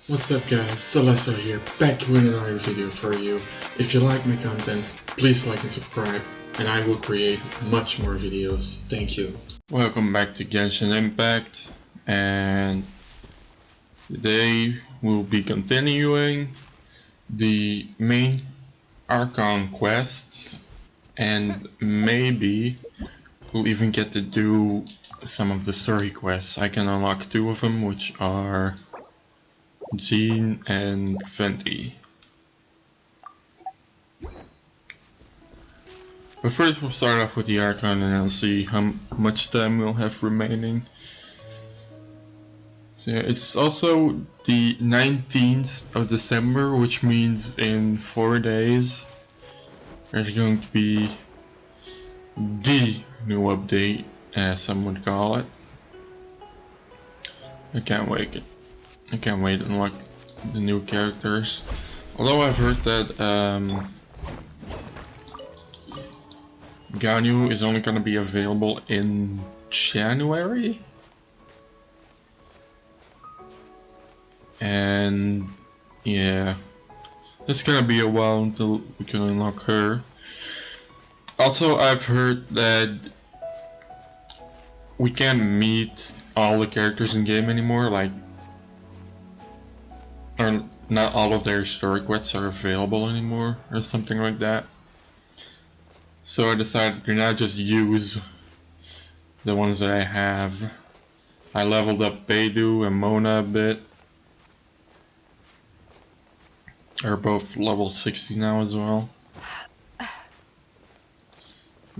What's up guys, Celeste here, back with another video for you. If you like my content, please like and subscribe, and I will create much more videos. Thank you. Welcome back to Genshin Impact, and today we'll be continuing the main Archon quest, and maybe we'll even get to do some of the story quests. I can unlock two of them, which are Jean and Fenty. But first we'll start off with the Archon and I'll see how much time we'll have remaining. So yeah, it's also the 19th of December, which means in 4 days there's going to be the new update, as some would call it. I can't wait to unlock the new characters. Although I've heard that Ganyu is only going to be available in January, and yeah, it's gonna be a while until we can unlock her. Also, I've heard that we can't meet all the characters in game anymore, or not all of their story quests are available anymore, or something like that. So I decided to not just use the ones that I have. I leveled up Beidou and Mona a bit. They're both level 60 now as well. I'm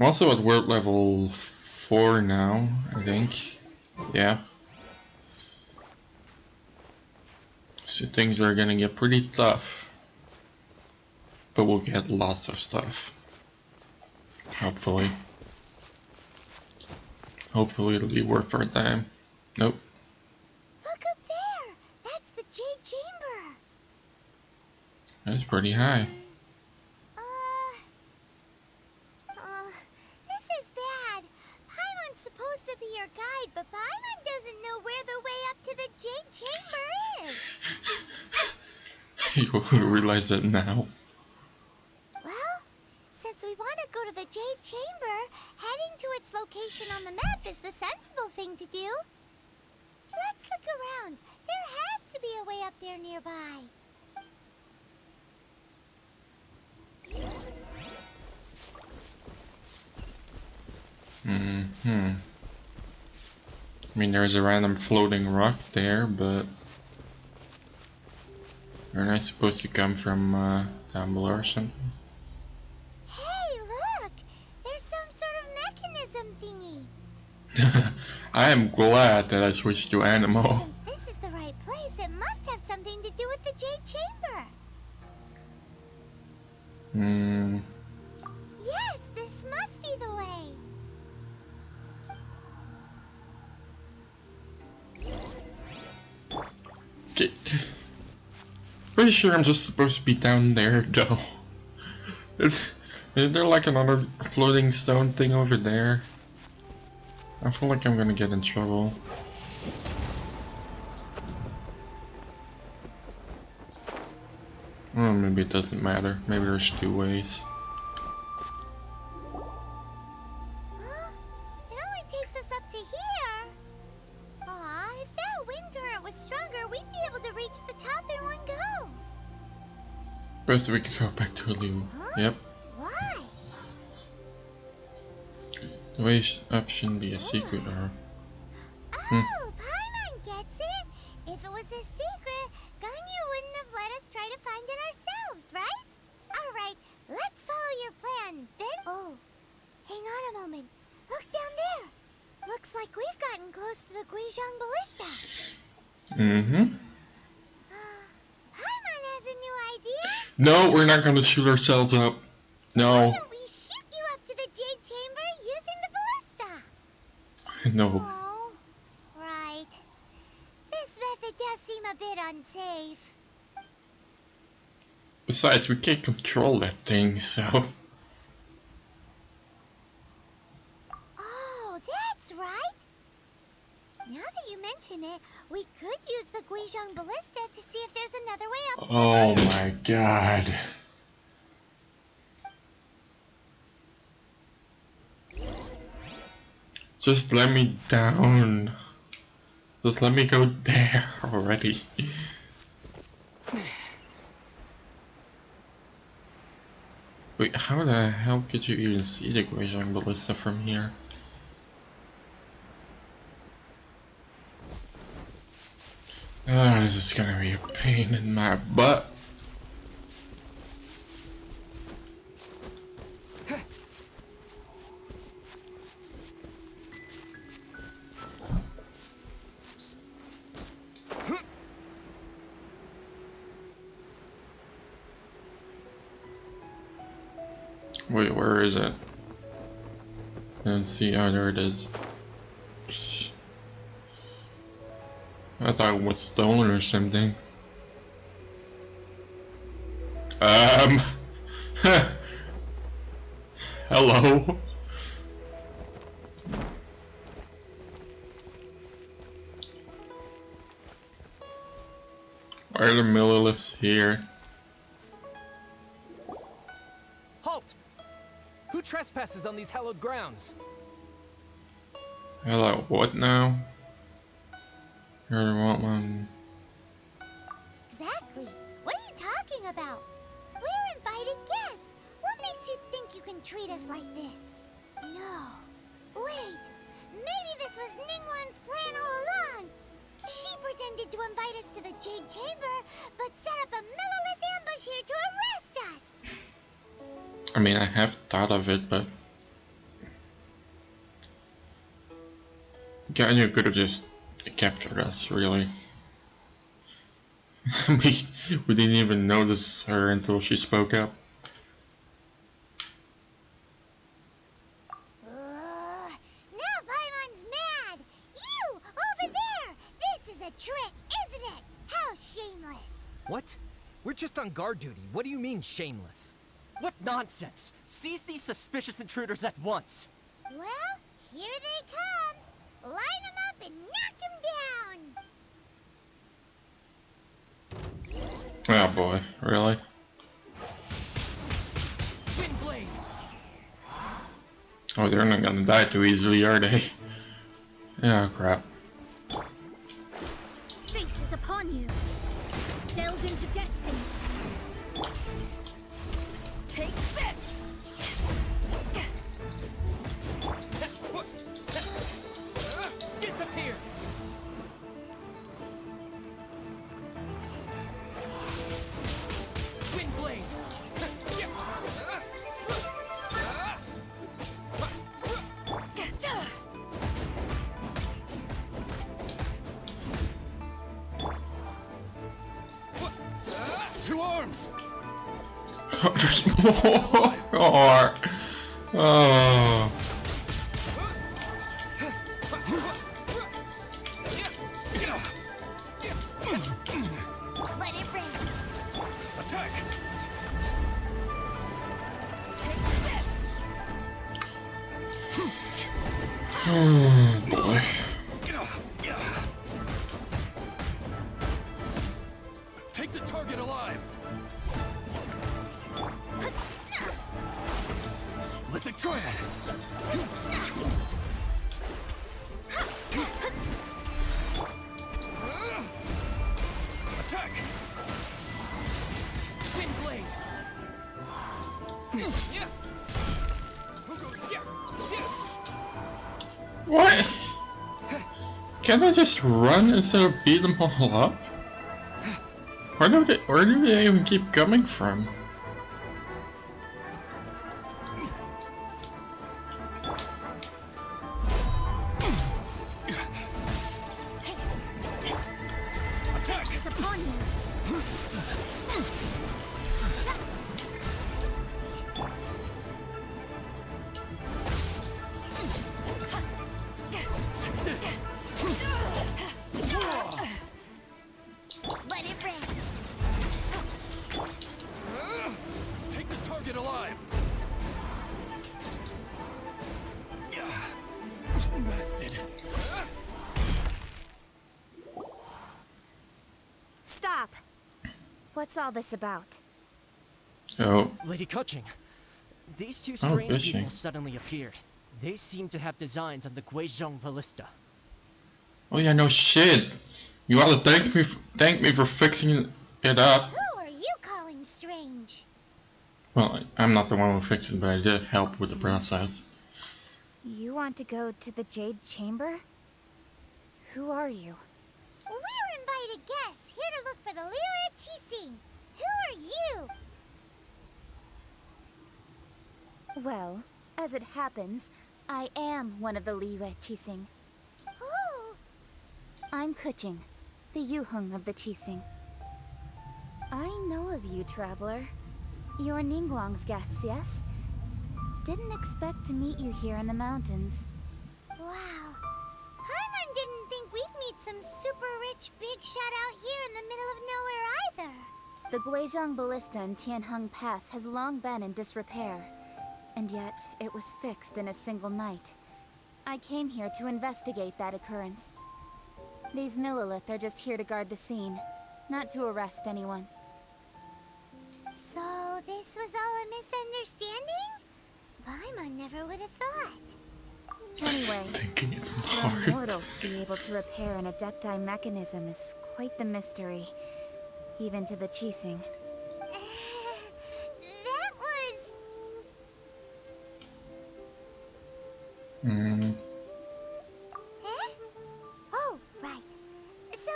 also at world level 4 now, I think. Yeah. So things are gonna get pretty tough. But we'll get lots of stuff. Hopefully. Hopefully it'll be worth our time. Nope. Look up there! That's the Jade Chamber! That's pretty high. This is bad. Paimon's supposed to be your guide, but Paimon doesn't know where the way up to the Jade Chamber is. You realize that now? Well, since we want to go to the Jade Chamber, heading to its location on the map is the sensible thing to do. Let's look around. There has to be a way up there nearby. I mean, there's a random floating rock there, but they're not supposed to come from down below or something. Hey, look! There's some sort of mechanism thingy. I am glad that I switched to animal. Since this is the right place, it must have something to do with the Jade Chamber. Yes, this must be the way. Pretty sure I'm just supposed to be down there, though. Is there like another floating stone thing over there? I feel like I'm gonna get in trouble. Well, maybe it doesn't matter. Maybe there's two ways. Huh? It only takes us up to here. Aw, if that wind current was stronger, we'd be able to reach the top in one go. Best we could go back to Liu. Huh? Yep. Why? The way up shouldn't be a secret, or... Oh, Paimon gets it. If it was a secret, Ganyu wouldn't have let us try to find it ourselves, right? Alright, let's follow your plan. Then, oh, hang on a moment. Look down there. Looks like we've gotten close to the Guizhong Ballista. Paimon has a new idea. No, we're not gonna shoot ourselves up. No. Why don't we shoot you up to the Jade Chamber using the ballista? No. Oh, right. This method does seem a bit unsafe. Besides, we can't control that thing, so... Oh, that's right. Now that you mention it, we could use the Guizhong Ballista to see if there's Oh my god. Just let me down. Just let me go there already. Wait, how the hell could you even see the Guizhong Ballista from here? Oh, this is gonna be a pain in my butt. Wait, where is it? I don't see. Oh, there it is. I thought it was stolen or something. Hello? Why are the millilifts here? Halt! Who trespasses on these hallowed grounds? Hello, what now? You're the one. Exactly. What are you talking about? We're invited guests. What makes you think you can treat us like this? No. Wait. Maybe this was Ningguang's plan all along. She pretended to invite us to the Jade Chamber, but set up a millilith ambush here to arrest us. I mean, I have thought of it, but Ganyu could have just captured us, really. we didn't even notice her until she spoke up. Now Paimon's mad! You! Over there! This is a trick, isn't it? How shameless! What? We're just on guard duty. What do you mean, shameless? What nonsense! Seize these suspicious intruders at once! Well, here they come! Line them up and knock them down! Oh boy, really? Windblade! Oh, they're not gonna die too easily, are they? Oh crap. Fate is upon you. Delve into destiny. Take this! Disappear! Windblade! Two arms! Oh, there's more! Oh. Let it rain. Attack! Take this! Oh boy. Take the target alive! Lithic Triad! Attack! Windblade! What? Can't I just run instead of beat them all up? Where do they even keep coming from? Attack! Is upon you. Take this! Let it rain. Take the target alive! Bested! Stop. What's all this about? Oh, Lady Kuching, these two Oh, strange fishing. people suddenly appeared. They seem to have designs on the Guizhong Ballista. oh yeah, no shit. You ought to thank me for fixing it up. Who are you calling strange? Well, I'm not the one who fixed it, but I did help with the process. You want to go to the Jade Chamber? Who are you? We're invited guests here to look for the Liyue Qixing. Who are you? Well, as it happens, I am one of the Liyue Qixing. Oh, I'm Kuching, the Yuheng of the Qixing. I know of you, traveler. You're Ningguang's guests, yes? Didn't expect to meet you here in the mountains. wow. Paimon didn't think we'd meet some super rich big shot out here in the middle of nowhere either. The Guizhong Ballista in Tianheng Pass has long been in disrepair, and yet it was fixed in a single night. I came here to investigate that occurrence. These Millilith are just here to guard the scene, not to arrest anyone. So this was all a misunderstanding? Paimon never would have thought. Anyway, Thinking it's for a hard. mortal to be able to repair an Adepti mechanism is quite the mystery, even to the Qixing. That was... Hmm. Eh? Oh, right. So,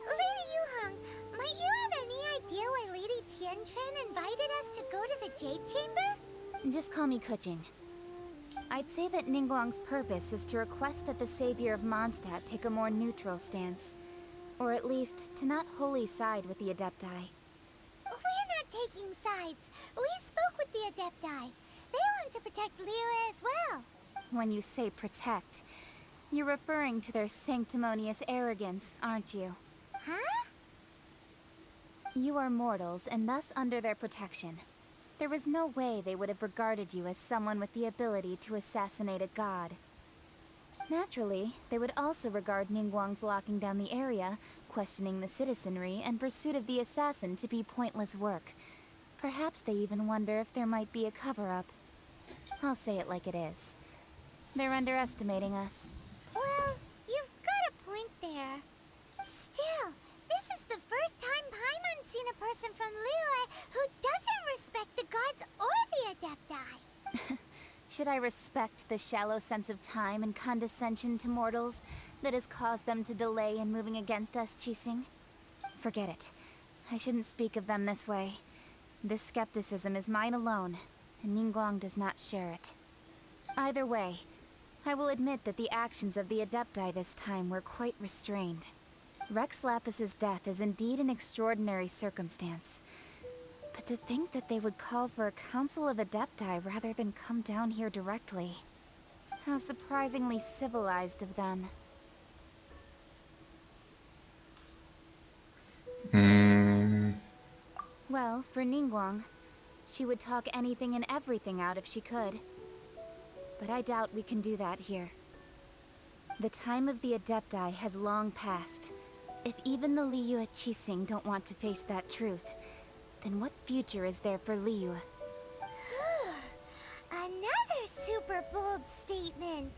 Lady Yuheng, might you have any idea why Lady Tianquan invited us to go to the Jade Chamber? Just call me Kuching. I'd say that Ningguang's purpose is to request that the savior of Mondstadt take a more neutral stance. Or at least, to not wholly side with the Adepti. We're not taking sides. We spoke with the Adepti. They want to protect Liyue as well. When you say protect, you're referring to their sanctimonious arrogance, aren't you? Huh? You are mortals, and thus under their protection. There was no way they would have regarded you as someone with the ability to assassinate a god. Naturally, they would also regard Ningguang's locking down the area, questioning the citizenry, and pursuit of the assassin to be pointless work. Perhaps they even wonder if there might be a cover-up. I'll say it like it is. They're underestimating us. Well, you've got a point there. Still, this is the first time Paimon's seen a person from Liyue who doesn't respect the gods or the Adepti. Should I respect the shallow sense of time and condescension to mortals that has caused them to delay in moving against us, Qixing? Forget it. I shouldn't speak of them this way. This skepticism is mine alone, and Ningguang does not share it. Either way, I will admit that the actions of the Adepti this time were quite restrained. Rex Lapis's death is indeed an extraordinary circumstance. But to think that they would call for a council of Adepti rather than come down here directly. How surprisingly civilized of them. Hmm. Well, for Ningguang, she would talk anything and everything out if she could. But I doubt we can do that here. The time of the Adepti has long passed. If even the Liyue Qixing don't want to face that truth, then what future is there for Liyue? Another super bold statement.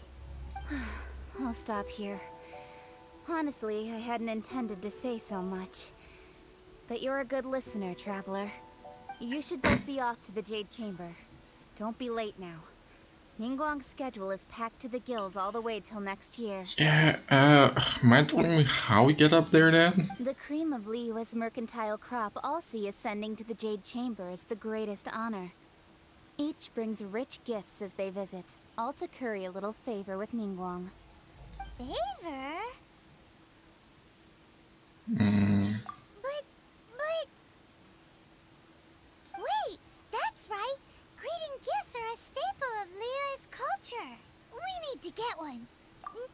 I'll stop here. Honestly, I hadn't intended to say so much. But you're a good listener, traveler. You should both be off to the Jade Chamber. Don't be late now. Ningguang's schedule is packed to the gills all the way till next year. Yeah, mind telling me how we get up there then? The cream of Liyue's mercantile crop all see ascending to the Jade Chamber as the greatest honor. Each brings rich gifts as they visit, all to curry a little favor with Ningguang. Favor? Hmm. But... Wait, that's right. Greeting gifts are a staple of Liyue's culture. We need to get one.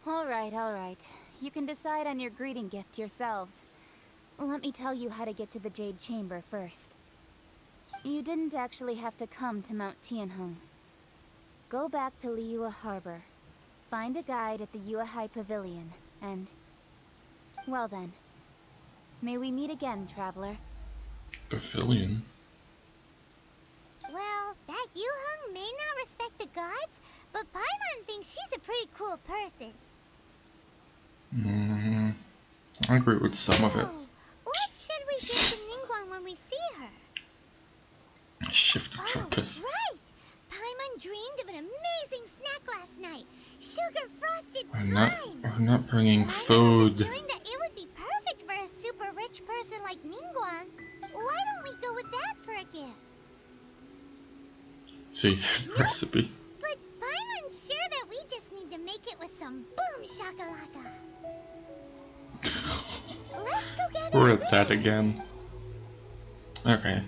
Alright. You can decide on your greeting gift yourselves. Let me tell you how to get to the Jade Chamber first. You didn't actually have to come to Mount Tianheng. Go back to Liyue Harbor. Find a guide at the Yuehai Pavilion, and... Well then. May we meet again, traveler. Pavilion. Well, that Yuhung may not respect the gods, but Paimon thinks she's a pretty cool person. I agree with some of it. Oh, what should we give to Ningguang when we see her? Shift the Oh, focus. right! Paimon dreamed of an amazing snack last night. Sugar frosted We're slime! not bringing Paimon has a food. feeling that it would be perfect for a super rich person like Ningguang. Why don't we go with that for a gift? See, recipe. But Paimon's sure that we just need to make it with some boom shakalaka. Let's go gather We're at that ingredients. again. Okay.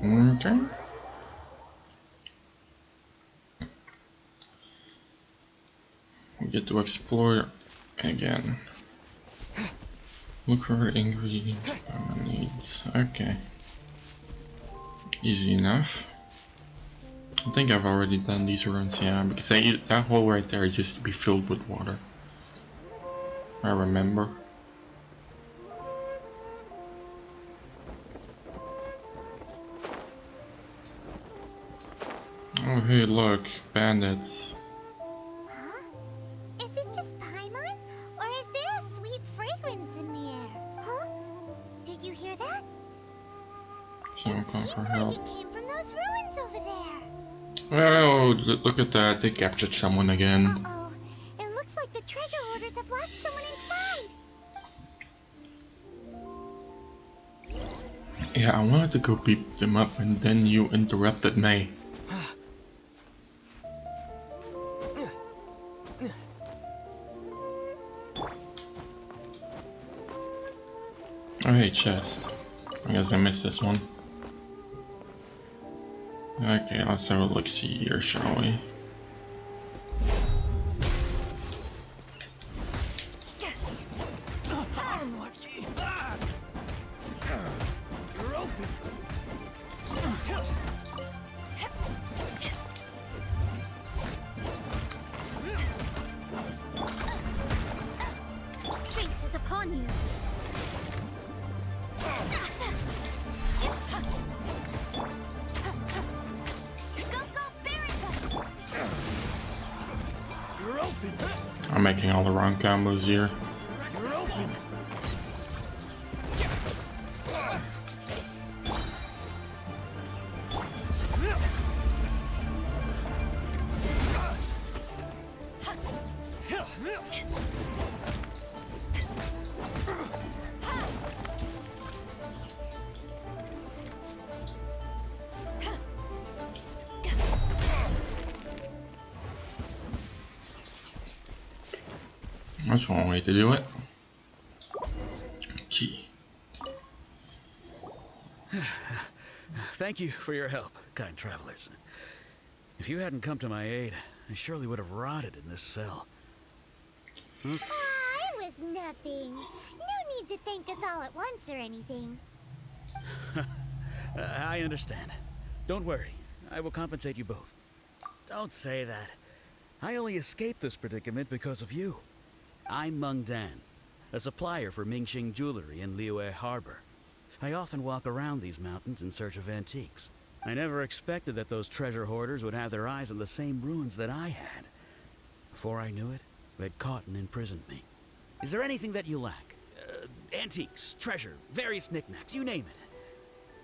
Okay. We get to explore again. Look for ingredients Mama needs. Okay. Easy enough. I think I've already done these runs, yeah, because that hole right there used to be filled with water. I remember. Oh hey, look, bandits. Huh? Is it just Paimon? Or is there a sweet fragrance in the air? Huh? Did you hear that? Someone It call seems for like help. it came from those ruins over there. Oh, look at that, they captured someone again. Uh-oh. It looks like the treasure hoarders have locked someone inside. Yeah, I wanted to go beat them up and then you interrupted me. Oh hey, chest. I guess I missed this one. Okay, let's have a look see here, shall we? Unlucky. You're open. Fate is upon you. You're open. I'm making all the wrong combos here. You're open. That's one way to do it. Gee. Thank you for your help, kind travelers. If you hadn't come to my aid, I surely would have rotted in this cell. Aw, it was nothing. No need to thank us all at once or anything. I understand. Don't worry, I will compensate you both. Don't say that. I only escaped this predicament because of you. I'm Meng Dan, a supplier for Mingxing Jewelry in Liyue Harbor. I often walk around these mountains in search of antiques. I never expected that those treasure hoarders would have their eyes on the same ruins that I had. Before I knew it, they'd caught and imprisoned me. Is there anything that you lack? Antiques, treasure, various knickknacks, you name it.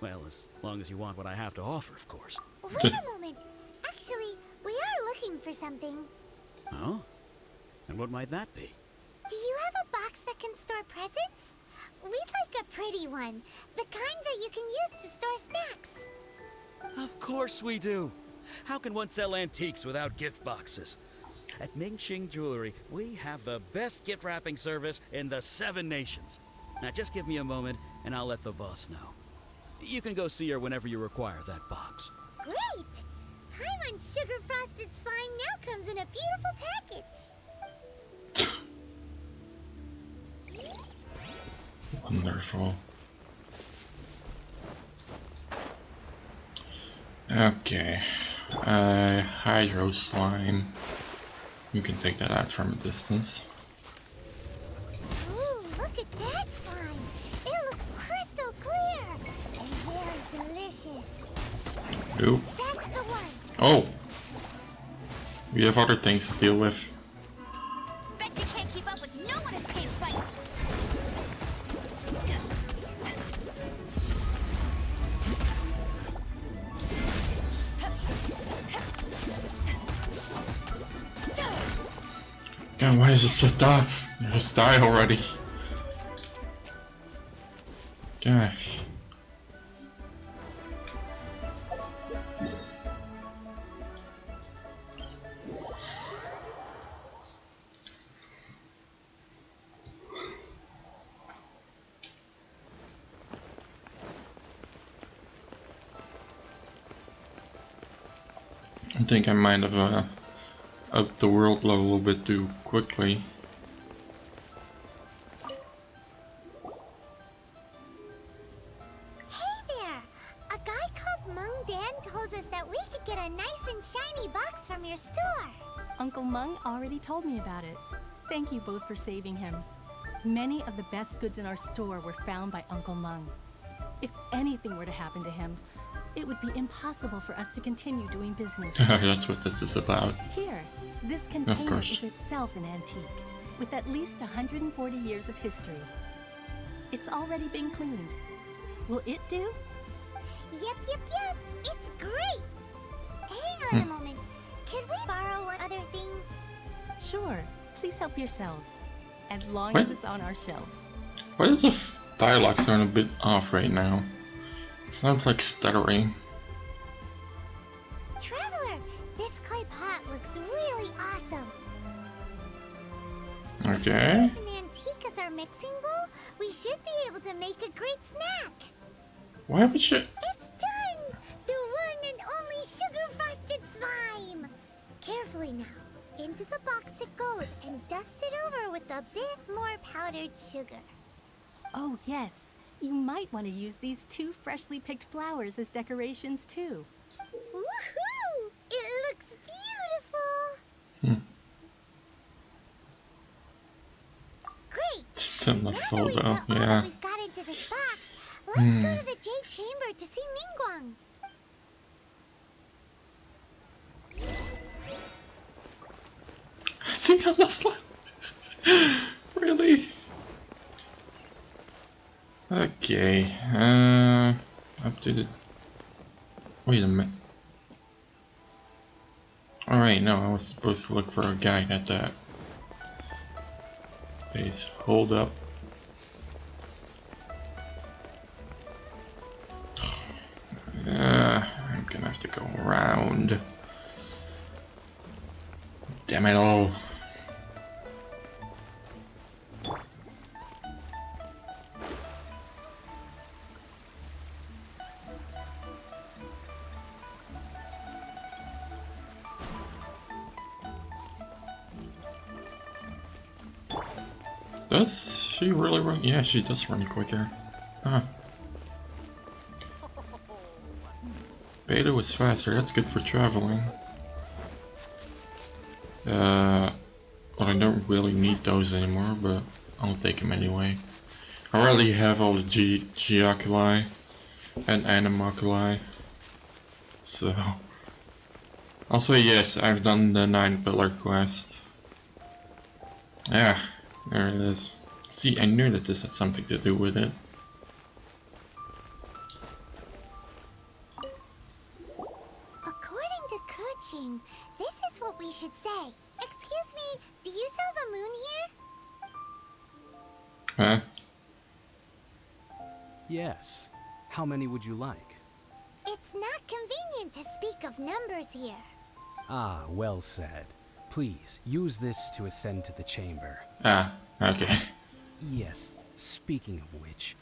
Well, as long as you want what I have to offer, of course. Wait a moment. Actually, we are looking for something. Oh? And what might that be? Do you have a box that can store presents? We'd like a pretty one. The kind that you can use to store snacks. Of course we do. How can one sell antiques without gift boxes? At Mingxing Jewelry, we have the best gift wrapping service in the 7 nations. Now just give me a moment and I'll let the boss know. You can go see her whenever you require that box. Great! Paimon's sugar frosted slime now comes in a beautiful package. Wonderful. Okay. Hydro slime. You can take that out from a distance. Ooh, look at that slime. It looks crystal clear and very delicious. Nope. That's the one. Oh! We have other things to deal with. Bet you can't keep up with no one escapes by. God, why is it so tough? Just die already. Gosh. I think I might have upped the world level a little bit too quickly. Hey there! A guy called Mung Dan told us that we could get a nice and shiny box from your store. Uncle Mung already told me about it. Thank you both for saving him. Many of the best goods in our store were found by Uncle Mung. If anything were to happen to him, it would be impossible for us to continue doing business. That's what this is about. Here, this container course. is itself an antique, with at least 140 years of history. It's already been cleaned. Will it do? Yep. It's great! Hang on a moment. Could we borrow one other thing? Sure, please help yourselves. As long What? as it's on our shelves. Why does the dialogue sound a bit off right now? It sounds like stuttering. Traveler, this clay pot looks really awesome. Okay. If we use an antique as our mixing bowl, we should be able to make a great snack. Why would you? It's done! The one and only sugar-frosted slime! Carefully now. Into the box it goes and dust it over with a bit more powdered sugar. Oh yes, you might want to use these 2 freshly picked flowers as decorations too. Woohoo! It looks beautiful! Hmm. Great! Still not Now that full we've though. got all that Yeah. we've got into this box, let's go to the Jade Chamber to see Ningguang. Sing on this one. Really? Okay. Up to the. Wait a minute. Alright, no, I was supposed to look for a guide at that base. Hold up. I'm gonna have to go around. Damn it all. Does she really run? Yeah, she does run quicker. Huh. Beta was faster, that's good for traveling. But I don't really need those anymore, but I'll take them anyway. I already have all the Geoculi and Animoculi. So... Also yes, I've done the 9 pillar quest. Yeah, there it is. See, I knew that this had something to do with it. According to Kuching, this is what we should say. Excuse me, do you sell the moon here? Huh? Yes. How many would you like? It's not convenient to speak of numbers here. Ah, well said. Please, use this to ascend to the chamber. Ah, okay. Yes, speaking of which,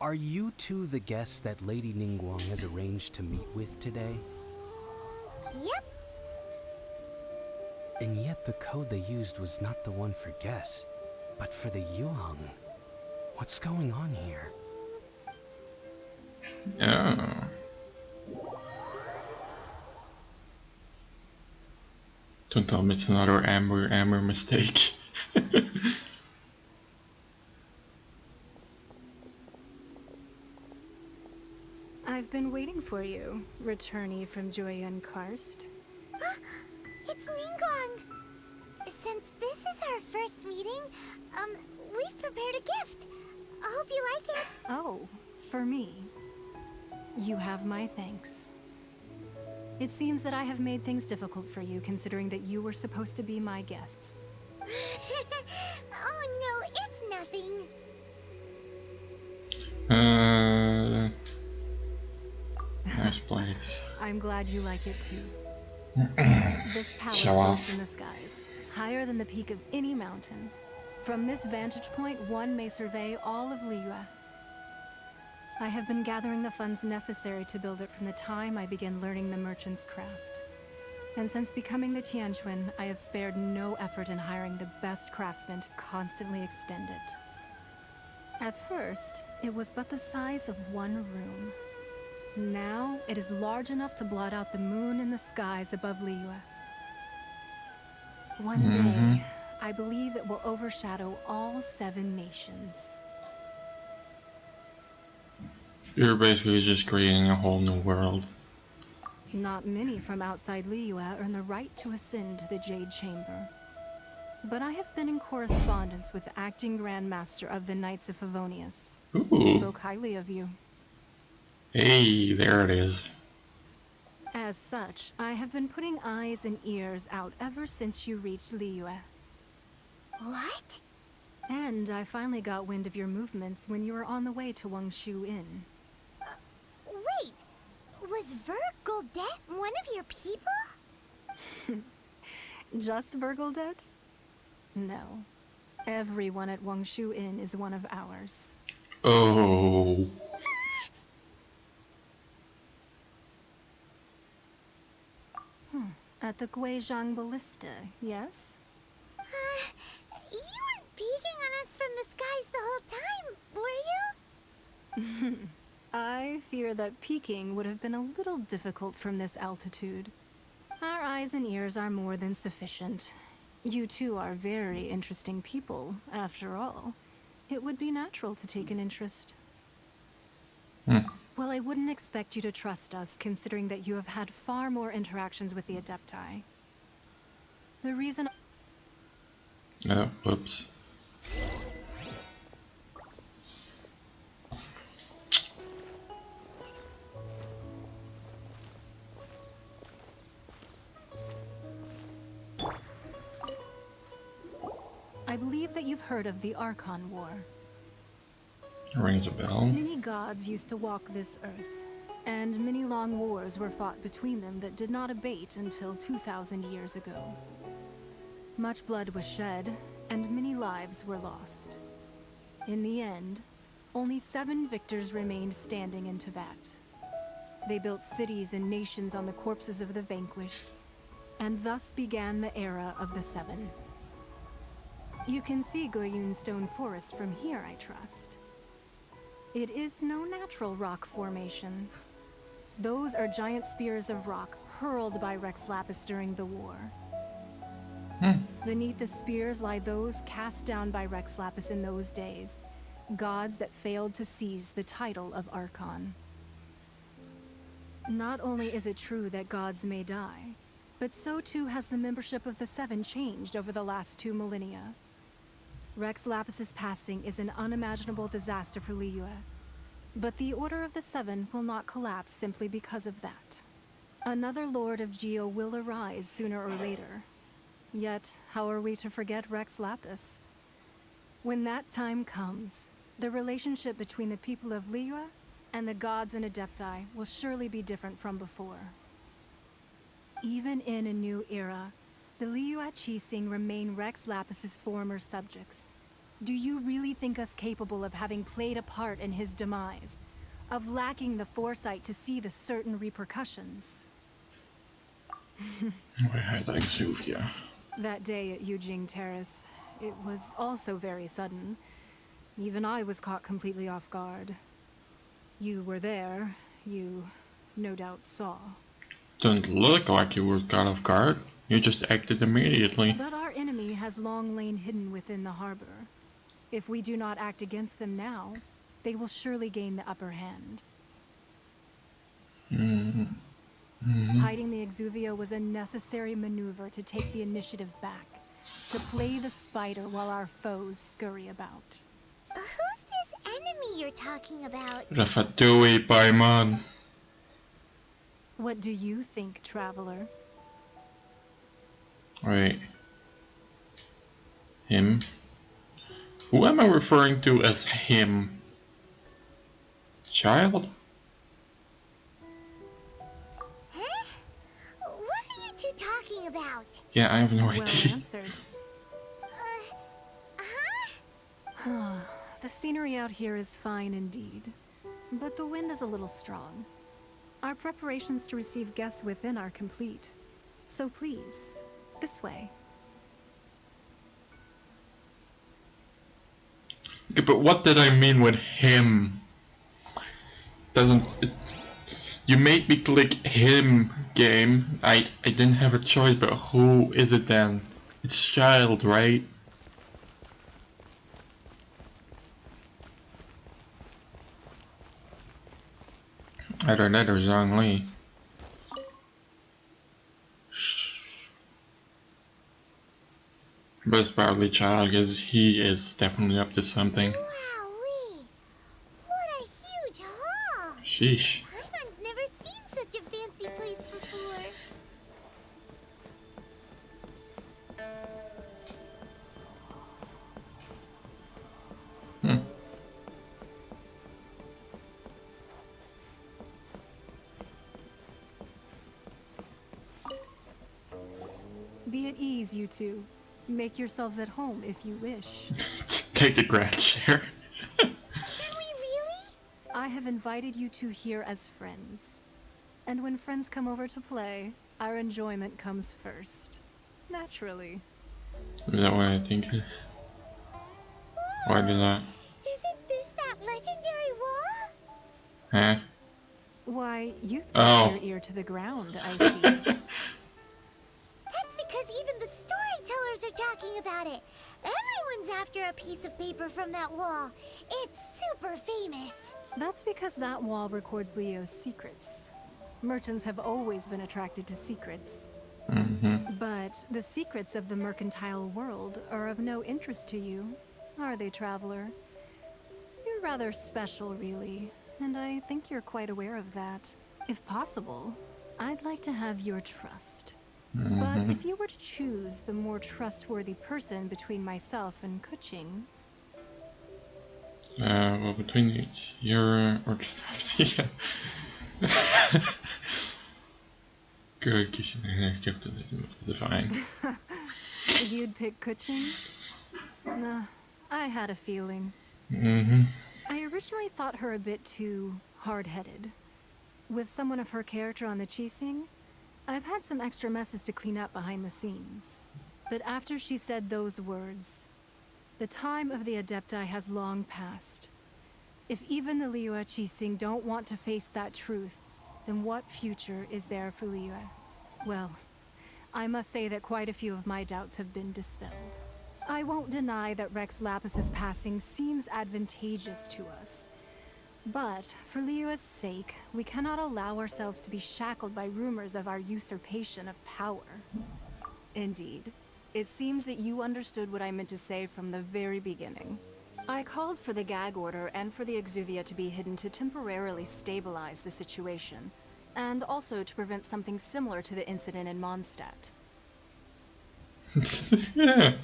are you two the guests that Lady Ningguang has arranged to meet with today? Yep. And yet the code they used was not the one for guests, but for the Yuheng. What's going on here? Oh. Don't tell me it's another Amber mistake. I've been waiting for you, returnee from Joyun Karst. It's Ningguang! Since this is our first meeting, we've prepared a gift. I hope you like it. Oh, for me. You have my thanks. It seems that I have made things difficult for you, considering that you were supposed to be my guests. Oh no, it's nothing. Nice place. I'm glad you like it too. This palace Show floats off. in the skies, higher than the peak of any mountain. From this vantage point, one may survey all of Liyue. I have been gathering the funds necessary to build it from the time I began learning the merchant's craft. And since becoming the Tianquan, I have spared no effort in hiring the best craftsmen to constantly extend it. At first, it was but the size of one room. Now, it is large enough to blot out the moon in the skies above Liyue. One day, I believe it will overshadow all 7 nations. You're basically just creating a whole new world. Not many from outside Liyue earn the right to ascend to the Jade Chamber. But I have been in correspondence with the acting Grand Master of the Knights of Favonius. He Ooh. spoke highly of you. Hey, there it is. As such, I have been putting eyes and ears out ever since you reached Liyue. What? And I finally got wind of your movements when you were on the way to Wangshu Inn. Wait, was Vergoldet one of your people? Just Vergoldet? No. Everyone at Wangshu Inn is one of ours. Oh. At the Guizhang Ballista, yes? You weren't peeking on us from the skies the whole time, were you? I fear that peeking would have been a little difficult from this altitude. Our eyes and ears are more than sufficient. You two are very interesting people, after all. It would be natural to take an interest. Well, I wouldn't expect you to trust us, considering that you have had far more interactions with the Adepti. The reason... Oh, whoops. I believe that you've heard of the Archon War. Rings a bell. Many gods used to walk this earth, and many long wars were fought between them that did not abate until 2,000 years ago. Much blood was shed, and many lives were lost. In the end, only 7 victors remained standing in Teyvat. They built cities and nations on the corpses of the vanquished, and thus began the era of the 7. You can see Goyun Stone Forest from here, I trust. It is no natural rock formation. Those are giant spears of rock hurled by Rex Lapis during the war. Beneath the spears lie those cast down by Rex Lapis in those days, gods that failed to seize the title of Archon. Not only is it true that gods may die, but so too has the membership of the 7 changed over the last 2 millennia. Rex Lapis's passing is an unimaginable disaster for Liyue, but the Order of the 7 will not collapse simply because of that. Another Lord of Geo will arise sooner or later. Yet, how are we to forget Rex Lapis? When that time comes, the relationship between the people of Liyue and the gods and Adepti will surely be different from before. Even in a new era, the Liyue Qixing remain Rex Lapis's former subjects. Do you really think us capable of having played a part in his demise? Of lacking the foresight to see the certain repercussions? I like Sylvia. That day at Yujing Terrace, it was also very sudden. Even I was caught completely off guard. You were there. You, no doubt, saw. Don't look like you were caught off guard. You just acted immediately. But our enemy has long lain hidden within the harbor. If we do not act against them now, they will surely gain the upper hand. Hiding the Exuvia was a necessary maneuver to take the initiative back, to play the spider while our foes scurry about. Who's this enemy you're talking about? The fatui Paimon. What do you think, traveler? Wait. Him? Who am I referring to as him? Child? Huh? What are you two talking about? Yeah, I have no Well idea. answered. Huh? The scenery out here is fine indeed, but the wind is a little strong. Our preparations to receive guests within are complete. So please, this way. Okay, but what did I mean with him? You made me click him, game. I didn't have a choice, but who is it then? It's child, right? Either that or Zhang Li. But it's probably child, because he is definitely up to something. Wowee! What a huge hall! Sheesh. Paimon's never seen such a fancy place before. Be at ease, you two. Make yourselves at home if you wish. Take the grand chair. Can we really? I have invited you two here as friends. And when friends come over to play, our enjoyment comes first. Naturally. Is that what I think? Why does that? Isn't this that legendary wall? Huh? Why, you've got your ear to the ground, I see. That's because even the storytellers are talking about it. Everyone's after a piece of paper from that wall. It's super famous. That's because that wall records Leo's secrets. Merchants have always been attracted to secrets. But the secrets of the mercantile world are of no interest to you, are they, traveler? You're rather special, really, and I think you're quite aware of that. If possible, I'd like to have your trust. But if you were to choose the more trustworthy person between myself and Kuching... Well, between your orthodoxy. Good, capitalism of the divine. You'd pick Kuching? Nah, I had a feeling. I originally thought her a bit too hard-headed. With someone of her character on the Qixing, I've had some extra messes to clean up behind the scenes. But after she said those words, the time of the Adepti has long passed. If even the Liyue Qixing don't want to face that truth, then what future is there for Liyue? Well, I must say that quite a few of my doubts have been dispelled. I won't deny that Rex Lapis's passing seems advantageous to us. But, for Liyue's sake, we cannot allow ourselves to be shackled by rumors of our usurpation of power. Indeed. It seems that you understood what I meant to say from the very beginning. I called for the gag order and for the Exuvia to be hidden to temporarily stabilize the situation, and also to prevent something similar to the incident in Mondstadt. Yeah.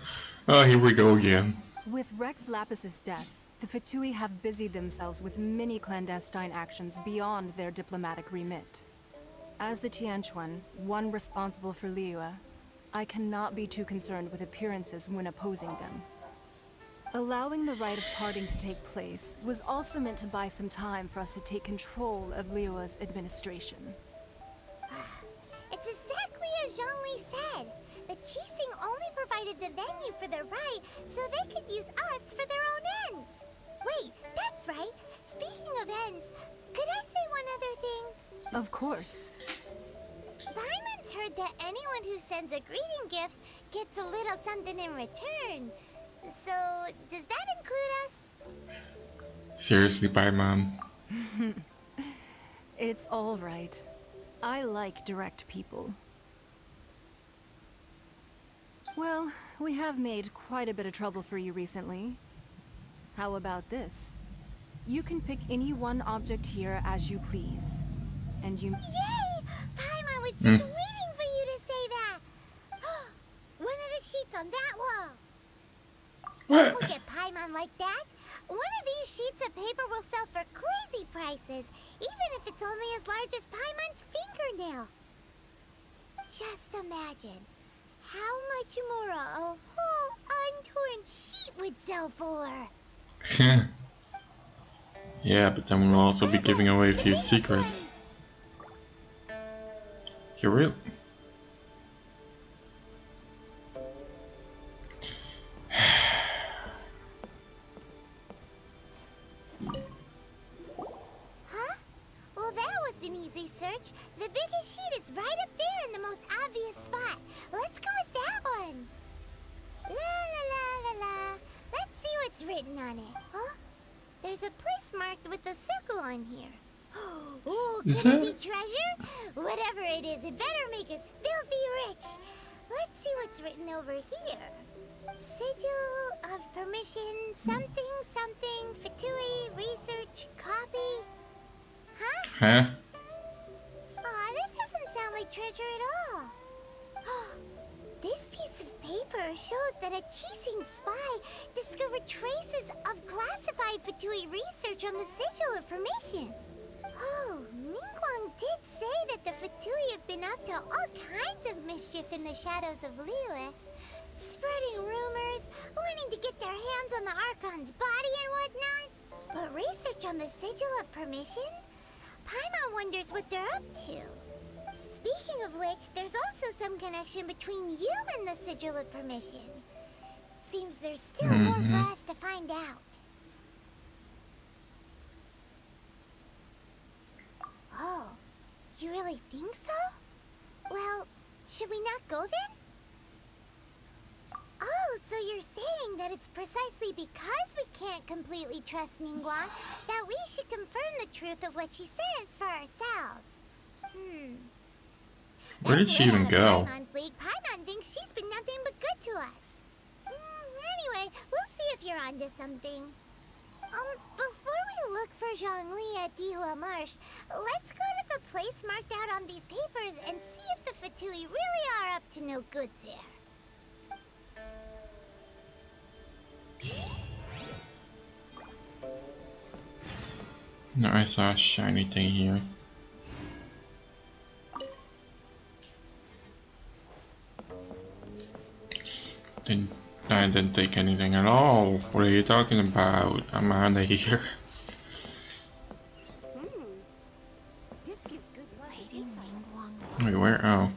Oh, here we go again. With Rex Lapis's death, the Fatui have busied themselves with many clandestine actions beyond their diplomatic remit. As the Tianquan, one responsible for Liyue, I cannot be too concerned with appearances when opposing them. Allowing the rite of parting to take place was also meant to buy some time for us to take control of Liyue's administration. It's exactly as Zhongli said. The Qixing only provided the venue for the rite so they could use us for their own ends. Wait, that's right. Speaking of ends, could I say one other thing? Of course. Paimon's heard heard that anyone who sends a greeting gift gets a little something in return. So, does that include us? Seriously, bye, Mom. It's all right. I like direct people. Well, we have made quite a bit of trouble for you recently. How about this? You can pick any one object here as you please. And you... Yay! Paimon was just waiting for you to say that! One of the sheets on that wall! Don't look at Paimon like that! One of these sheets of paper will sell for crazy prices, even if it's only as large as Paimon's fingernail. Just imagine how much more a whole untorn sheet would sell for. Yeah, but then we'll also be giving away a few secrets. You really? Huh? Well, that was an easy search. The biggest sheet is right up there in the most obvious spot. Let's go with that one. La la la la la. Let's see what's written on it. Huh? There's a place marked with a circle on here. Oh, could it be treasure? Whatever it is, it better make us filthy rich. Let's see what's written over here. Sigil of permission, something, something, fatui, research, copy. Huh? Aw, that doesn't sound like treasure at all. This piece of paper shows that a Qixing spy discovered traces of classified fatui research on the Sigil of Permission. Oh, Ningguang did say that the fatui have been up to all kinds of mischief in the shadows of Liyue, spreading rumors, wanting to get their hands on the Archon's body and whatnot. But research on the Sigil of Permission? Paimon wonders what they're up to. Speaking of which, there's also some connection between you and the Sigil of Permission. Seems there's still more for us to find out. Oh, you really think so? Well, should we not go then? Oh, so you're saying that it's precisely because we can't completely trust Ningguang that we should confirm the truth of what she says for ourselves. Where did she even go? Paimon's League, Paimon thinks she's been nothing but good to us. Anyway, we'll see if you're onto something. Before we look for Zhongli at Dihua Marsh, let's go to the place marked out on these papers and see if the fatui really are up to no good there. No, I saw a shiny thing here. I didn't take anything at all. What are you talking about? I'm out of here. This gives good Lady Ningguang. Wait, where? Oh.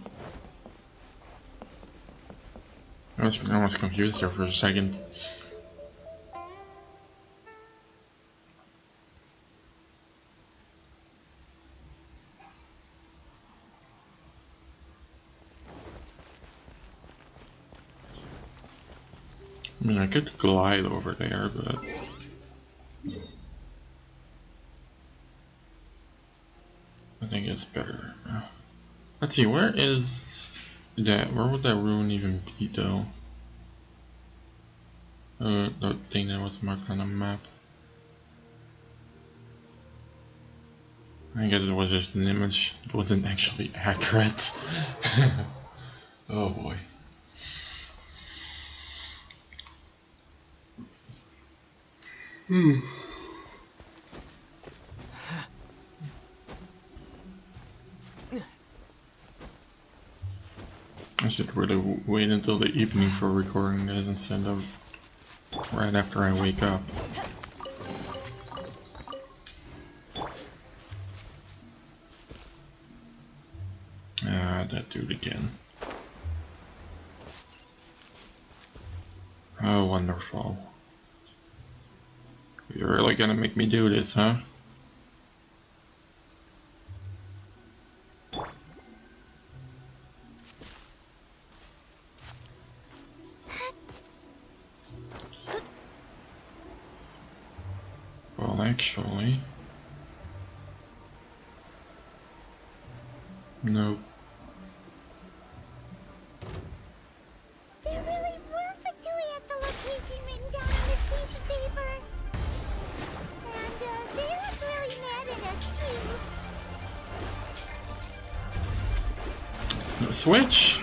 I was confused there for a second. I mean, I could glide over there, but I think it's better. Let's see, where is that? Where would that rune even be, though? The thing that was marked on the map. I guess it was just an image. It wasn't actually accurate. Oh boy. I should really wait until the evening for recording this instead of right after I wake up. Ah, that dude again. Oh, wonderful. You're really gonna make me do this, huh? Well, actually... No. There really were fatui at the location written down on this piece of paper. And they look really mad at us too. No switch!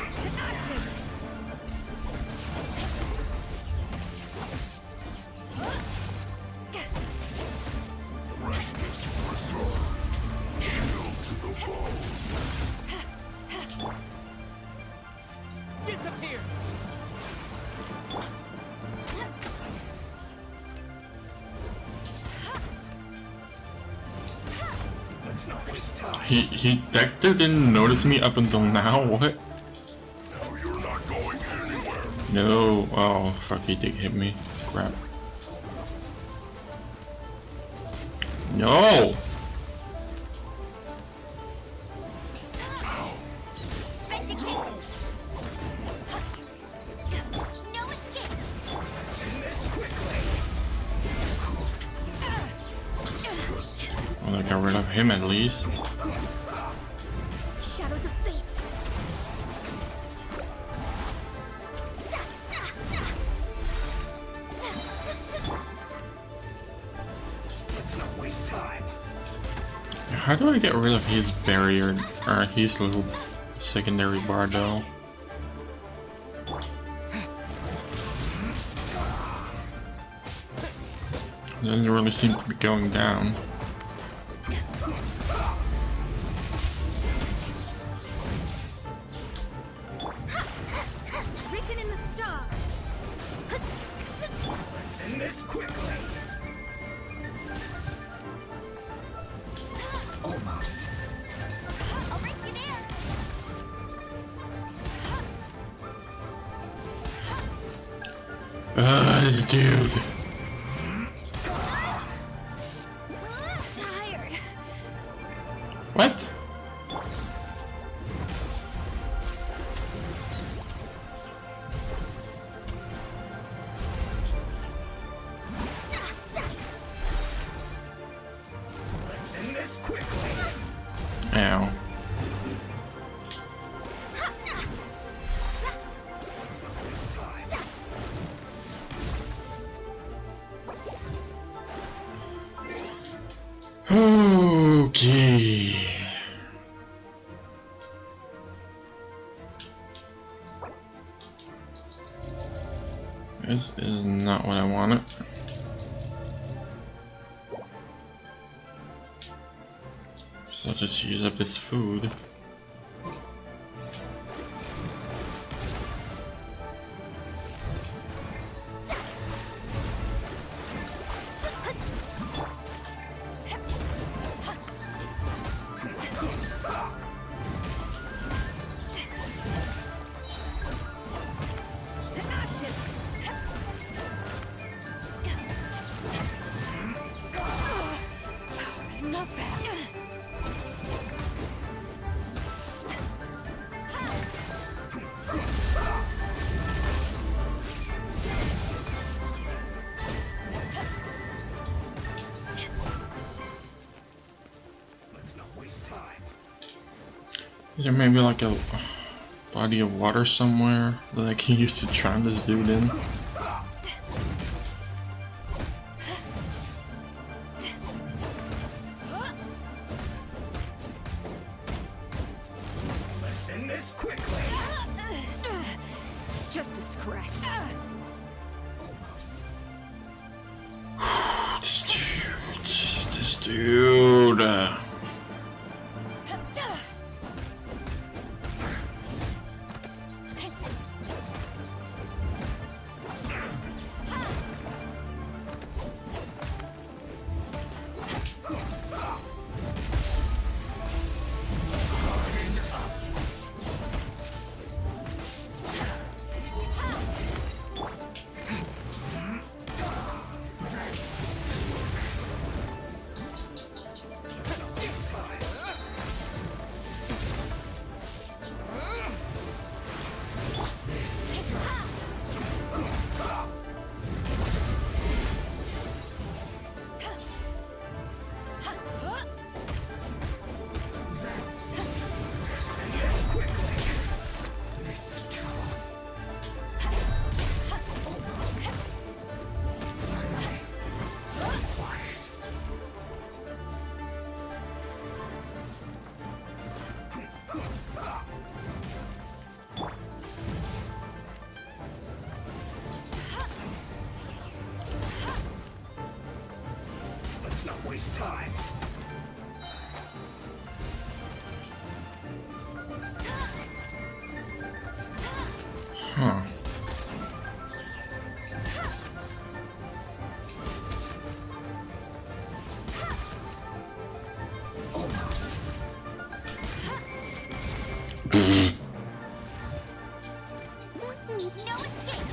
Disappear! That dude didn't notice me up until now, what? No, oh fuck, he did hit me. Crap. No! Well, I got rid of him at least. Shadows of fate. How do I get rid of his barrier, or his little secondary bar though? Doesn't really seem to be going down. Written in the stars. Let's end this quickly. Almost. I'll race you there. This dude. Tired. What? Let's end this quickly. Ow. Okay. This is not what I wanted. So I'll just use up this food. Not bad. Let's not waste time. Is there maybe like a body of water somewhere that I can use to drown this dude in? Let's end this quickly. Just a scratch. Almost. This dude. not waste time. Huh. No escape!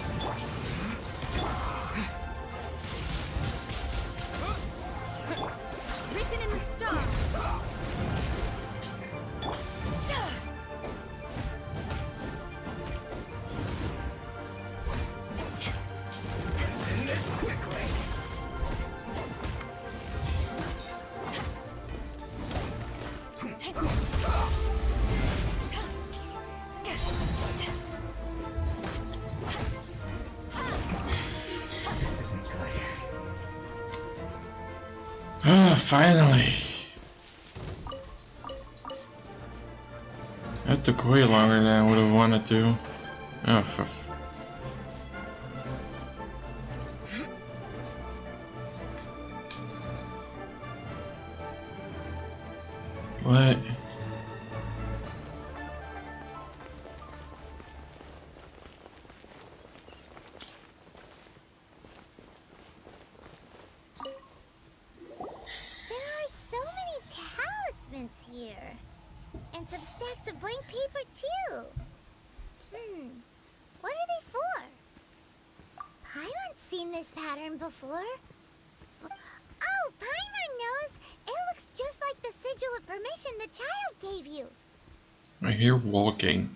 Written in the stars. Send this quickly. This isn't good. Ah, finally. That took way longer than I would have wanted to. Oh, what? There are so many talismans here. And some stacks of blank paper, too. What are they for? Paimon's seen this pattern before. Oh, Paimon knows! It looks just like the sigil of permission the child gave you. I hear walking.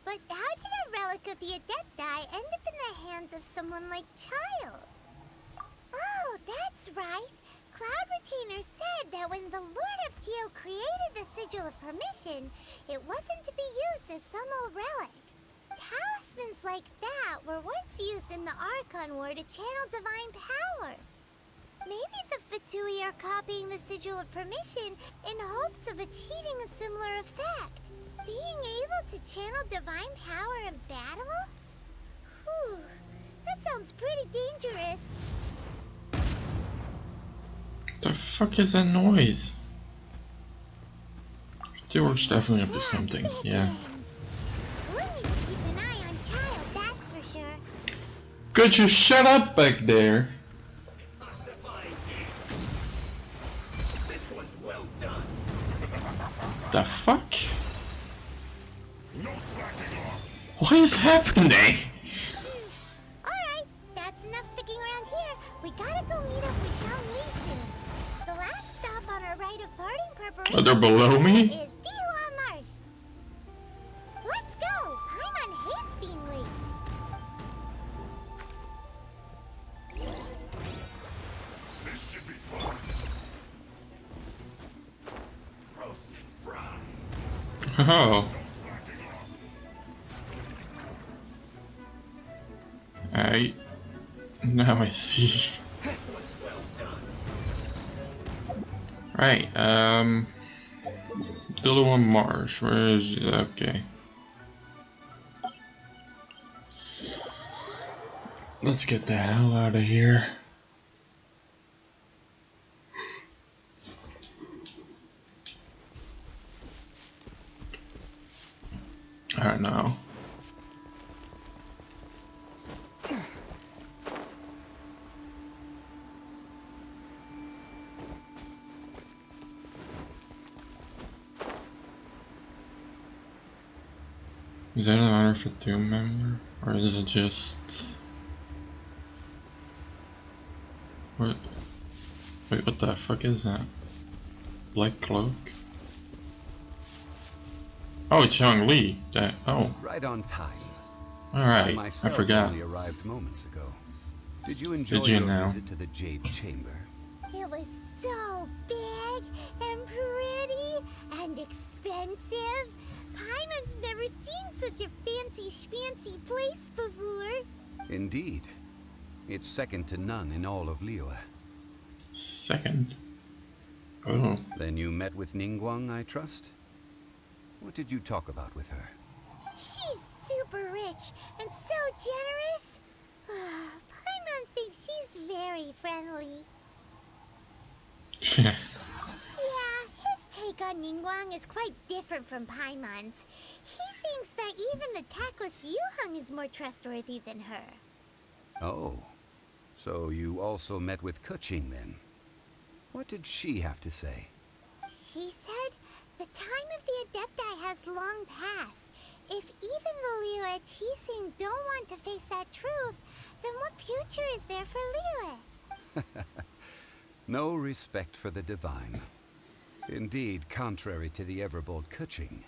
But how did a relic of the Adepti end up in the hands of someone like Child? Oh, that's right. Cloud Retainer said that when the Lord of Geo created the Sigil of Permission, it wasn't to be used as some old relic. Talismans like that were once used in the Archon War to channel divine powers. Maybe the fatui are copying the Sigil of Permission in hopes of achieving a similar effect. Being able to channel divine power in battle? Whew, that sounds pretty dangerous. The fuck is that noise? Stewart's definitely up to something, yeah. We'll need to keep an eye on Child, that's for sure. Could you shut up back there? This one's well done. The fuck? No slacking off. What is happening? Alright, that's enough sticking around here. We gotta go meet up with Xiang Li soon. The last stop on our rite of parting preparation Oh, they're below me? is Dihua Marsh. Let's go! Paimon hates being late. This should be fun. Roast and fry. Oh. I now I see. This one's well done. Right, Dillua Marsh, where is it? Okay. Let's get the hell out of here. I don't know. Is that another fatui member? Or is it just... What? Wait, what the fuck is that? Black cloak? Oh, it's Xiang Li. That, oh. Right on time. Alright, I myself forgot. only arrived moments ago. Did you enjoy Did you your now? visit to the Jade Chamber? It was so big and pretty and expensive. Paimon's never seen such a fancy schmancy place before. Indeed. It's second to none in all of Liyue. Second. Oh. Then you met with Ningguang, I trust? What did you talk about with her? She's super rich and so generous. Paimon thinks she's very friendly. Yeah. Yeah, his take on Ningguang is quite different from Paimon's. He thinks that even the tactless Yuheng is more trustworthy than her. Oh, so you also met with Keqing then? What did she have to say? She said the time of the Adepti has long passed. If even the Liyue Qixing don't want to face that truth, then what future is there for Liyue? No respect for the divine. Indeed, contrary to the ever-bold Keqing,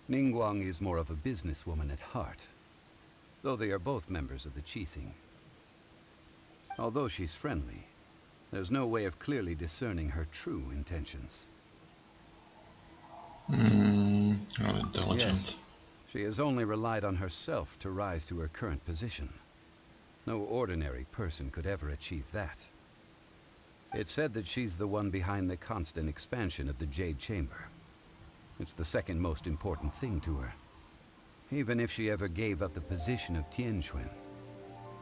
Ningguang is more of a businesswoman at heart, though they are both members of the Qixing. Although she's friendly, there's no way of clearly discerning her true intentions. How intelligent. Yes, she has only relied on herself to rise to her current position. No ordinary person could ever achieve that. It's said that she's the one behind the constant expansion of the Jade Chamber. It's the second most important thing to her. Even if she ever gave up the position of Tianquan,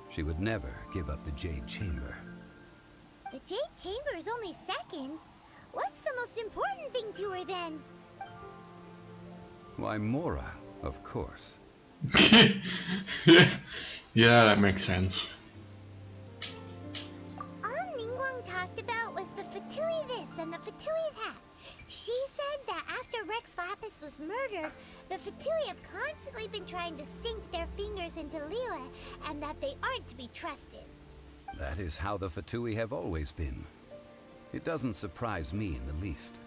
she would never give up the Jade Chamber. The Jade Chamber is only second. What's the most important thing to her then? Why, Mora, of course. Yeah, that makes sense. All Ningguang talked about was the fatui this and the fatui that. She said that after Rex Lapis was murdered, the fatui have constantly been trying to sink their fingers into Liyue, and that they aren't to be trusted. That is how the fatui have always been. It doesn't surprise me in the least.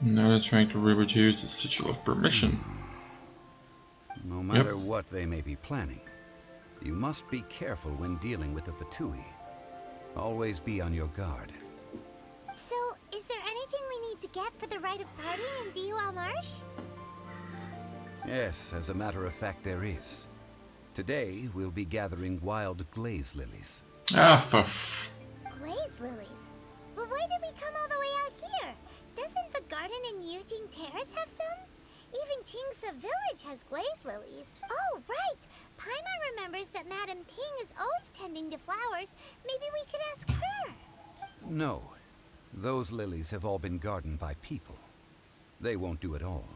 Now they're trying to reproduce the sigil of permission. No matter what they may be planning, you must be careful when dealing with the fatui. Always be on your guard. So, is there anything we need to get for the rite of parting in Dihua Marsh? Yes, as a matter of fact, there is. Today, we'll be gathering wild glaze lilies. Glaze lilies? But why did we come all the way out here? Doesn't the garden in Yujing Terrace have some? Even Qingse Village has glaze lilies. Oh, right! Paimon remembers that Madame Ping is always tending to flowers. Maybe we could ask her. No. Those lilies have all been gardened by people. They won't do it all.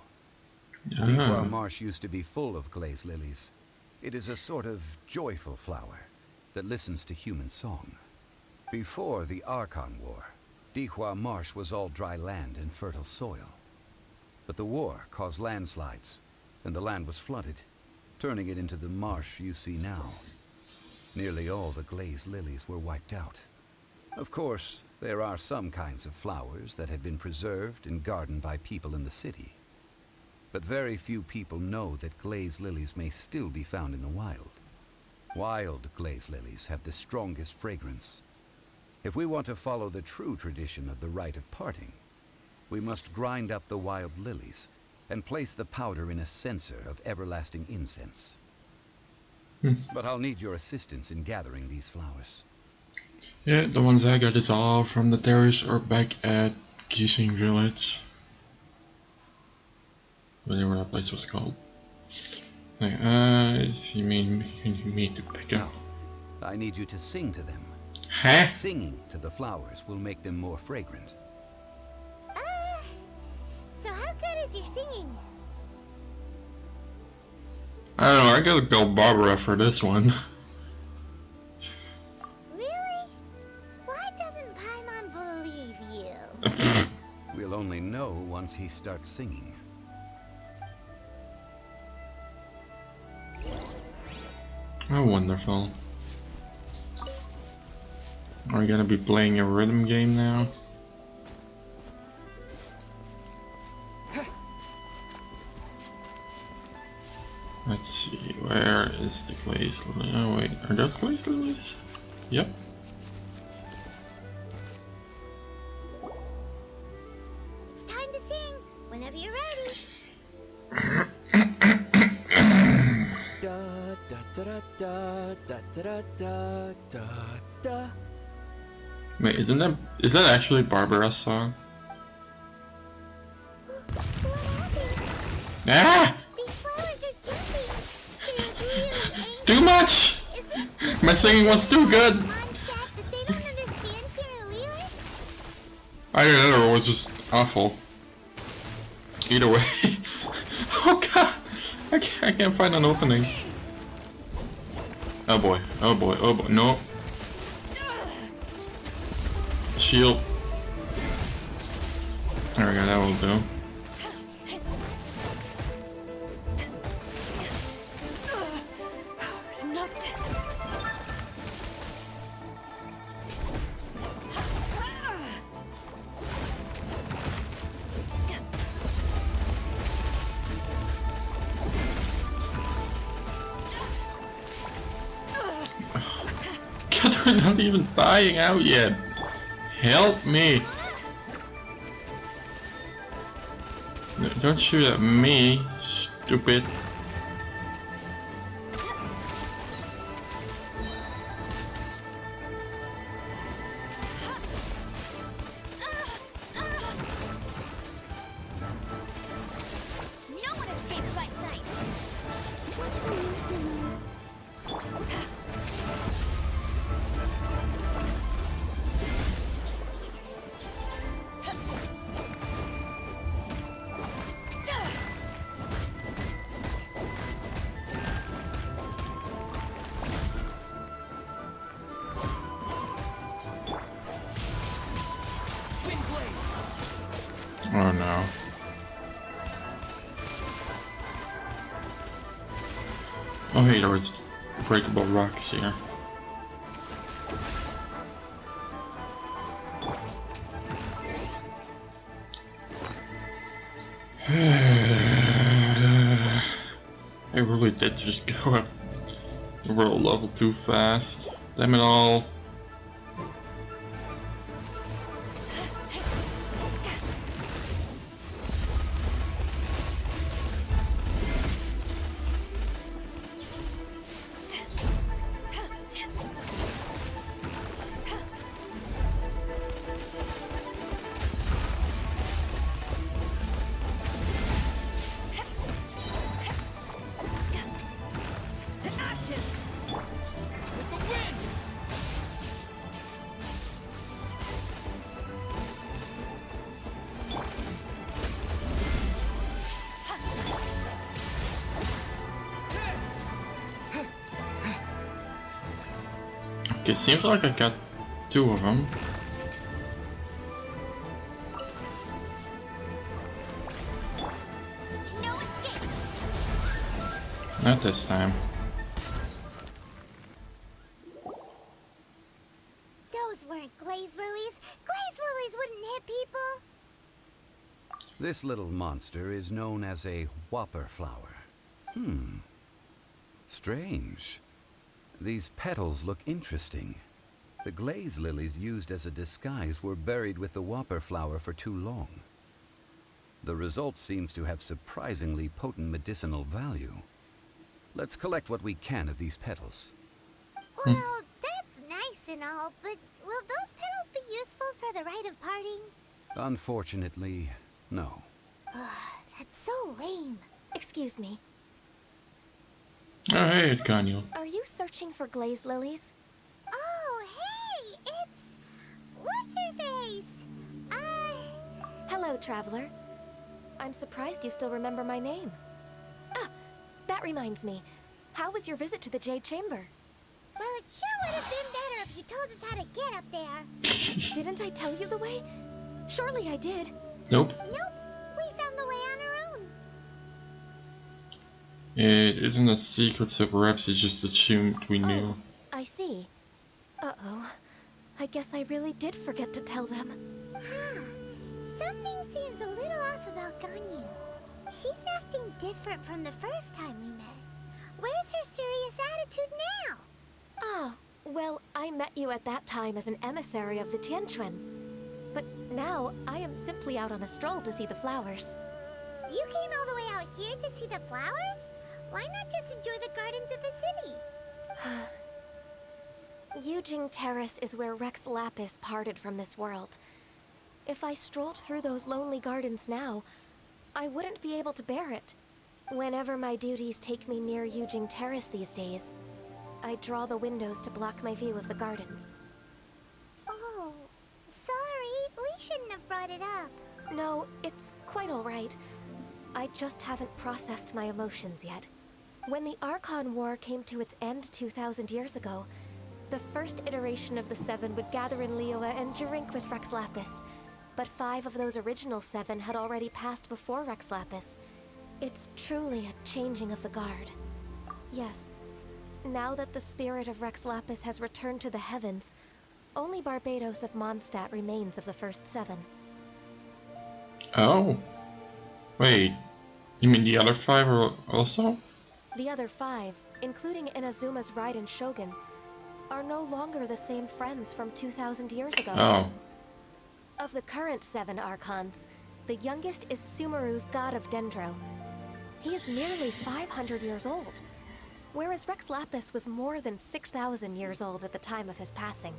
Dihua Marsh used to be full of glaze lilies. It is a sort of joyful flower that listens to human song. Before the Archon War, Dihua Marsh was all dry land and fertile soil. But the war caused landslides, and the land was flooded, turning it into the marsh you see now. Nearly all the glaze lilies were wiped out. Of course, there are some kinds of flowers that have been preserved and gardened by people in the city. But very few people know that glaze lilies may still be found in the wild. Wild glaze lilies have the strongest fragrance. If we want to follow the true tradition of the rite of parting, we must grind up the wild lilies and place the powder in a censer of everlasting incense. But I'll need your assistance in gathering these flowers. Yeah, the ones I got is all from the terrace or back at Genshin Village. Whatever that place was called. You mean me to pick up? No, I need you to sing to them. Huh? Singing to the flowers will make them more fragrant. So how good is your singing? I don't know, I gotta go Barbara for this one. Really? Why doesn't Paimon believe you? We'll only know once he starts singing. Oh, wonderful. Are we gonna be playing a rhythm game now? Let's see, where is the glaze lily? Oh wait, are those glaze lilies? Yep. It's time to sing, whenever you're ready. Da da da da da da da da da. Wait, is that actually Barbara's song? What happened? Ah! These flowers are jumping. They're really angry. Too much! Is it My singing was too good! Paimon said that they don't understand Liyue? Either that or it was just awful. Either way. Oh god! I can't find an opening. Oh boy, oh boy, oh boy, no. Shield. There we go, that will do. God, they're not even dying out yet. Help me! No, don't shoot at me, stupid. No one escapes my sight. Oh no. Oh hey, there was breakable rocks here. I really did just go up the world level too fast. Damn it all. Okay, seems like I got two of them. No escape. Not this time. Those weren't glaze lilies. Glaze lilies wouldn't hit people. This little monster is known as a whopper flower. Strange. These petals look interesting. The glaze lilies used as a disguise were buried with the whopper flower for too long. The result seems to have surprisingly potent medicinal value. Let's collect what we can of these petals. Well, that's nice and all, but will those petals be useful for the rite of parting? Unfortunately, no. That's so lame. Excuse me. Oh hey, it's Kanyo. Are you searching for glaze lilies? Oh, hey, it's... What's-her-face? Hello, traveler. I'm surprised you still remember my name. Ah, that reminds me. How was your visit to the Jade Chamber? Well, it sure would have been better if you told us how to get up there. Didn't I tell you the way? Surely I did. Nope. Nope, we found the way on our own. It isn't a secret, so perhaps you just assumed we knew. I see. Uh-oh. I guess I really did forget to tell them. Something seems a little off about Ganyu. She's acting different from the first time we met. Where's her serious attitude now? Ah, well, I met you at that time as an emissary of the Tianquan. But now, I am simply out on a stroll to see the flowers. You came all the way out here to see the flowers? Why not just enjoy the gardens of the city? Yujing Terrace is where Rex Lapis parted from this world. If I strolled through those lonely gardens now, I wouldn't be able to bear it. Whenever my duties take me near Yujing Terrace these days, I draw the windows to block my view of the gardens. Oh, sorry. We shouldn't have brought it up. No, it's quite alright. I just haven't processed my emotions yet. When the Archon War came to its end 2,000 years ago, the first iteration of the Seven would gather in Liyue and drink with Rex Lapis. But 5 of those original 7 had already passed before Rex Lapis. It's truly a changing of the guard. Yes. Now that the spirit of Rex Lapis has returned to the heavens, only Barbados of Mondstadt remains of the first 7. Oh. Wait. You mean the other 5 are also? The other 5, including Inazuma's Raiden Shogun, are no longer the same friends from 2,000 years ago. Oh. Of the current 7 Archons, the youngest is Sumeru's god of Dendro. He is merely 500 years old, whereas Rex Lapis was more than 6,000 years old at the time of his passing.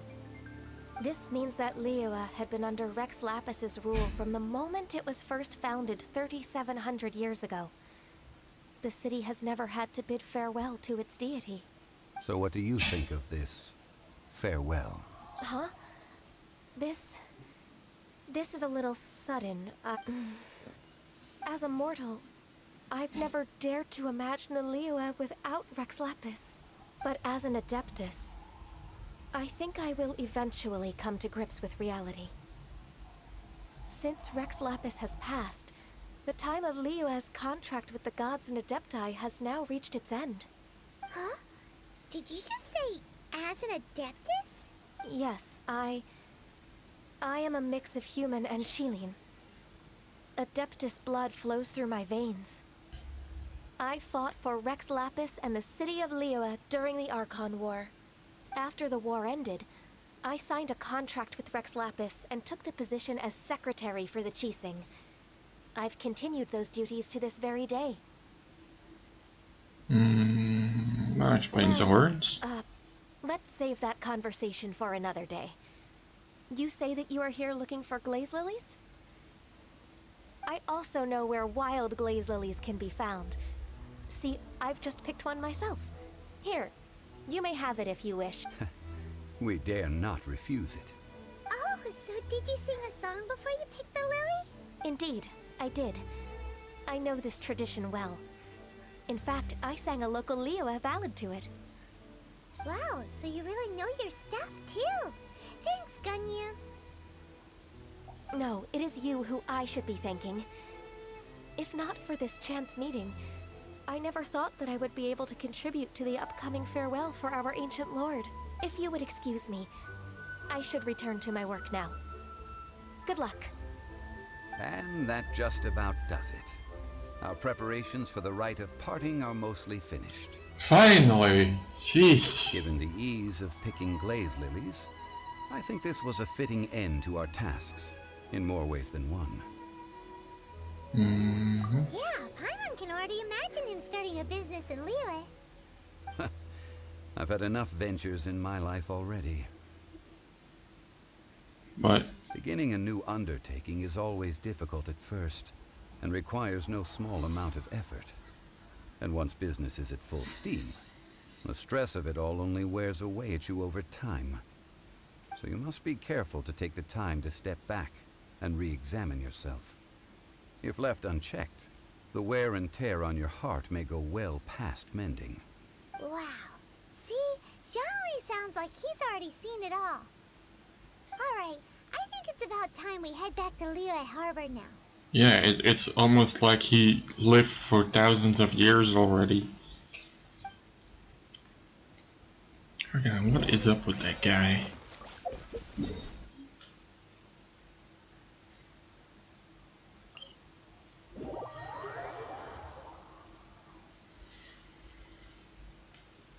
This means that Liyue had been under Rex Lapis's rule from the moment it was first founded 3,700 years ago. The city has never had to bid farewell to its deity. So what do you think of this farewell? Huh? This is a little sudden. As a mortal, I've never dared to imagine a Liyue without Rex Lapis. But as an Adeptus, I think I will eventually come to grips with reality. Since Rex Lapis has passed, the time of Liyue's contract with the gods and Adepti has now reached its end. Huh? Did you just say, as an Adeptus? Yes, I am a mix of human and Chilean. Adeptus blood flows through my veins. I fought for Rex Lapis and the city of Liyue during the Archon War. After the war ended, I signed a contract with Rex Lapis and took the position as secretary for the Qixing. I've continued those duties to this very day. That explains the words. Let's save that conversation for another day. You say that you are here looking for glaze lilies? I also know where wild glaze lilies can be found. See, I've just picked one myself. Here, you may have it if you wish. We dare not refuse it. Oh, so did you sing a song before you picked the lily? Indeed, I did. I know this tradition well. In fact, I sang a local Liyue ballad to it. Wow, so you really know your stuff, too. Thanks, Ganyu. No, it is you who I should be thanking. If not for this chance meeting, I never thought that I would be able to contribute to the upcoming farewell for our ancient lord. If you would excuse me, I should return to my work now. Good luck. And that just about does it. Our preparations for the rite of parting are mostly finished. Finally! Jeez. Given the ease of picking glaze lilies, I think this was a fitting end to our tasks, in more ways than one. Yeah, Paimon can already imagine him starting a business in Liyue. I've had enough ventures in my life already. But Beginning a new undertaking is always difficult at first, and requires no small amount of effort. And once business is at full steam, the stress of it all only wears away at you over time. So you must be careful to take the time to step back and re-examine yourself. If left unchecked, the wear and tear on your heart may go well past mending. Wow. See? Zhongli sounds like he's already seen it all. Alright, I think it's about time we head back to Liyue Harbor now. yeah, it's almost like he lived for thousands of years already. Okay, what is up with that guy?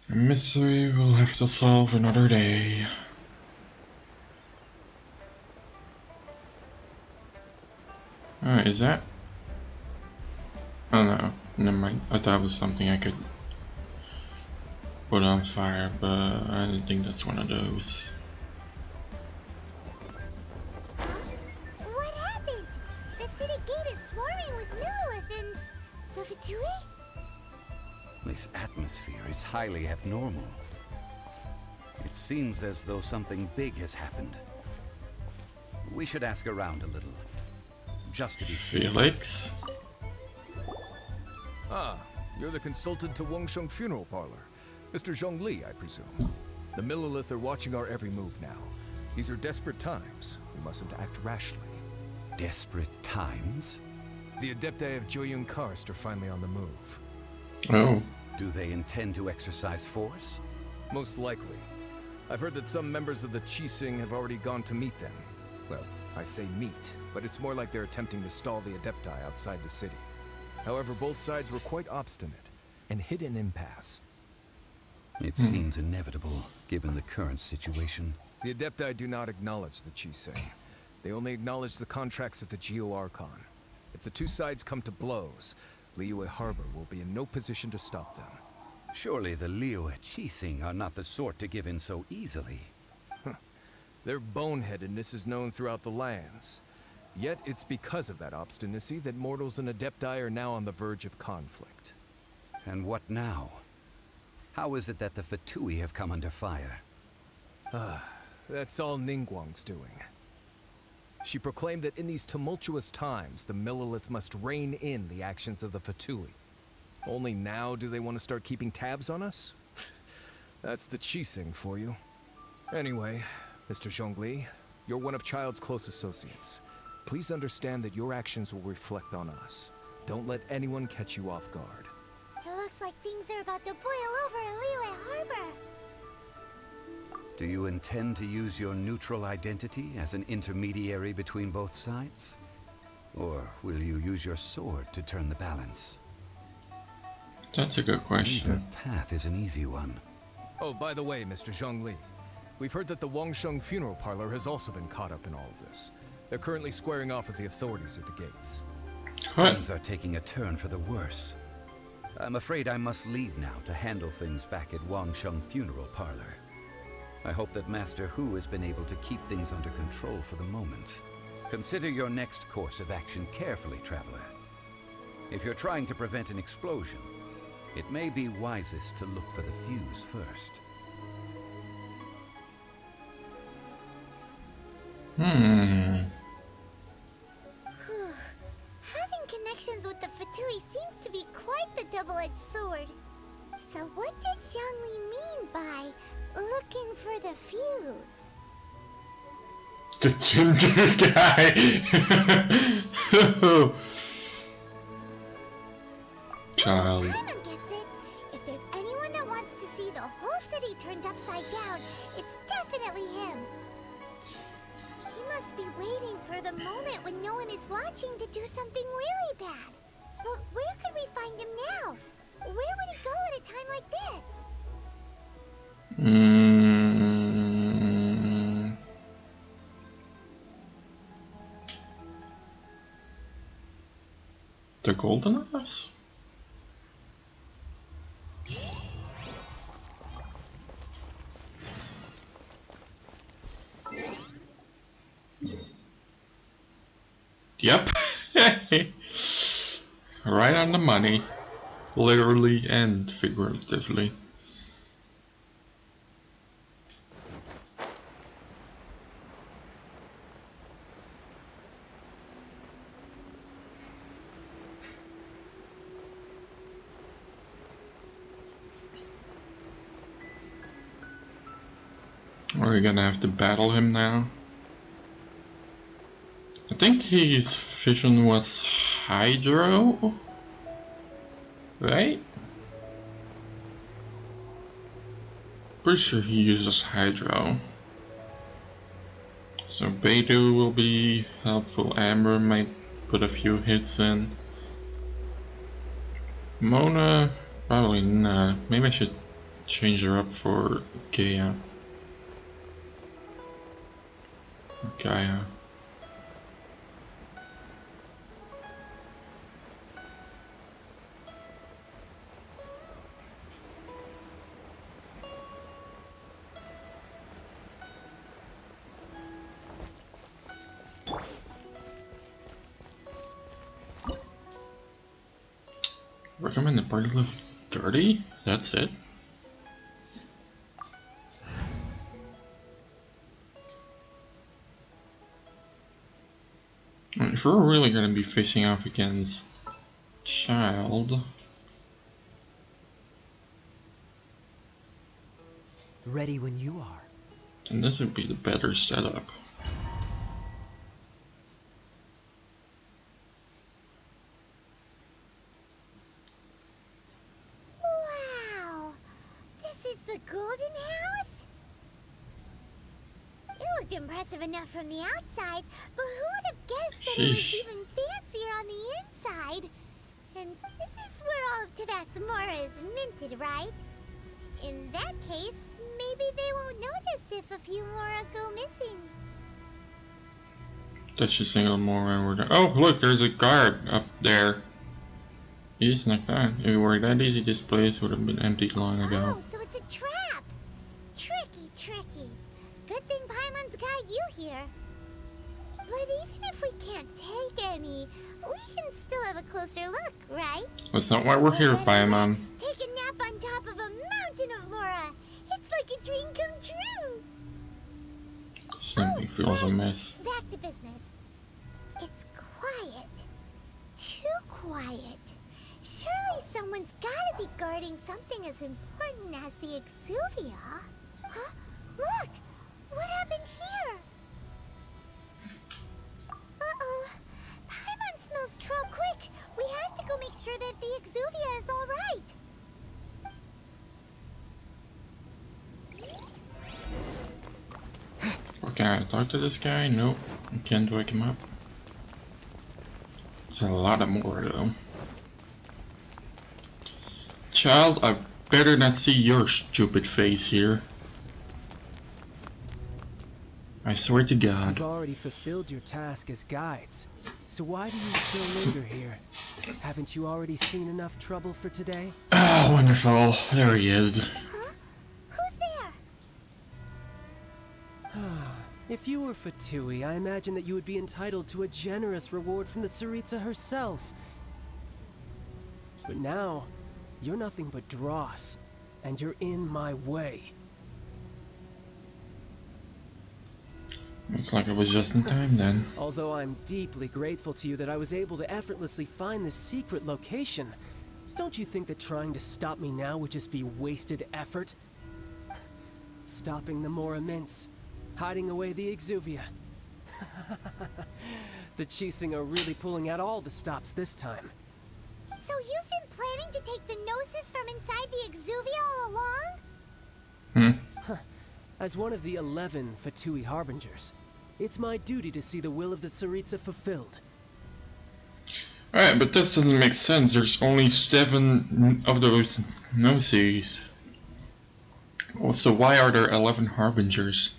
A mystery we'll have to solve another day. Is that? Oh no, never mind. I thought it was something I could put on fire, but I don't think that's one of those. What happened? The city gate is swarming with Millilith and the fatui? This atmosphere is highly abnormal. It seems as though something big has happened. We should ask around a little. Just to be safe. Felix? Ah, you're the consultant to Wangsheng Funeral Parlor. Mr. Zhongli, I presume. The Millilith are watching our every move now. These are desperate times. We mustn't act rashly. Desperate times? The Adepti of Joyun Karst are finally on the move. Oh. Do they intend to exercise force? Most likely. I've heard that some members of the Qixing have already gone to meet them. Well, I say meet, but it's more like they're attempting to stall the Adepti outside the city. However, both sides were quite obstinate and hit an impasse. It seems inevitable, given the current situation. The Adepti do not acknowledge the Qixing. They only acknowledge the contracts of the Geo Archon. If the two sides come to blows, Liyue Harbor will be in no position to stop them. Surely the Liyue Qixing are not the sort to give in so easily. Their boneheadedness is known throughout the lands. Yet it's because of that obstinacy that mortals and Adepti are now on the verge of conflict. And what now? How is it that the Fatui have come under fire? That's all Ningguang's doing. She proclaimed that in these tumultuous times, the Millilith must rein in the actions of the Fatui. Only now do they want to start keeping tabs on us? That's the Qixing for you. Anyway, Mr. Zhongli, you're one of Child's close associates. Please understand that your actions will reflect on us. Don't let anyone catch you off guard. It looks like things are about to boil over in Liyue Harbor. Do you intend to use your neutral identity as an intermediary between both sides? Or will you use your sword to turn the balance? That's a good question. Either path is an easy one. Oh, by the way, Mr. Zhongli, we've heard that the Wangsheng Funeral Parlor has also been caught up in all of this. They're currently squaring off with the authorities at the gates. Things are taking a turn for the worse. I'm afraid I must leave now to handle things back at Wangsheng Funeral Parlor. I hope that Master Hu has been able to keep things under control for the moment. Consider your next course of action carefully, Traveler. If you're trying to prevent an explosion, it may be wisest to look for the fuse first. Having connections with the Fatui seems to be quite the double-edged sword. So what does Zhongli mean by looking for the fuse? The ginger guy! Child. Paimon gets it. If there's anyone that wants to see the whole city turned upside down, it's definitely him. He must be waiting for the moment when no one is watching to do something really bad. But where could we find him now? Where would he go at a time like this? The Golden House? Yep. Right on the money. Literally and figuratively. Are we gonna have to battle him now? I think his vision was Hydro, right? Pretty sure he uses Hydro. So Beidou will be helpful. Amber might put a few hits in. Mona, probably not. Maybe I should change her up for Gaia. Gaia. Recommend the party level 30? That's it? If we're really gonna be facing off against Child, Ready when you are. then this would be the better setup. Wow! This is the Golden House? It looked impressive enough from the outside, but who would have guessed that it was even fancier on the inside? And this is where all of Teyvat's mora is minted, right? In that case, maybe they won't notice if a few mora go missing. Touch a single more and we're done. Oh, look, there's a guard up there. He's like that. If it were that easy, this place would have been emptied long ago. Oh, so it's a trap! Tricky, tricky. Good thing Paimon's got you here. But even if we can't take any, we can still have a closer look, right? That's not why we're here, Paimon. Take a nap on top of a mountain of mora. It's like a dream come true. Something feels amiss. Back to business. It's quiet. Too quiet. Surely someone's gotta be guarding something as important as the Exuvia. Huh? Look! What happened here? Uh-oh. Paimon smells troll quick. We have to go make sure that the Exuvia is alright. Can I talk to this guy? Nope. I can't wake him up. It's a lot of more though. Child, I better not see your stupid face here. I swear to God. You've already fulfilled your task as guides, so why do you still linger here? Haven't you already seen enough trouble for today? Ah, wonderful. There he is. Huh? Who's there? If you were Fatui, I imagine that you would be entitled to a generous reward from the Tsaritsa herself. But now, you're nothing but dross, and you're in my way. Looks like it was just in time then. Although I'm deeply grateful to you that I was able to effortlessly find this secret location, don't you think that trying to stop me now would just be wasted effort? Stopping the Mora Mints, hiding away the Exuvia. The Chising are really pulling out all the stops this time. So you've been planning to take the Gnosis from inside the Exuvia all along? As one of the 11 Fatui Harbingers, it's my duty to see the will of the Tsaritsa fulfilled. Alright, but this doesn't make sense. There's only 7 of those Gnosis. Also, why are there 11 Harbingers?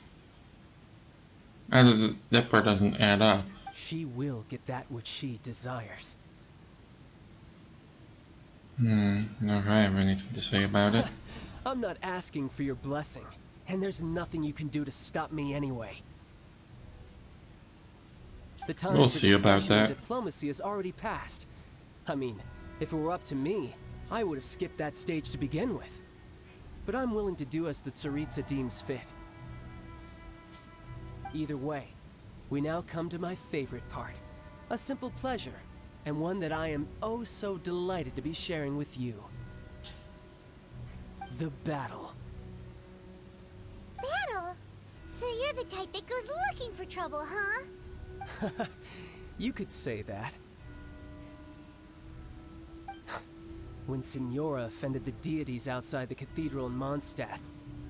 That part doesn't add up. She will get that which she desires. No, I have anything to say about it. I'm not asking for your blessing, and there's nothing you can do to stop me anyway. The time We'll for see about discussion and that. diplomacy has already passed. I mean, if it were up to me, I would have skipped that stage to begin with. But I'm willing to do as the Tsaritsa deems fit. Either way, we now come to my favorite part. A simple pleasure, and one that I am oh so delighted to be sharing with you. The battle. Battle? So you're the type that goes looking for trouble, huh? You could say that. When Signora offended the deities outside the cathedral in Mondstadt,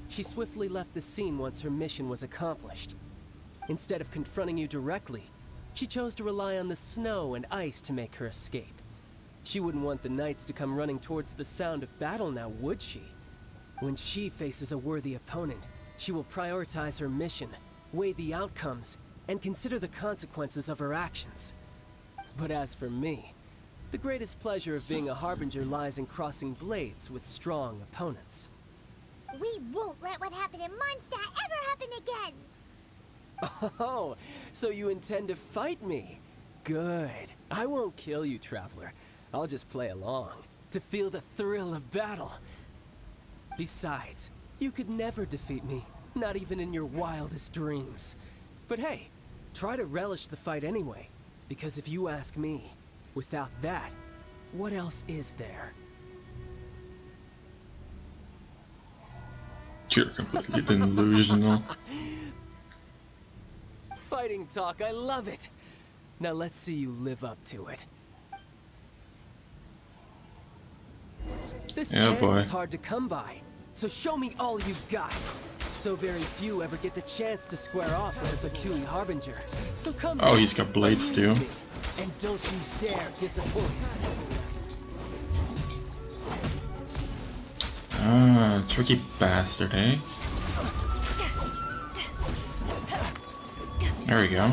she swiftly left the scene once her mission was accomplished. Instead of confronting you directly, she chose to rely on the snow and ice to make her escape. She wouldn't want the knights to come running towards the sound of battle now, would she? When she faces a worthy opponent, she will prioritize her mission, weigh the outcomes, and consider the consequences of her actions. But as for me, the greatest pleasure of being a Harbinger lies in crossing blades with strong opponents. We won't let what happened in Mondstadt ever happen again! Oh, so you intend to fight me? Good. I won't kill you, Traveler. I'll just play along, to feel the thrill of battle. Besides, you could never defeat me, not even in your wildest dreams. But hey, try to relish the fight anyway. Because if you ask me, without that, what else is there? You're completely delusional. Fighting talk, I love it! Now let's see you live up to it. This chance is hard to come by, so show me all you've got. So very few ever get the chance to square off with a fatui harbinger. So come oh, he's got blades too. And don't you dare disappoint. Ah, tricky bastard, eh? There we go.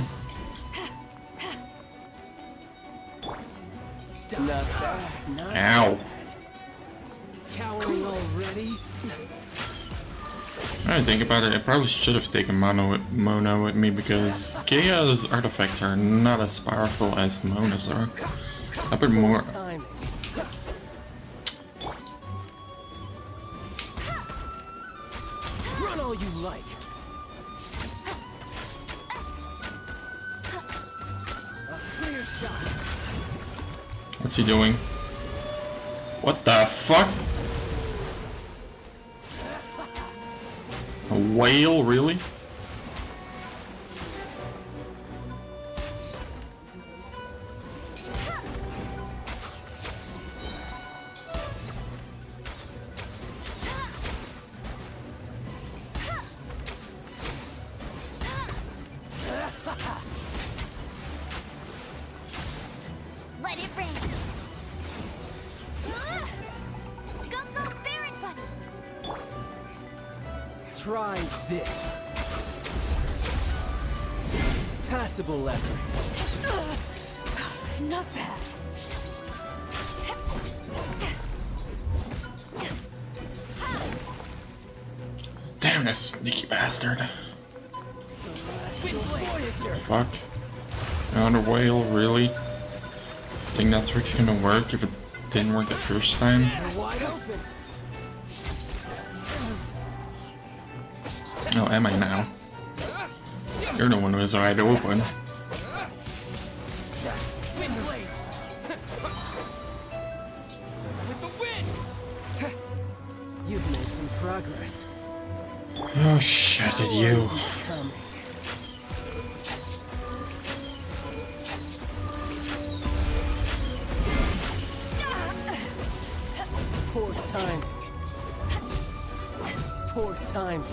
Not bad, not Ow. bad. Cowering already? I think about it, I probably should have taken Mona with me because Gaia's artifacts are not as powerful as Mona's are. A bit more. Run all you like. A clear shot. What's he doing? What the fuck? A whale, really? Let it rain. Go, go, Baron Bunny. Try this. Passable effort. Not bad. Damn, that sneaky bastard. Fuck. Another whale, really? Think that trick's gonna work if it didn't work the first time? Wide open. Oh, am I now? You're the one who's wide open. With the wind. You've made some progress. Oh shit at you. Poor timing. Poor timing.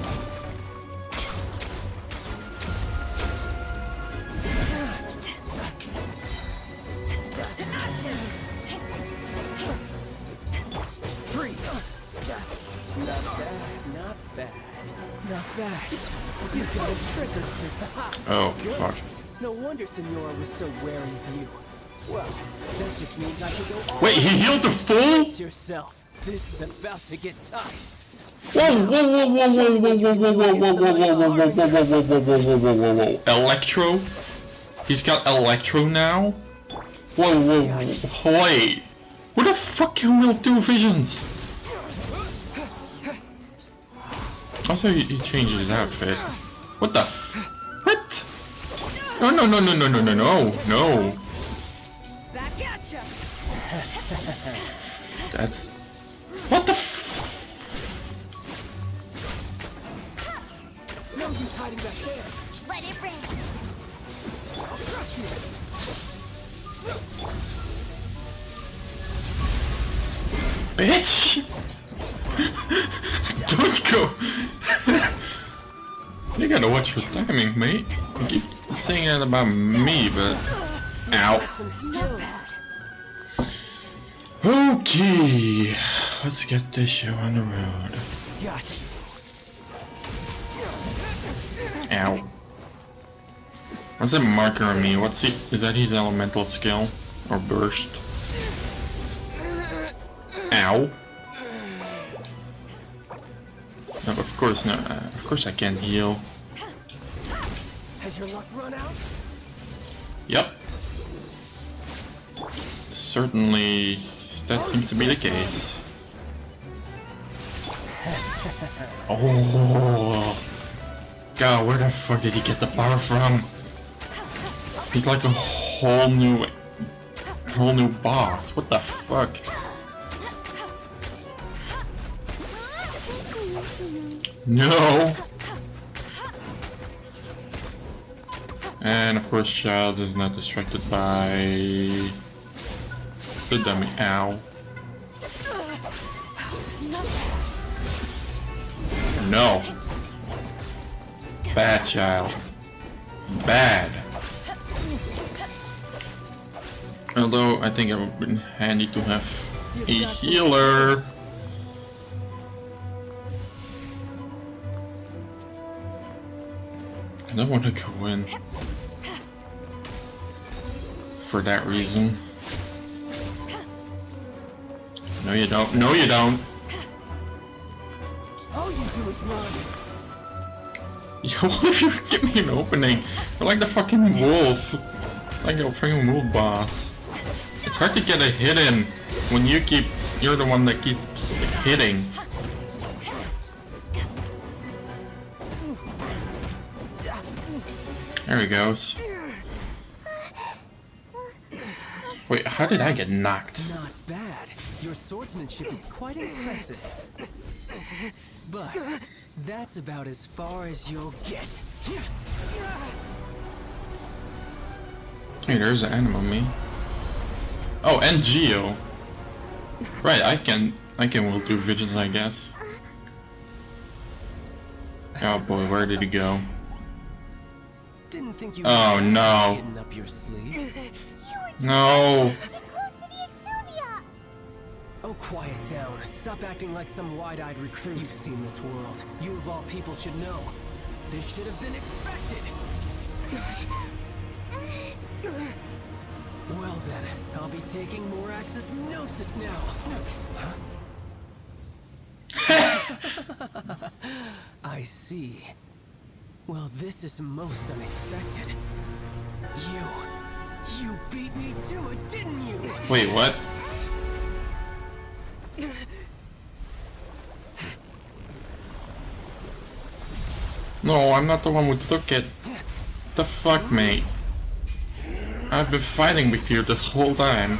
Not bad, not bad. Not bad. You've got a trick or two. Oh, Good. fuck. No wonder Senora was so wary of you. Well, that just means I can go all Wait, he healed the fool? Brace yourself. This is about to get tough. Whoa, whoa, whoa, whoa, whoa, whoa, whoa, whoa, whoa, whoa, whoa, whoa, whoa, whoa, whoa, whoa, whoa, whoa, whoa, whoa. Electro? He's got Electro now? Whoa, whoa, wait. Who the fuck can wield two visions? I thought he changed his outfit. What the f... What? No, no, no, no, no, no, no, no, no. Back at ya. That's... What the f... No use hiding back there. Let it rain. I'll crush you. Bitch! Don't go! You gotta watch your timing, mate. You keep saying that about me, but... Ow. Some skills. Okay, let's get this show on the road. Got you. Ow. What's that marker on me? What's he? Is that his elemental skill? Or burst? Ow. No, of course not. Of course I can't heal. Has your luck run out? Yep. Certainly, that seems to be the case. Oh. God, where the fuck did he get the power from? He's like a whole new boss. What the fuck? No. And of course, Child is not distracted by the dummy. Ow. No. Bad Child. Bad. Although I think it would be handy to have a healer. I don't want to go in for that reason. No, you don't. No, you don't. All you do is run. Yo, what if you give me an opening? You're like the fucking wolf. Like a freaking wolf boss. It's hard to get a hit in when you're the one that keeps hitting. There he goes. Wait, how did I get knocked? Not bad. Your swordsmanship is quite impressive. But that's about as far as you'll get. Hey, there's an enemy. Oh, and Geo. Right, I can will do visions, I guess. Oh boy, where did he go? Didn't think you oh no. Up your sleeve. No. Oh, quiet down. Stop acting like some wide-eyed recruit. You've seen this world. You of all people should know. This should have been expected. Well then, I'll be taking Morax's gnosis now. Huh? I see. Well, this is most unexpected. You beat me to it, didn't you? Wait, what? No, I'm not the one who took it. The fuck, mate? I've been fighting with you this whole time.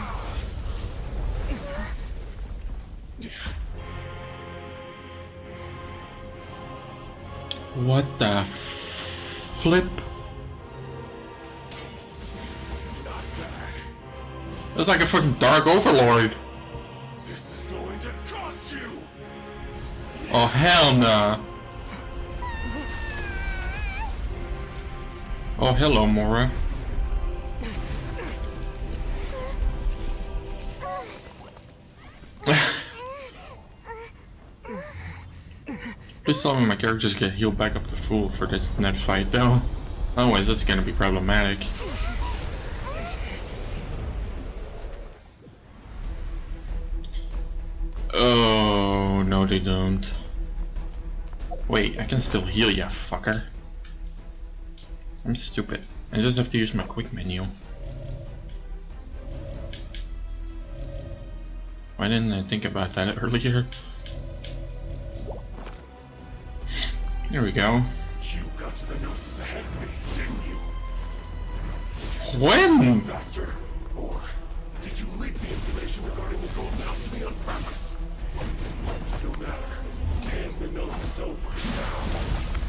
What the flip? That's like a fucking Dark Overlord. This is going to cost you. Oh hell nah. Oh hello, Mora. Please tell me my characters get healed back up to full for this next fight though. Otherwise that's gonna be problematic. Oh no they don't. Wait, I can still heal ya, fucker. I'm stupid. I just have to use my quick menu. Why didn't I think about that earlier? Here we go. You got to the gnosis ahead of me, didn't you? When? Faster. Or did you leak the information regarding the golden house to me on purpose? No matter. Hand the gnosis over.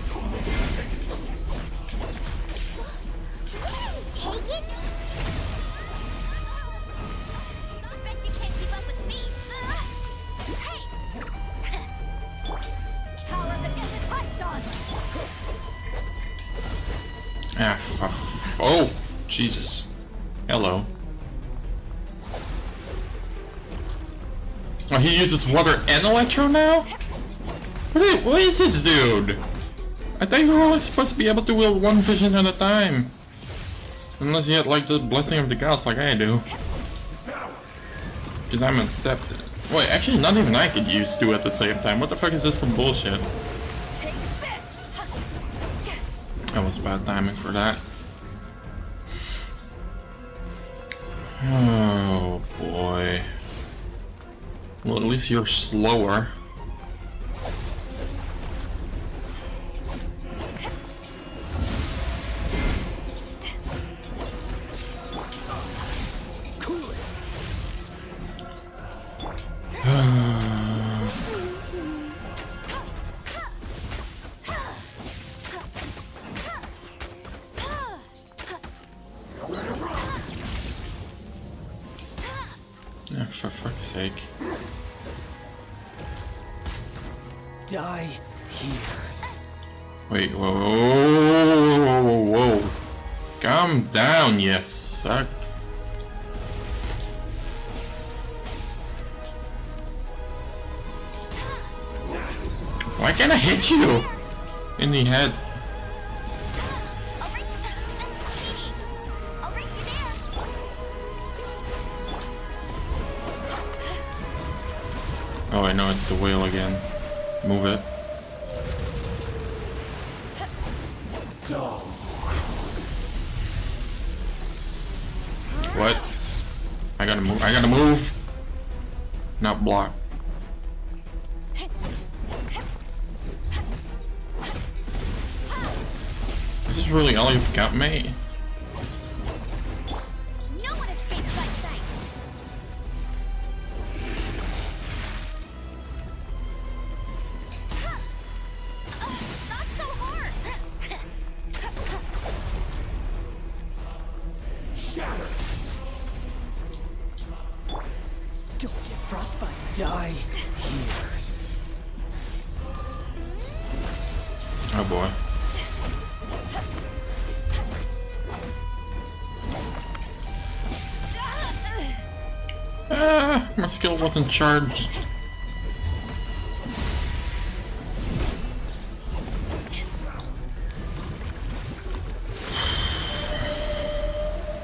Don't make me take it from you. Take it? I bet you can't keep up with me. Hey! Power of the desert python! Ah, oh, Jesus. Hello. Oh, he uses water and electro now? What is this dude? I thought you were only supposed to be able to wield one vision at a time. Unless you had like the blessing of the gods like I do. Because I'm adept. Wait, actually not even I could use two at the same time. What the fuck is this for bullshit? That was bad timing for that. Oh boy. Well, at least you're slower. For fuck's sake. Die here. Wait, whoa. Calm down, you suck. Why can't I hit you? In the head. Oh, I know it's the whale again. Move it. What? I gotta move. Not block. Is this really all you've got, mate? No one escapes my sight. Not so hard. Don't get frostbite. Die here. Oh boy. My skill wasn't charged.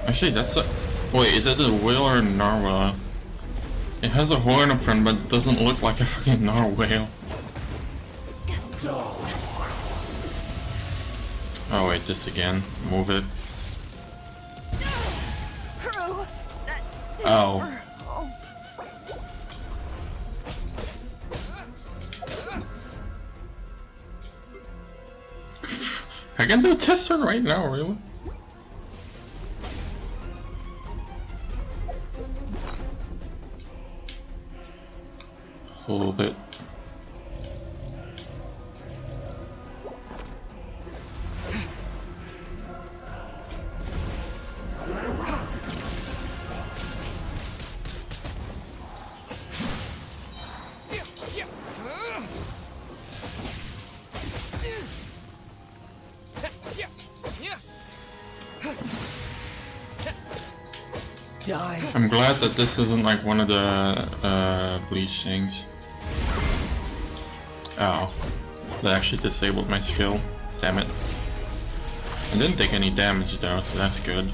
Actually, that's a... Wait, is it a whale or a narwhal? It has a horn up front, but it doesn't look like a fucking narwhal. Oh wait, this again. Move it. Oh. I can do a test run right now, really? Hold it. Die. I'm glad that this isn't like one of the bleach things. Oh, that actually disabled my skill. Damn it. I didn't take any damage though, so that's good.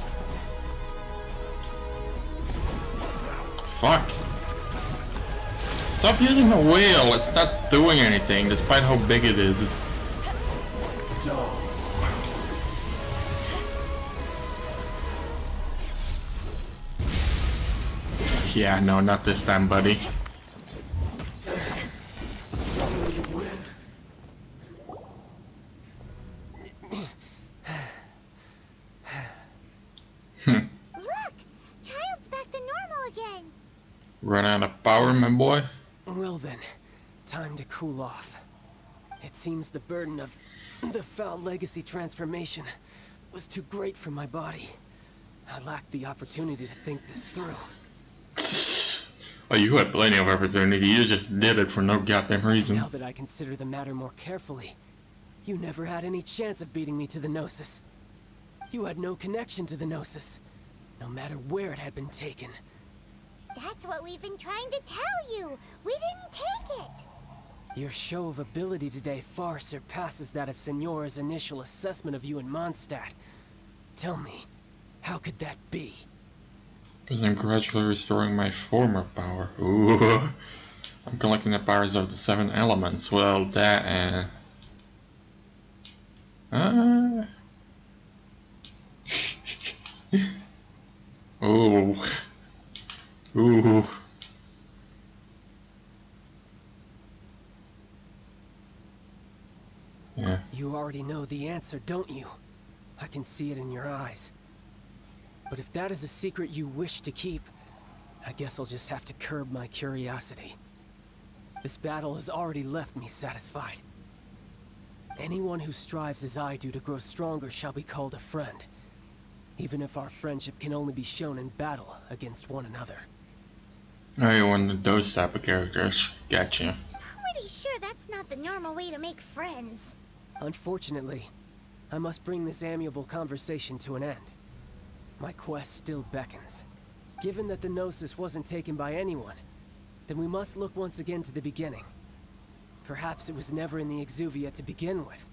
Fuck. Stop using the whale, it's not doing anything despite how big it is. Yeah, no, not this time, buddy. Look! Child's back to normal again! Run out of power, my boy? Well then, time to cool off. It seems the burden of the foul legacy transformation was too great for my body. I lacked the opportunity to think this through. Oh, you had plenty of opportunity, you just did it for no goddamn reason. Now that I consider the matter more carefully, you never had any chance of beating me to the Gnosis. You had no connection to the Gnosis, no matter where it had been taken. That's what we've been trying to tell you! We didn't take it! Your show of ability today far surpasses that of Signora's initial assessment of you in Mondstadt. Tell me, how could that be? Because I'm gradually restoring my former power. Ooh. I'm collecting the powers of the 7 elements. Well, that Ooh. Ooh. Yeah. You already know the answer, don't you? I can see it in your eyes. But if that is a secret you wish to keep, I guess I'll just have to curb my curiosity. This battle has already left me satisfied. Anyone who strives as I do to grow stronger shall be called a friend, even if our friendship can only be shown in battle against one another. Oh, you're one of those type of characters. Gotcha. Pretty sure that's not the normal way to make friends. Unfortunately, I must bring this amiable conversation to an end. My quest still beckons. Given that the Gnosis wasn't taken by anyone, then we must look once again to the beginning. Perhaps it was never in the Exuvia to begin with.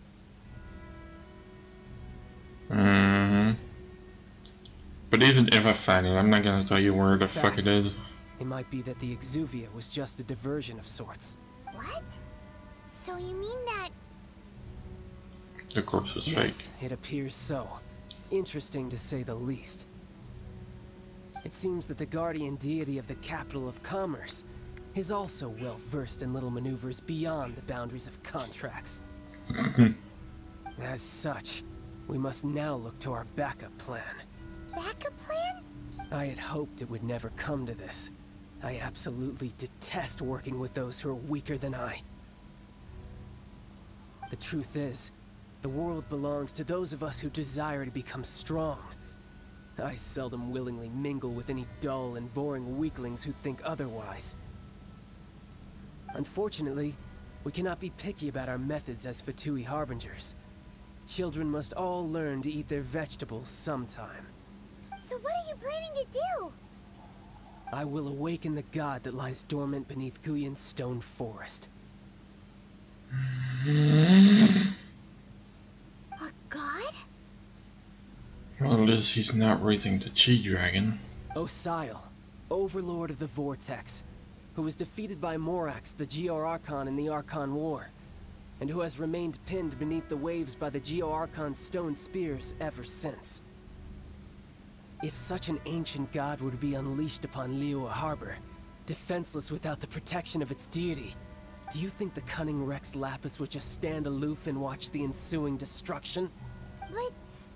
But even if I find it, I'm not gonna tell you where the fuck it is. It might be that the Exuvia was just a diversion of sorts. What? So you mean that... The corpse was Yes, fake. it appears so. Interesting to say the least. It seems that the guardian deity of the capital of commerce is also well versed in little maneuvers beyond the boundaries of contracts. As such, we must now look to our backup plan. Backup plan? I had hoped it would never come to this. I absolutely detest working with those who are weaker than I. The truth is, the world belongs to those of us who desire to become strong. I seldom willingly mingle with any dull and boring weaklings who think otherwise. Unfortunately, we cannot be picky about our methods as fatui harbingers. Children must all learn to eat their vegetables sometime. So what are you planning to do? I will awaken the god that lies dormant beneath Guyon's stone forest. A god? Well, at least he's not raising the Chi Dragon. Osial, overlord of the Vortex, who was defeated by Morax, the Geo-Archon in the Archon War, and who has remained pinned beneath the waves by the Geo-Archon's stone spears ever since. If such an ancient god were to be unleashed upon Liyue Harbor, defenseless without the protection of its deity, do you think the cunning Rex Lapis would just stand aloof and watch the ensuing destruction? But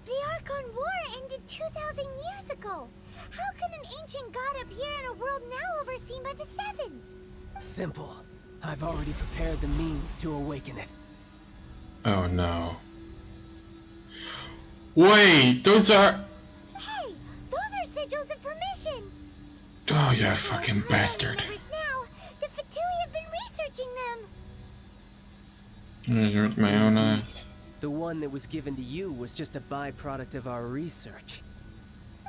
the Archon War ended 2,000 years ago. How can an ancient god appear in a world now overseen by the Seven? Simple. I've already prepared the means to awaken it. Oh no. Wait, those are... Hey, those are sigils of permission. Oh, you fucking bastard. Now, the Fatui have been researching them. With my own eyes. The one that was given to you was just a byproduct of our research.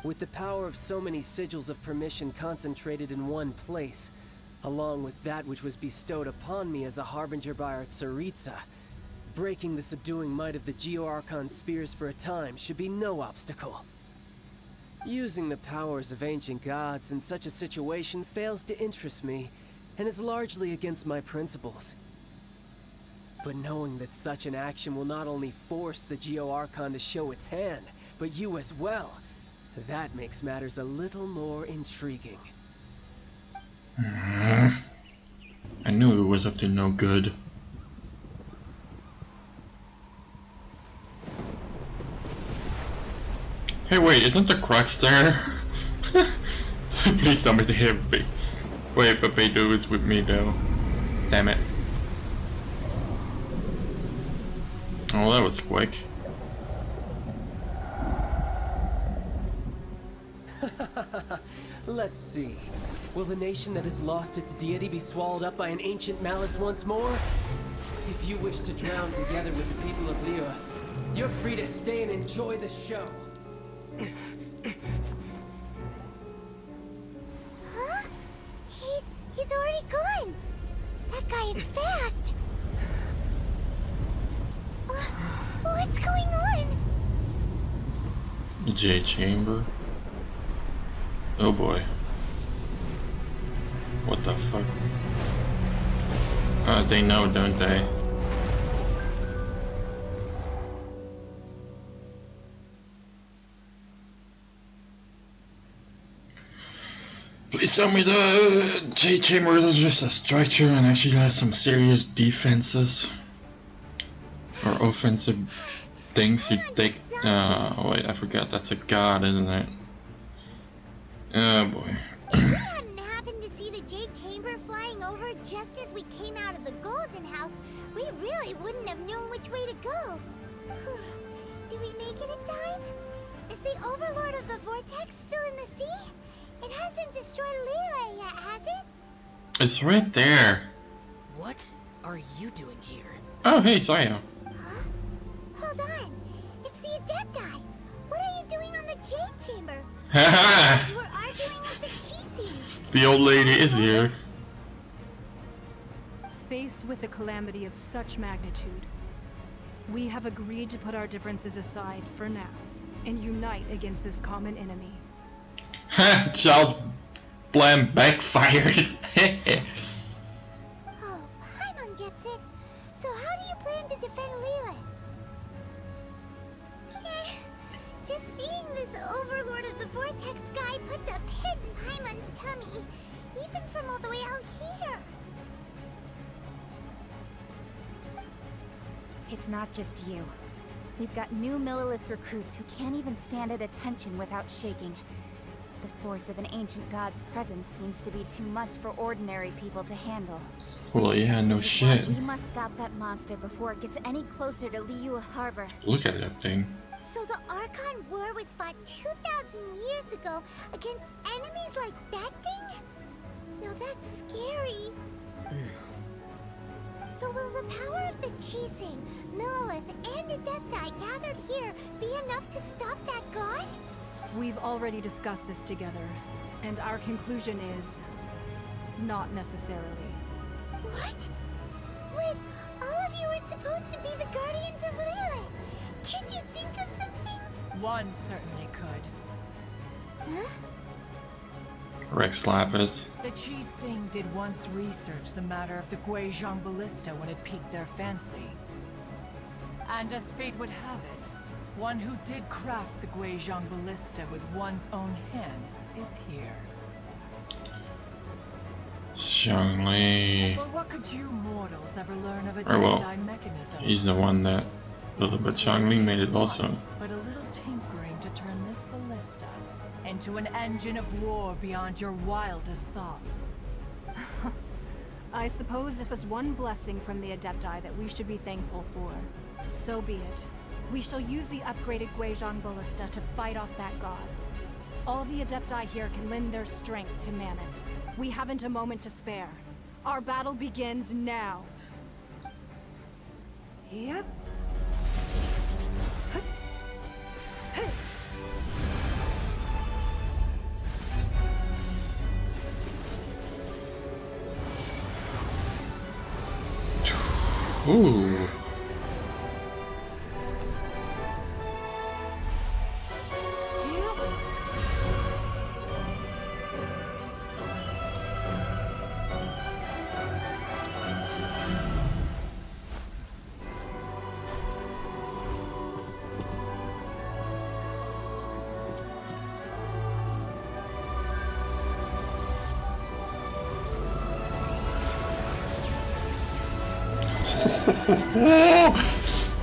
With the power of so many sigils of permission concentrated in one place, along with that which was bestowed upon me as a harbinger by our Tsaritsa, breaking the subduing might of the Geo-Archon spears for a time should be no obstacle. Using the powers of ancient gods in such a situation fails to interest me, and is largely against my principles. But knowing that such an action will not only force the Geo-Archon to show its hand, but you as well, that makes matters a little more intriguing. I knew it was up to no good. Hey wait, isn't the crux there? Please tell me they have big. Wait, but Beidou is with me though. Damn it. Oh, that was quick. Let's see. Will the nation that has lost its deity be swallowed up by an ancient malice once more? If you wish to drown together with the people of Liyue, you're free to stay and enjoy the show. Huh? He's already gone. That guy is fast. What's going on? J Chamber. Oh boy. What the fuck? They know, don't they? Please tell me the J Chamber is just a structure and actually has some serious defenses or offensive things you take. Wait, I forgot that's a god, isn't it? Oh boy. If we hadn't happened to see the Jade Chamber flying over just as we came out of the Golden House, we really wouldn't have known which way to go. Did we make it in time? Is the Overlord of the Vortex still in the sea? It hasn't destroyed Liyue yet, has it? It's right there. What are you doing here? Oh, hey, Saya. Huh? Hold on. It's the Adepti. What are you doing on the Jade Chamber? Haha. You were arguing with the Chising. The old lady is here. Faced with a calamity of such magnitude, we have agreed to put our differences aside for now and unite against this common enemy. Ha! Child blam backfired. Oh, Paimon gets it. So how do you plan to defend Liyue? Just seeing this Overlord of the Vortex guy puts a pit in Paimon's tummy, even from all the way out here. It's not just you. We've got new Millilith recruits who can't even stand at attention without shaking. The force of an ancient god's presence seems to be too much for ordinary people to handle. Well, yeah, no shit. We must stop that monster before it gets any closer to Liyue Harbor. Look at that thing. So the Archon War was fought 2,000 years ago against enemies like that thing? Now that's scary. So will the power of the Chising, Millilith, and Adepti gathered here be enough to stop that god? We've already discussed this together, and our conclusion is not necessarily. What? Wait, all of you are supposed to be the guardians of Liyue. Can't you think of something? One certainly could. Huh? Rex Lapis. The Chising did once research the matter of the Guizhong Ballista when it piqued their fancy. And as fate would have it, one who did craft the Guizhong Ballista with one's own hands is here. Zhongli. For what could you mortals ever learn of a Or well, Dendai mechanism? he's the one that built it, but Zhongli made it also. But a little tinkering to turn this ballista into an engine of war beyond your wildest thoughts. I suppose this is one blessing from the Adepti that we should be thankful for. So be it. We shall use the upgraded Guizhong Ballista to fight off that god. All the Adepti here can lend their strength to man it. We haven't a moment to spare. Our battle begins now. Yep. Ooh.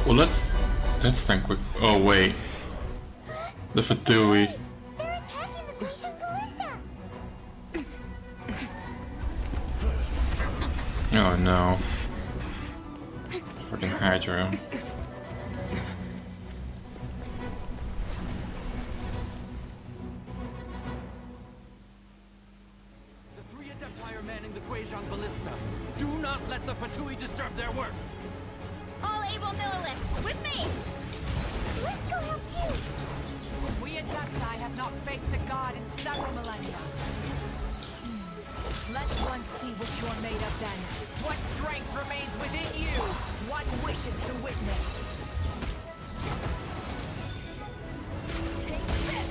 Well, let's think quick. Oh wait, the fatui. They're attacking the Guizhong Ballista. Oh no, freaking Hydro. The three Adepti are manning the Guizhong Ballista. Do not let the Fatui disturb their work. All able Millilith, with me! Let's go help too. We Adepti have not faced a god in several millennia. Let one see what you're made of then. What strength remains within you? One wishes to witness. Take this!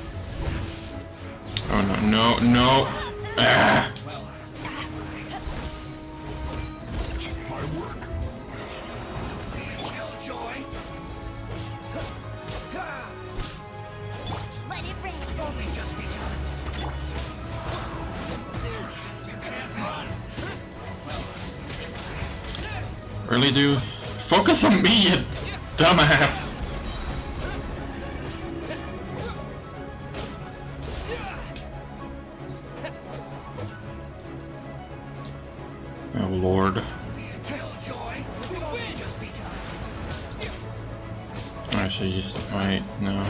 Oh no, no, no! Ah. My work. Killjoy. Let it rain. Only just begun. You can't run. Really, dude? Focus on me, you dumbass! Oh lord. I should use the wait, no.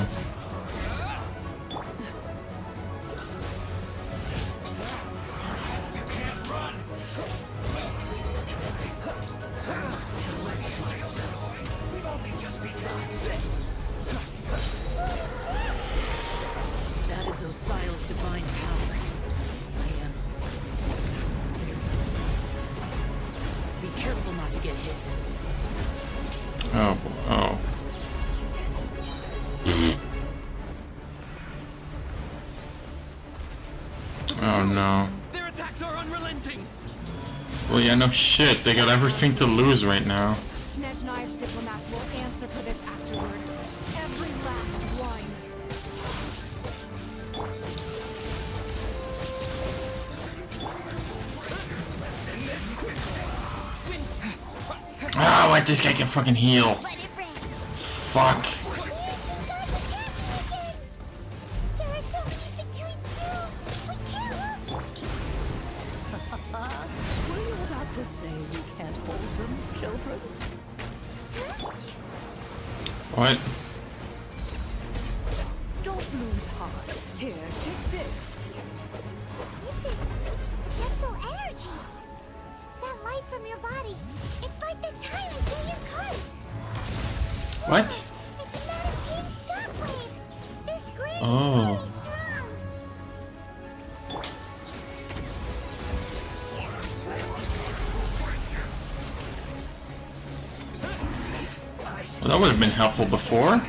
Sile's divine power. I am. Be careful not to get hit. Oh, oh. Oh no. Their attacks are unrelenting. Well, yeah, no shit. They got everything to lose right now. Snezhnay's diplomats will answer for this afterward. Every last one. Oh, wait, this guy can fucking heal. Fuck. Were you about to say we can't hold them, children? What? Don't lose heart. Here, take this. This is gentle energy. That light from your body. It's like the time until you curse. What? It's not a pink shockwave. This green Oh. is really strong. Well, that would have been helpful before.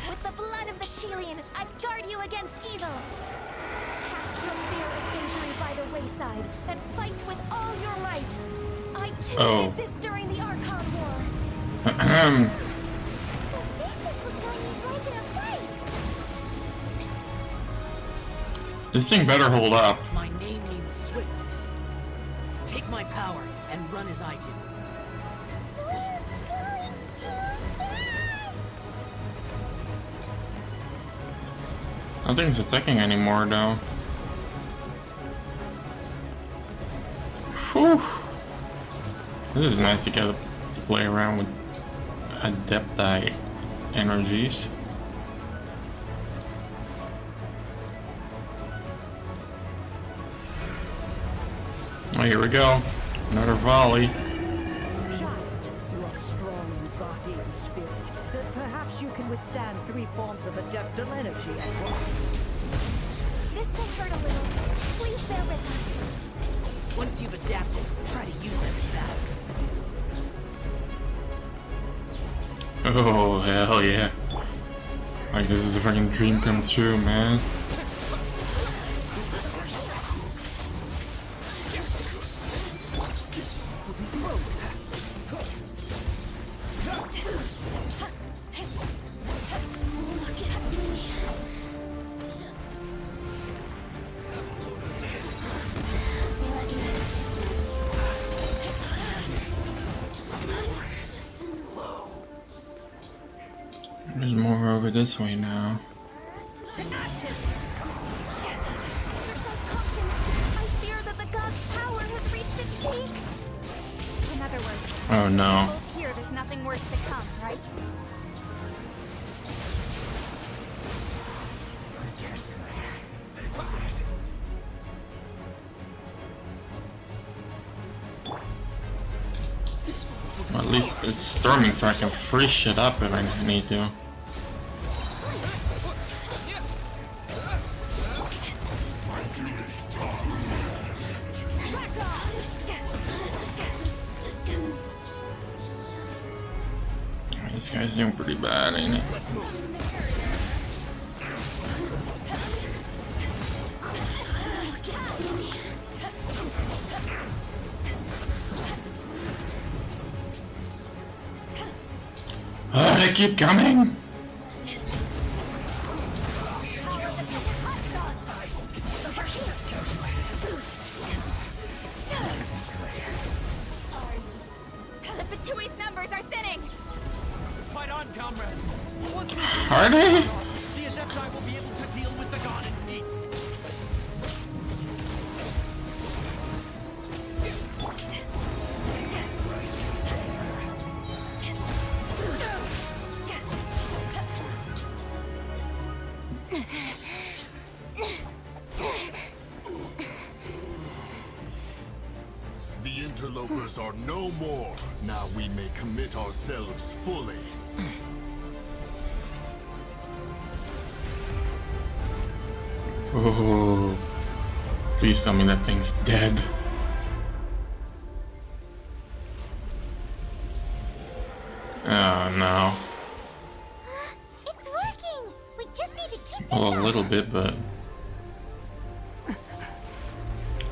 With the blood of the Chilean, I guard you against evil. Cast your fear of injury by the wayside and fight with all your might. I too did this during the Archon War. So this is what Gunny's like in a fight. This thing better hold up. My name means swiftness. Take my power and run as I do. We're going too fast. Nothing's attacking anymore, though. Whew. This is nice to get to play around with Adepti energies. Oh, here we go. Another volley. Child, you are strong in body and spirit, but perhaps you can withstand 3 forms of adeptal energy at once. This will hurt a little. Please bear with us. Once you've adapted, try to use them in battle. Oh, hell yeah. Like, this is a fucking dream come true, man. There's more over this way now. To ashes! Exercise caution! I fear that the god's power has reached its peak! In other words, Oh no. both here, there's nothing worse to come, right? Well, at least it's storming so I can freeze shit up if I need to. This guy's doing pretty bad, ain't it? Oh, they keep coming! The Fatui's numbers are thinning! Fight on, comrades. Once we Are they? the Adepti will be able to deal with the god in peace. No more. Now we may commit ourselves fully. Oh, please tell me that thing's dead. Oh no. It's working! We just need to keep it Well, a up. little bit, but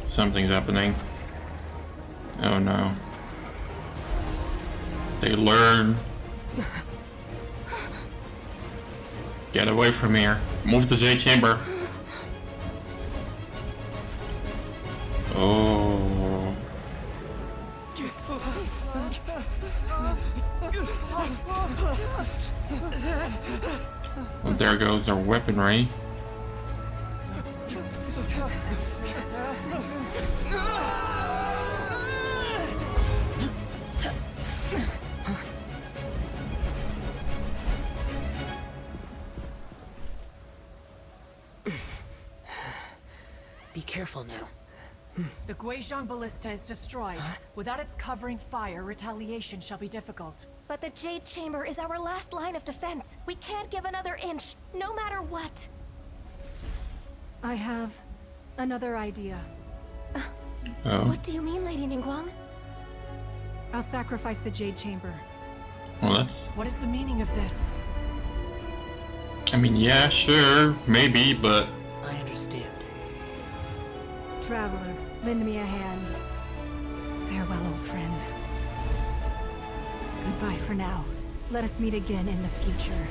something's happening. Oh no. They learn. Get away from here. Move the J chamber. Oh. Well, there goes our weaponry. Be careful now. The Guizhong Ballista is destroyed. Without its covering fire, retaliation shall be difficult. But the Jade Chamber is our last line of defense. We can't give another inch, no matter what. I have another idea. Oh. What do you mean, Lady Ningguang? I'll sacrifice the Jade Chamber. Well, that's... What is the meaning of this? I mean, yeah, sure, maybe, but... I understand. Traveler, lend me a hand. Farewell, old friend. Goodbye for now. Let us meet again in the future.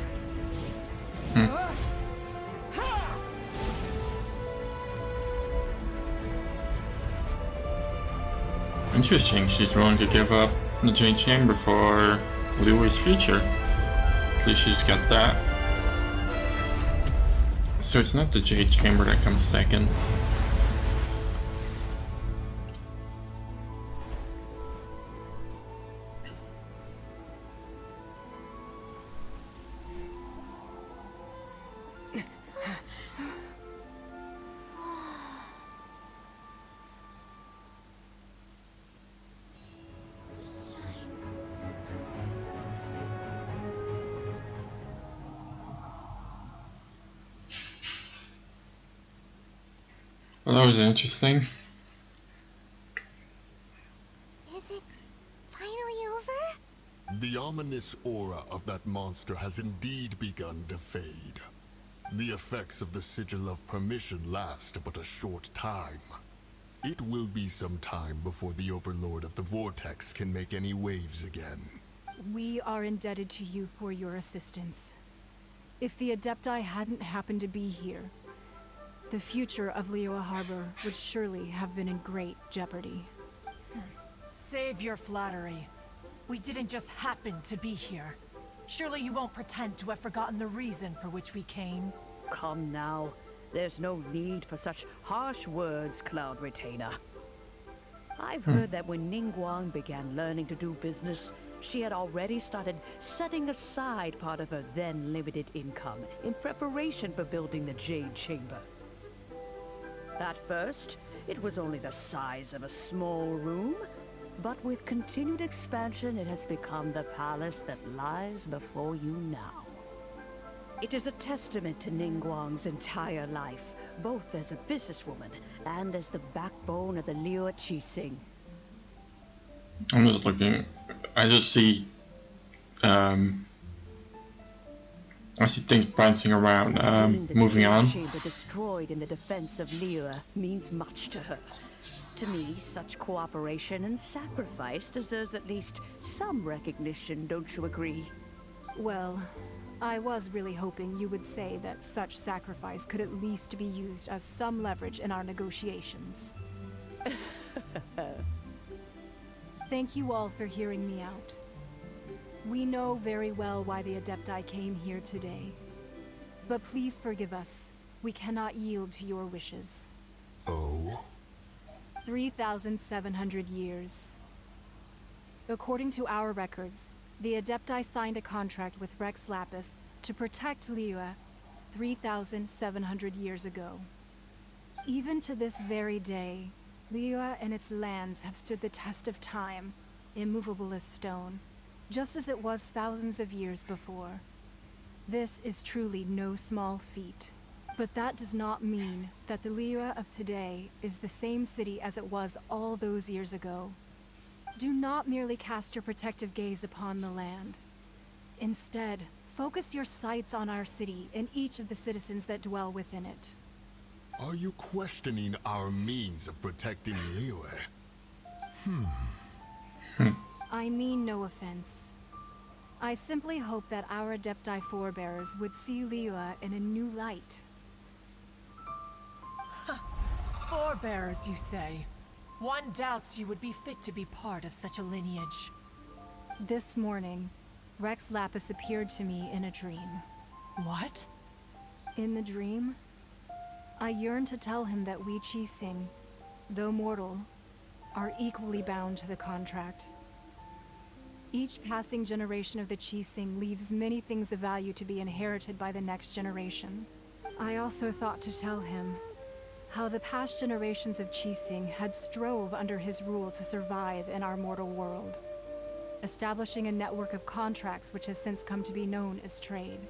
Interesting, she's willing to give up the Jade Chamber for Liu's future. At least she's got that. So it's not the Jade Chamber that comes second. Well, that was interesting. Is it finally over? The ominous aura of that monster has indeed begun to fade. The effects of the Sigil of Permission last but a short time. It will be some time before the Overlord of the Vortex can make any waves again. We are indebted to you for your assistance. If the Adepti hadn't happened to be here, the future of Liyue Harbor would surely have been in great jeopardy. Save your flattery. We didn't just happen to be here. Surely you won't pretend to have forgotten the reason for which we came. Come now. There's no need for such harsh words, Cloud Retainer. I've heard that when Ningguang began learning to do business, she had already started setting aside part of her then limited income in preparation for building the Jade Chamber. At first, it was only the size of a small room, but with continued expansion, it has become the palace that lies before you now. It is a testament to Ningguang's entire life, both as a businesswoman and as the backbone of the Liyue Qixing. I'm just looking. I just see things bouncing around. Moving on. The chamber destroyed in the defense of Liyue means much to her. To me, such cooperation and sacrifice deserves at least some recognition, don't you agree? Well, I was really hoping you would say that such sacrifice could at least be used as some leverage in our negotiations. Thank you all for hearing me out. We know very well why the Adepti came here today. But please forgive us. We cannot yield to your wishes. Oh? 3,700 years. According to our records, the Adepti signed a contract with Rex Lapis to protect Liyue 3,700 years ago. Even to this very day, Liyue and its lands have stood the test of time, immovable as stone, just as it was thousands of years before. This is truly no small feat. But that does not mean that the Liyue of today is the same city as it was all those years ago. Do not merely cast your protective gaze upon the land. Instead, focus your sights on our city and each of the citizens that dwell within it. Are you questioning our means of protecting Liyue? I mean no offense. I simply hope that our Adepti forebears would see Liyue in a new light. Forebearers, you say? One doubts you would be fit to be part of such a lineage. This morning, Rex Lapis appeared to me in a dream. What? In the dream, I yearned to tell him that we Qixing, though mortal, are equally bound to the contract. Each passing generation of the Qixing leaves many things of value to be inherited by the next generation. I also thought to tell him how the past generations of Qixing had strove under his rule to survive in our mortal world, establishing a network of contracts which has since come to be known as trade.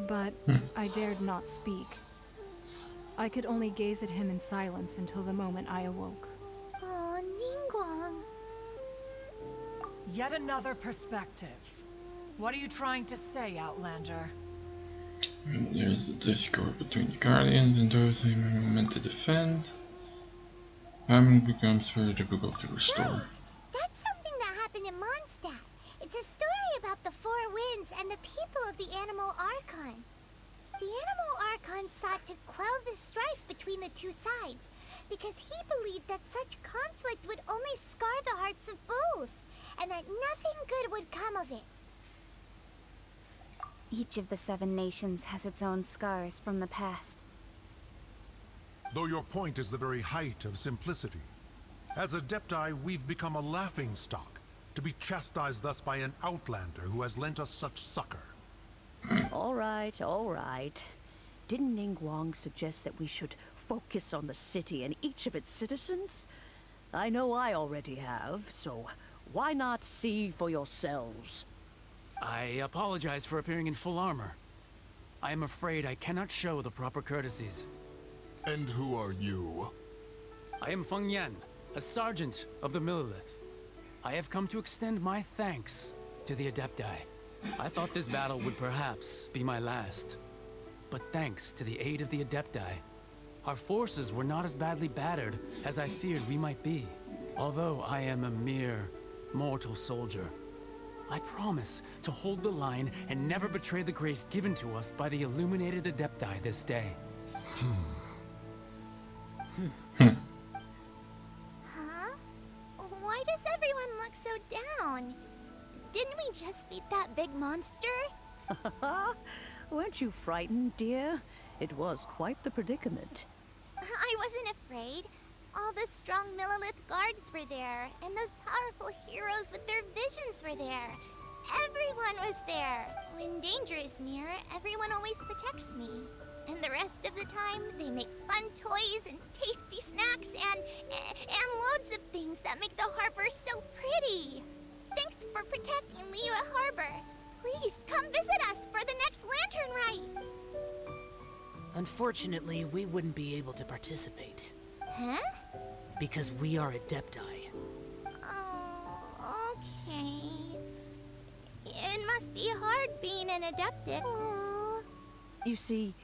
But I dared not speak. I could only gaze at him in silence until the moment I awoke. Oh, Ningguang. Yet another perspective. What are you trying to say, Outlander? There's the discord between the Guardians and those they are meant to defend. It becomes very difficult to restore. Right. That's something that happened in Mondstadt. It's a story about the Four Winds and the people of the Animal Archon. The Animal Archon sought to quell the strife between the two sides, because he believed that such conflict would only scar the hearts of both, and that nothing good would come of it. Each of the 7 nations has its own scars from the past. Though your point is the very height of simplicity. As Adepti, we've become a laughingstock, to be chastised thus by an outlander who has lent us such succor. All right, all right. Didn't Ningguang suggest that we should focus on the city and each of its citizens? I know I already have, so why not see for yourselves? I apologize for appearing in full armor. I am afraid I cannot show the proper courtesies. And who are you? I am Feng Yan, a sergeant of the Millelith. I have come to extend my thanks to the Adepti. I thought this battle would perhaps be my last. But thanks to the aid of the Adepti, our forces were not as badly battered as I feared we might be. Although I am a mere mortal soldier, I promise to hold the line and never betray the grace given to us by the illuminated Adepti this day. Huh? Why does everyone look so down? Didn't we just beat that big monster? Weren't you frightened, dear? It was quite the predicament. I wasn't afraid. All the strong Millelith guards were there, and those powerful heroes with their visions were there. Everyone was there. When danger is near, everyone always protects me. And the rest of the time, they make fun toys and tasty snacks and loads of things that make the harbor so pretty. Thanks for protecting Liyue Harbor. Please come visit us for the next lantern rite. Unfortunately, we wouldn't be able to participate. Huh? Because we are Adepti. Oh, okay. It must be hard being an Adeptic. You see,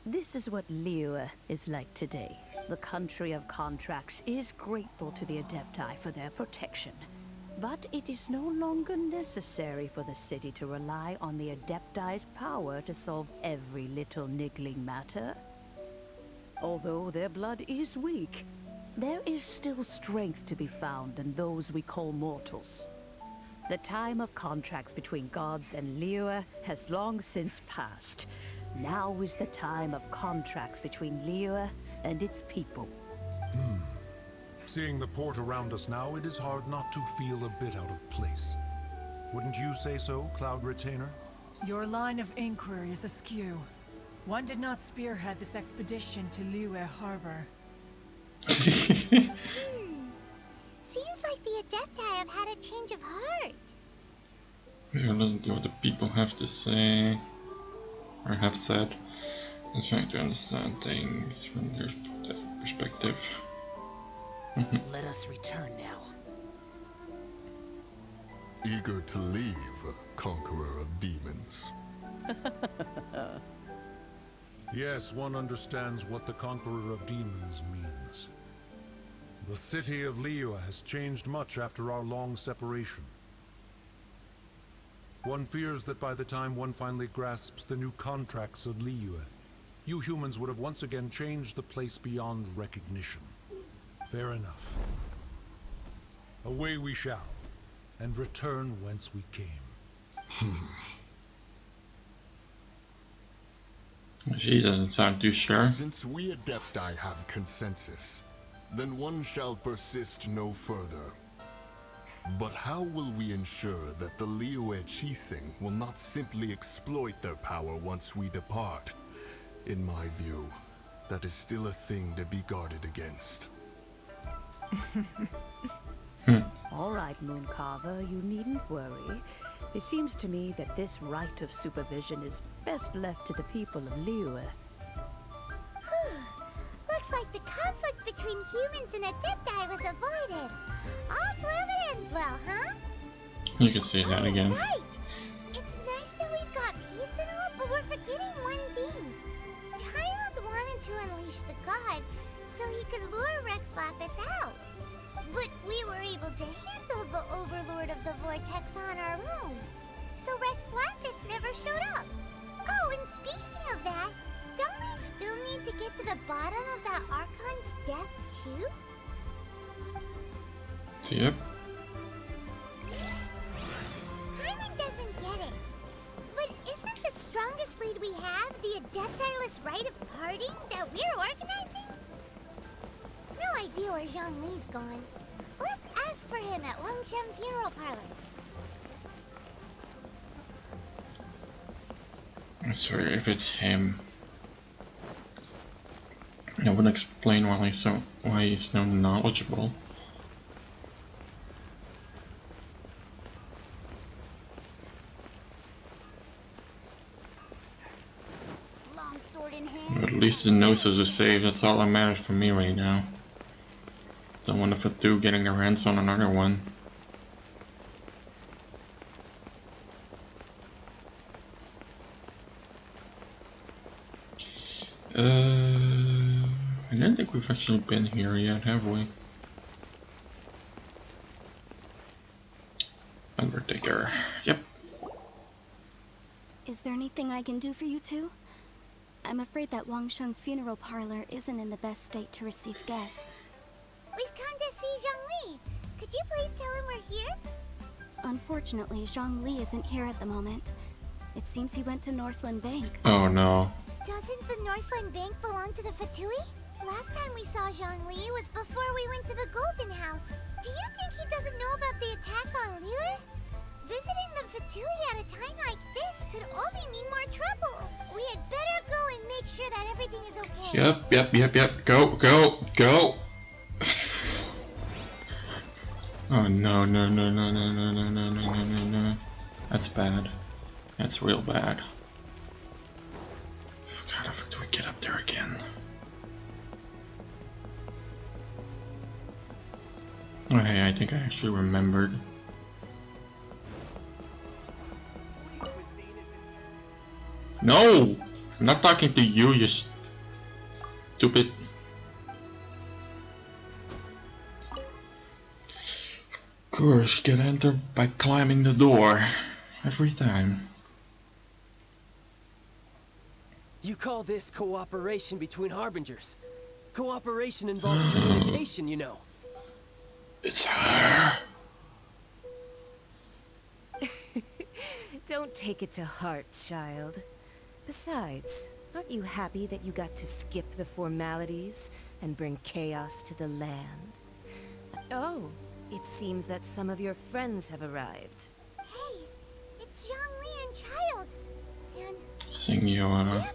this is what Liyue is like today. The country of contracts is grateful to the Adepti for their protection. But it is no longer necessary for the city to rely on the Adepti's power to solve every little niggling matter. Although their blood is weak, there is still strength to be found in those we call mortals. The time of contracts between gods and Liyue has long since passed. Now is the time of contracts between Liyue and its people. Seeing the port around us now, it is hard not to feel a bit out of place. Wouldn't you say so, Cloud Retainer? Your line of inquiry is askew. One did not spearhead this expedition to Liyue Harbor. like the Adepti have had a change of heart. We'll listen to what the people have to say, or have said, and trying to understand things from their perspective. Let us return now. Eager to leave, conqueror of demons. Yes, one understands what the Conqueror of Demons means. The city of Liyue has changed much after our long separation. One fears that by the time one finally grasps the new contracts of Liyue, you humans would have once again changed the place beyond recognition. Fair enough. Away we shall, and return whence we came. She doesn't sound too sure. Since we Adepti have consensus, then one shall persist no further. But how will we ensure that the Liyue Qixing will not simply exploit their power once we depart? In my view, that is still a thing to be guarded against. All right, Mooncarver, you needn't worry. It seems to me that this right of supervision is best left to the people of Liyue. Looks like the conflict between humans and Adepti was avoided. All's well that ends well, huh? You can see that again. Right! It's nice that we've got peace and all, but we're forgetting one thing. Child wanted to unleash the god so he could lure Rex Lapis out. But we were able to handle the Overlord of the Vortex on our own. So Rex Lapis never showed up. Oh, and speaking of that, don't we still need to get to the bottom of that Archon's death too? Yep. Hyman doesn't get it. But isn't the strongest lead we have the Adepti-less rite of parting that we're organizing? No idea where Zhongli's gone. Let's ask for him at Wangshen Funeral Parlor. I swear, if it's him, it would explain why he's so knowledgeable. Long sword in hand. At least the noses are safe. That's all that matters for me right now. Don't want the Fatui getting their hands on another one. I don't think we've actually been here yet, have we? Undertaker. Yep. Is there anything I can do for you two? I'm afraid that Wangshen Funeral Parlor isn't in the best state to receive guests. We've come to see Zhongli. Could you please tell him we're here? Unfortunately, Zhongli isn't here at the moment. It seems he went to Northland Bank. Oh no. Doesn't the Northland Bank belong to the Fatui? Last time we saw Zhongli was before we went to the Golden House. Do you think he doesn't know about the attack on Liyue? Visiting the Fatui at a time like this could only mean more trouble. We had better go and make sure that everything is okay. Yep. Go. Oh no. That's bad. That's real bad. God, if we get up there again. Oh hey, I think I actually remembered. No! I'm not talking to you, you stupid. Of course, you can enter by climbing the door. Every time. You call this cooperation between Harbingers. Cooperation involves communication, you know. It's her. Don't take it to heart, child. Besides, aren't you happy that you got to skip the formalities and bring chaos to the land? Oh, it seems that some of your friends have arrived. Hey, it's Zhongli and Child. And... Senora.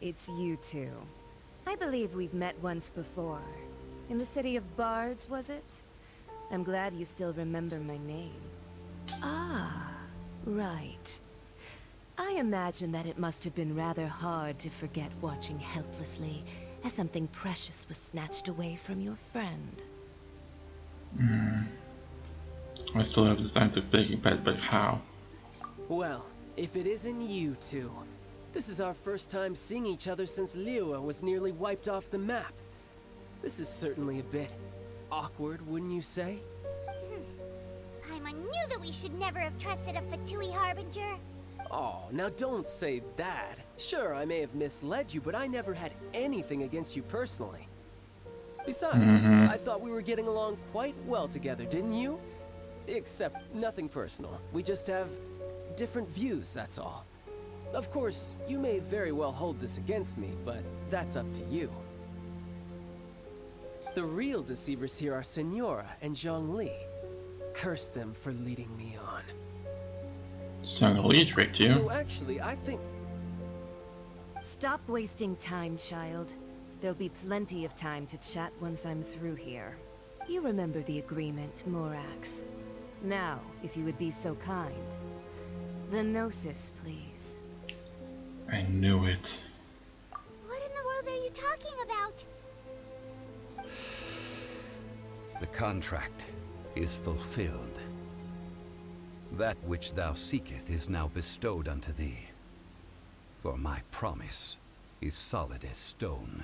It's you two. I believe we've met once before. In the city of Bards, was it? I'm glad you still remember my name. Ah, right. I imagine that it must have been rather hard to forget watching helplessly as something precious was snatched away from your friend. I still have the signs of Big Pet, but how? Well, if it isn't you two. This is our first time seeing each other since Liyue was nearly wiped off the map. This is certainly a bit awkward, wouldn't you say? Paimon knew that we should never have trusted a Fatui Harbinger. Oh, now don't say that. Sure, I may have misled you, but I never had anything against you personally. Besides, I thought we were getting along quite well together, didn't you? Except nothing personal. We just have different views, that's all. Of course, you may very well hold this against me, but that's up to you. The real deceivers here are Senora and Zhongli. Curse them for leading me on. Zhongli tricked you. So actually, I think... Stop wasting time, child. There'll be plenty of time to chat once I'm through here. You remember the agreement, Morax. Now, if you would be so kind. The Gnosis, please. I knew it. What in the world are you talking about? The contract is fulfilled. That which thou seeketh is now bestowed unto thee. For my promise is solid as stone.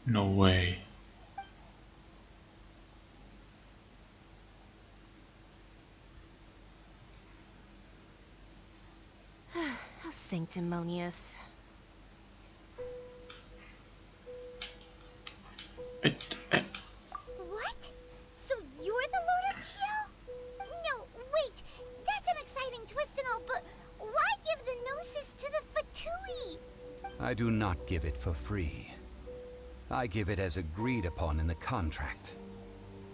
No way. How sanctimonious. What? So you're the Lord of Chio? No, wait. That's an exciting twist and all, but why give the Gnosis to the Fatui? I do not give it for free. I give it as agreed upon in the contract.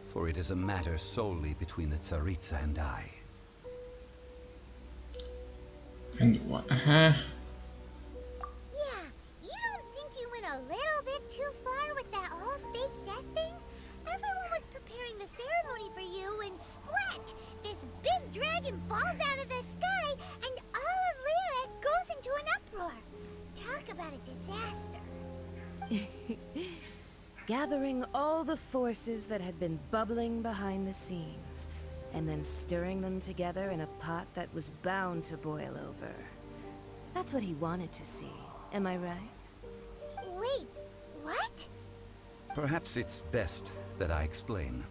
For it is a matter solely between the Tsaritsa and I. And what? Yeah, you don't think you went a little bit too far with that whole fake death thing? Everyone was preparing the ceremony for you, and splat! This big dragon falls out of the sky, and all of Liyue goes into an uproar. Talk about a disaster. Gathering all the forces that had been bubbling behind the scenes, and then stirring them together in a pot that was bound to boil over. That's what he wanted to see, am I right? Wait, what? Perhaps it's best that I explain.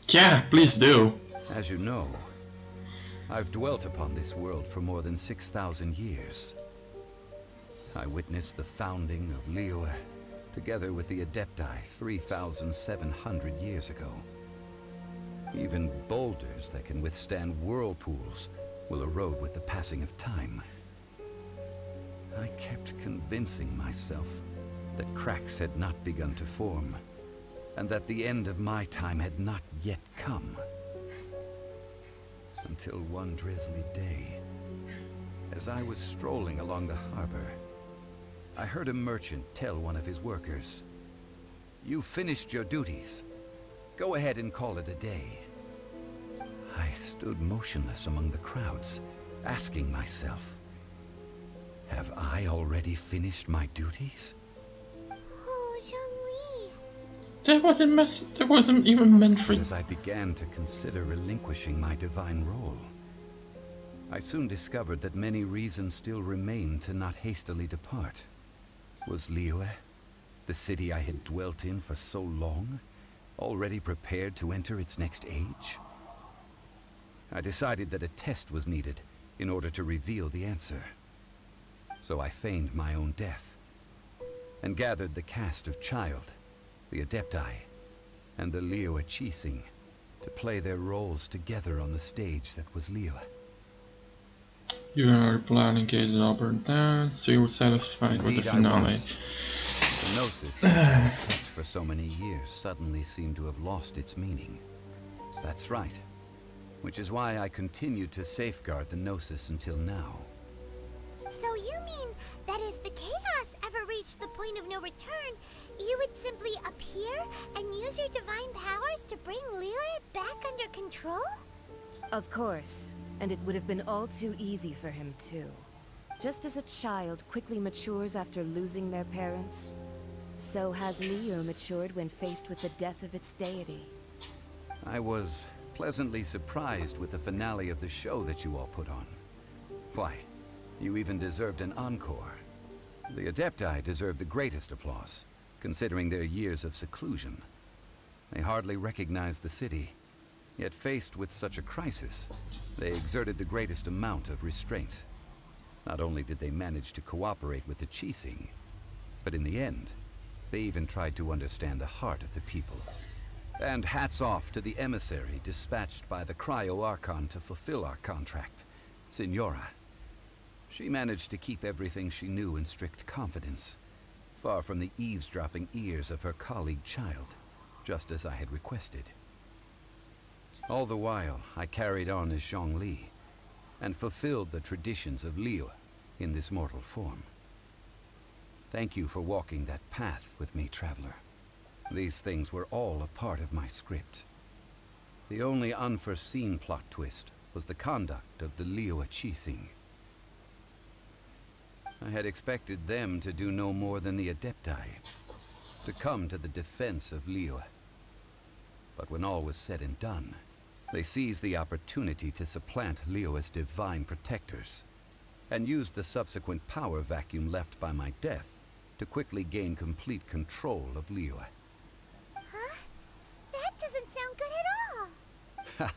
Yeah, please do. As you know, I've dwelt upon this world for more than 6,000 years. I witnessed the founding of Liyue, together with the Adepti 3,700 years ago. Even boulders that can withstand whirlpools will erode with the passing of time. I kept convincing myself that cracks had not begun to form, and that the end of my time had not yet come. Until one drizzly day, as I was strolling along the harbor, I heard a merchant tell one of his workers, "You've finished your duties. Go ahead and call it a day." I stood motionless among the crowds, asking myself, have I already finished my duties? Oh, Zhongli. That wasn't even meant for... As I began to consider relinquishing my divine role, I soon discovered that many reasons still remained to not hastily depart. Was Liyue, the city I had dwelt in for so long, already prepared to enter its next age? I decided that a test was needed in order to reveal the answer. So I feigned my own death, and gathered the cast of Child, the Adepti, and the Liyue Qixing to play their roles together on the stage that was Liyue. You are planning case it all burned down, so you were satisfied with the finale. The Gnosis, which I had kept for so many years, suddenly seemed to have lost its meaning. That's right. Which is why I continued to safeguard the Gnosis until now. So you mean that if the chaos ever reached the point of no return, you would simply appear and use your divine powers to bring Liyue back under control? Of course, and it would have been all too easy for him too. Just as a child quickly matures after losing their parents, so has Liyue matured when faced with the death of its deity. I was pleasantly surprised with the finale of the show that you all put on. Why, you even deserved an encore. The Adepti deserve the greatest applause, considering their years of seclusion. They hardly recognized the city, yet faced with such a crisis, they exerted the greatest amount of restraint. Not only did they manage to cooperate with the Qixing, but in the end, they even tried to understand the heart of the people. And hats off to the emissary dispatched by the Cryo-Archon to fulfill our contract, Signora. She managed to keep everything she knew in strict confidence, far from the eavesdropping ears of her colleague child, just as I had requested. All the while, I carried on as Zhongli, and fulfilled the traditions of Liyue in this mortal form. Thank you for walking that path with me, Traveler. These things were all a part of my script. The only unforeseen plot twist was the conduct of the Liyue Qixing. I had expected them to do no more than the Adepti, to come to the defense of Liyue. But when all was said and done, they seized the opportunity to supplant Liyue as divine protectors, and used the subsequent power vacuum left by my death to quickly gain complete control of Liyue. Huh? That doesn't sound good at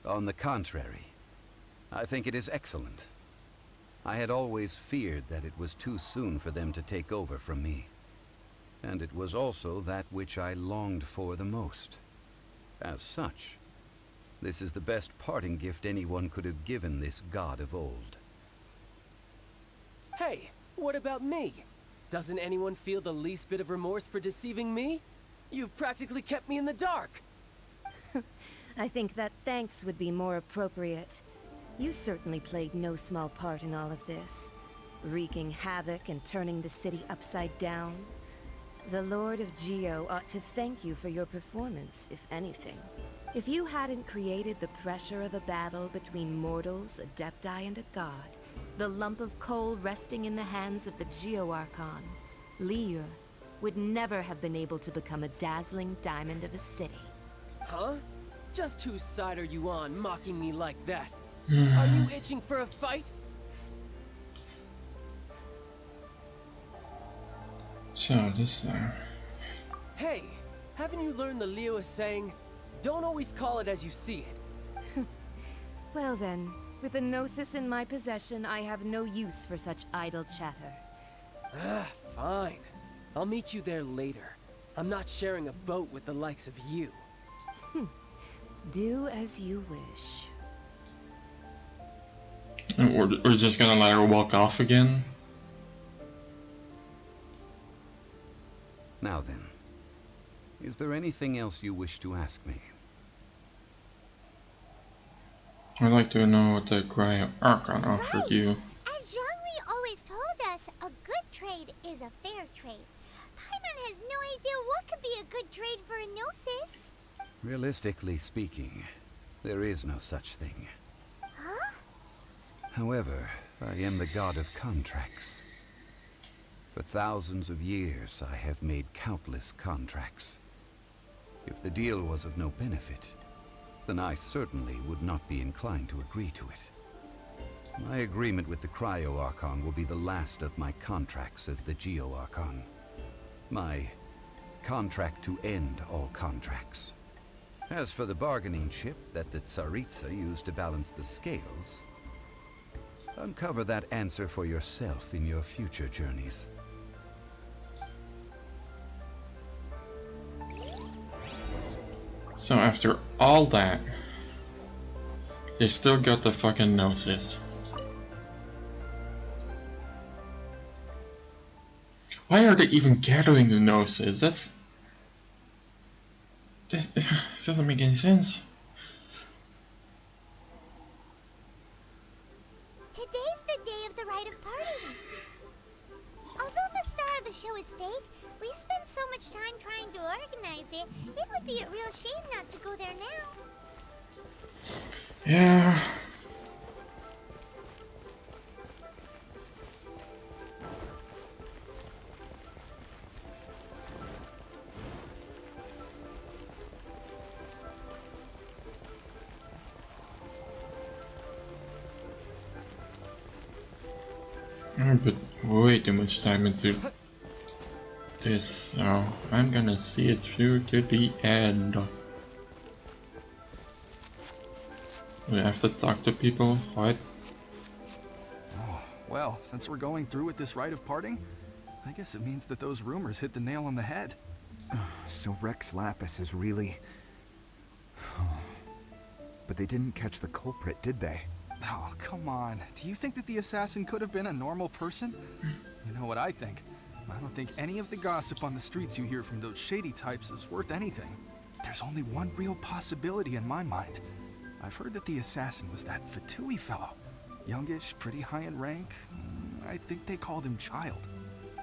all. On the contrary, I think it is excellent. I had always feared that it was too soon for them to take over from me. And it was also that which I longed for the most. As such, this is the best parting gift anyone could have given this god of old. Hey, what about me? Doesn't anyone feel the least bit of remorse for deceiving me? You've practically kept me in the dark. I think that thanks would be more appropriate. You certainly played no small part in all of this, wreaking havoc and turning the city upside down. The Lord of Geo ought to thank you for your performance, if anything. If you hadn't created the pressure of a battle between mortals, Adepti, and a god, the lump of coal resting in the hands of the Geo-Archon, Liyue, would never have been able to become a dazzling diamond of a city. Huh? Just whose side are you on, mocking me like that? Are you itching for a fight? So, this Hey, haven't you learned the Liyue saying, don't always call it as you see it? Well then, with the Gnosis in my possession, I have no use for such idle chatter. Fine. I'll meet you there later. I'm not sharing a boat with the likes of you. Do as you wish. We're just gonna let her walk off again? Now then, is there anything else you wish to ask me? I'd like to know what the Cryo-Archon offered you. As Zhongli always told us, a good trade is a fair trade. Paimon has no idea what could be a good trade for a Gnosis. Realistically speaking, there is no such thing. Huh? However, I am the god of contracts. For thousands of years, I have made countless contracts. If the deal was of no benefit, then I certainly would not be inclined to agree to it. My agreement with the Cryo-Archon will be the last of my contracts as the Geo-Archon. My contract to end all contracts. As for the bargaining chip that the Tsaritsa used to balance the scales, uncover that answer for yourself in your future journeys. So after all that, they still got the fucking Gnosis. Why are they even gathering the Gnosis? This doesn't make any sense. Today's the day of the rite of parting. Although the star of the show is fake, we spent so much time trying to organize it, it would be a real shame not to go there now. Yeah. I put way too much time into this, so I'm gonna see it through to the end. We have to talk to people, what? Oh, well, since we're going through with this rite of parting, I guess it means that those rumors hit the nail on the head. So Rex Lapis is really... But they didn't catch the culprit, did they? Oh, come on. Do you think that the assassin could have been a normal person? You know what I think? I don't think any of the gossip on the streets you hear from those shady types is worth anything. There's only one real possibility in my mind. I've heard that the assassin was that Fatui fellow. Youngish, pretty high in rank. I think they called him Child.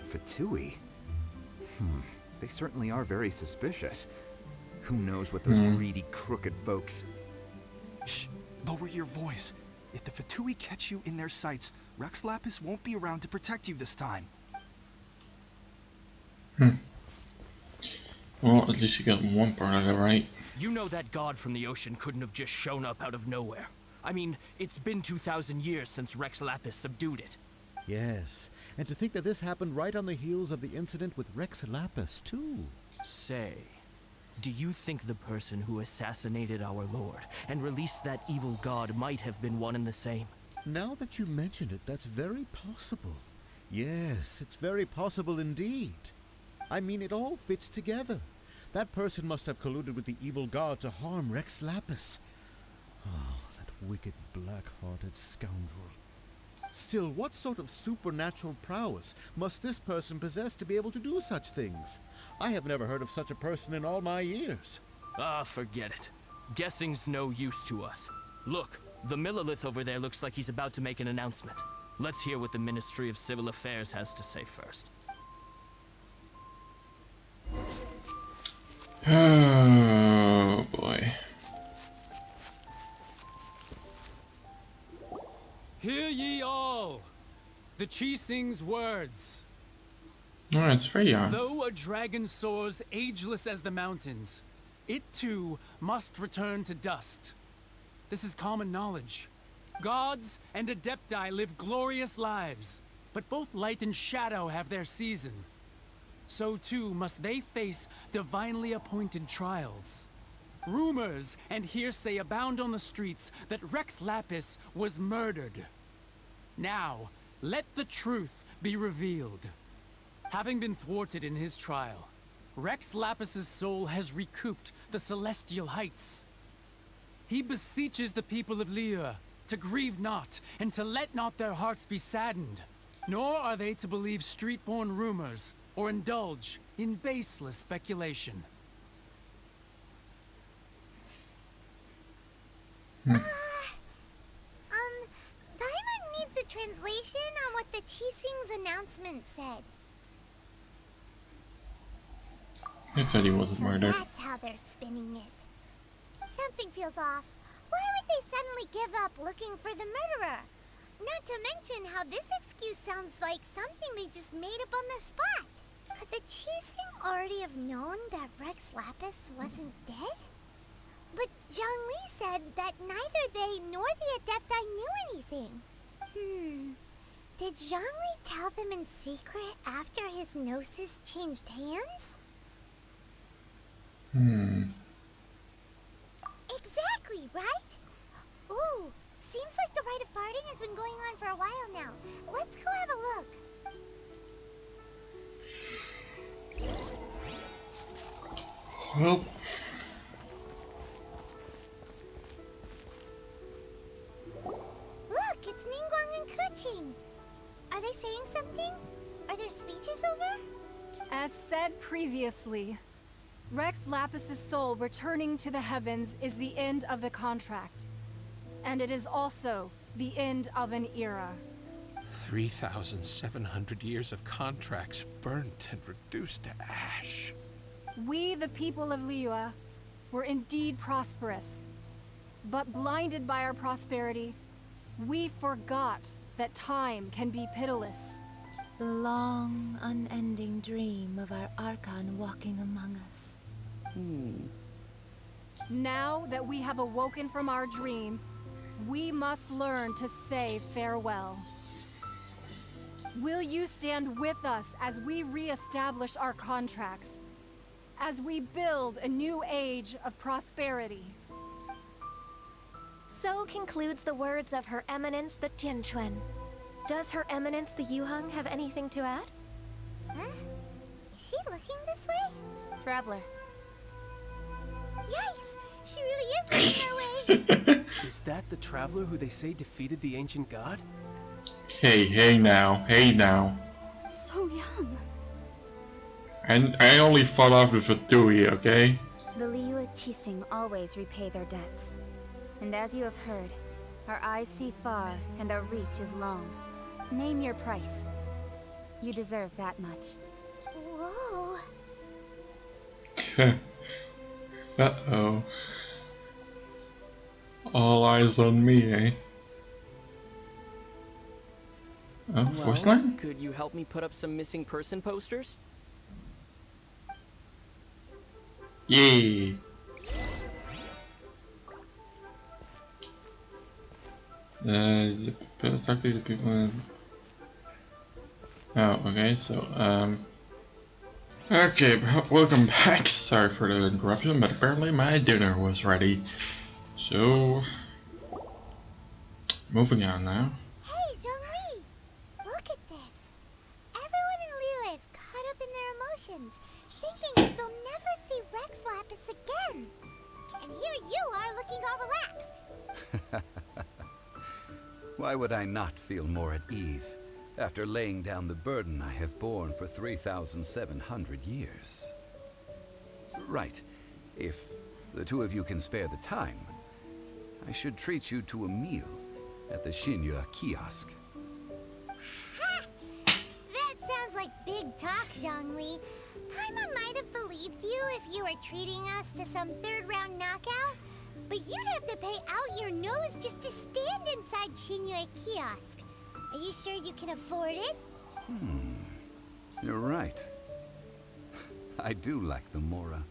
Fatui? They certainly are very suspicious. Who knows what those greedy, crooked folks... Shh! Lower your voice. If the Fatui catch you in their sights, Rex Lapis won't be around to protect you this time. Well, at least you got one part of it right. You know that god from the ocean couldn't have just shown up out of nowhere. I mean, it's been 2,000 years since Rex Lapis subdued it. Yes, and to think that this happened right on the heels of the incident with Rex Lapis, too. Say, do you think the person who assassinated our lord and released that evil god might have been one and the same? Now that you mention it, that's very possible. Yes, it's very possible indeed. I mean, it all fits together. That person must have colluded with the evil god to harm Rex Lapis. Oh, that wicked, black-hearted scoundrel. Still, what sort of supernatural prowess must this person possess to be able to do such things? I have never heard of such a person in all my years. Ah, forget it. Guessing's no use to us. Look, the Millilith over there looks like he's about to make an announcement. Let's hear what the Ministry of Civil Affairs has to say first. Oh boy. Hear ye all, the Qixing's words. Alright, it's very young. Though a dragon soars ageless as the mountains, it too must return to dust. This is common knowledge. Gods and Adepti live glorious lives, but both light and shadow have their season. So too must they face divinely appointed trials. Rumors and hearsay abound on the streets that Rex Lapis was murdered. Now, let the truth be revealed. Having been thwarted in his trial, Rex Lapis's soul has recouped the celestial heights. He beseeches the people of Liyue to grieve not and to let not their hearts be saddened, nor are they to believe street-born rumors or indulge in baseless speculation. Paimon needs a translation on what the Qixing's announcement said. He said he wasn't murdered. That's how they're spinning it. Something feels off. Why would they suddenly give up looking for the murderer? Not to mention how this excuse sounds like something they just made up on the spot. Could the Qixing already have known that Rex Lapis wasn't dead? But Zhongli said that neither they nor the Adepti knew anything. Did Zhongli tell them in secret after his gnosis changed hands? Exactly, right? Ooh, seems like the rite of parting has been going on for a while now. Let's go have a look. Well, look, it's Ningguang and Keqing. Are they saying something? Are their speeches over? As said previously, Rex Lapis's soul returning to the heavens is the end of the contract. And it is also the end of an era. 3,700 years of contracts burnt and reduced to ash. We, the people of Liyue, were indeed prosperous. But blinded by our prosperity, we forgot that time can be pitiless. The long, unending dream of our Archon walking among us. Now that we have awoken from our dream, we must learn to say farewell. Will you stand with us as we re-establish our contracts? As we build a new age of prosperity? So concludes the words of Her Eminence the Tianquan. Does Her Eminence the Yuheng have anything to add? Huh? Is she looking this way? Traveler. Yikes! She really is looking our way! Is that the traveler who they say defeated the ancient god? Hey now. So young. And I only fought off the fatui, okay? The Liyue Qixing always repay their debts. And as you have heard, our eyes see far and our reach is long. Name your price. You deserve that much. Whoa. Uh-oh. All eyes on me, eh? Oh, voice line? Could you help me put up some missing person posters? Yay! Talk to the people. Oh, okay, so, okay, welcome back. Sorry for the interruption, but apparently my dinner was ready. So, moving on now. Hey, Zhongli! Look at this. Everyone in Liyue is caught up in their emotions, thinking that they'll never see Rex Lapis again. And here you are looking all relaxed. Why would I not feel more at ease after laying down the burden I have borne for 3,700 years? Right. If the two of you can spare the time, I should treat you to a meal at the Xinyue kiosk. Ha! That sounds like big talk, Zhongli. Paimon might have believed you if you were treating us to some third-round knockout, but you'd have to pay out your nose just to stand inside Xinyue kiosk. Are you sure you can afford it? You're right. I do like the Mora.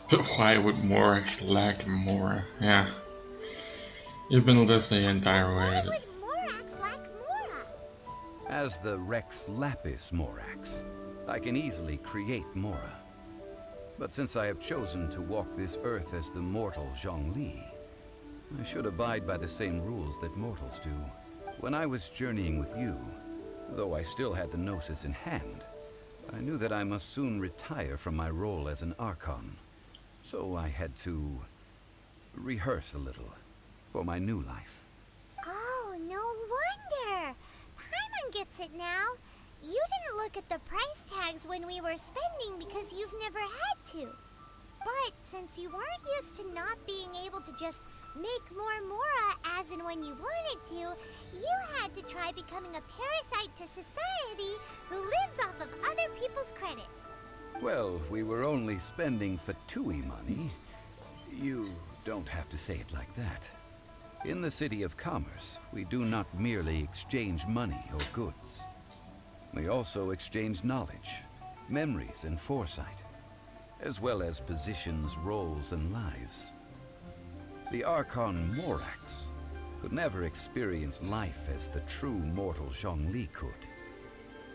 But why would Morax lack Mora? Yeah. You've been listening the entire way. Why would Morax lack Mora? As the Rex Lapis Morax, I can easily create Mora. But since I have chosen to walk this earth as the mortal Zhongli, I should abide by the same rules that mortals do. When I was journeying with you, though I still had the Gnosis in hand, I knew that I must soon retire from my role as an Archon. So I had to rehearse a little for my new life. Oh, no wonder! Paimon gets it now. You didn't look at the price tags when we were spending because you've never had to. But since you weren't used to not being able to just make more Mora as and when you wanted to, you had to try becoming a parasite to society who lives off of other people's credit. Well, we were only spending fatui money. You don't have to say it like that. In the City of Commerce, we do not merely exchange money or goods. We also exchange knowledge, memories, and foresight, as well as positions, roles, and lives. The Archon Morax could never experience life as the true mortal Zhongli could,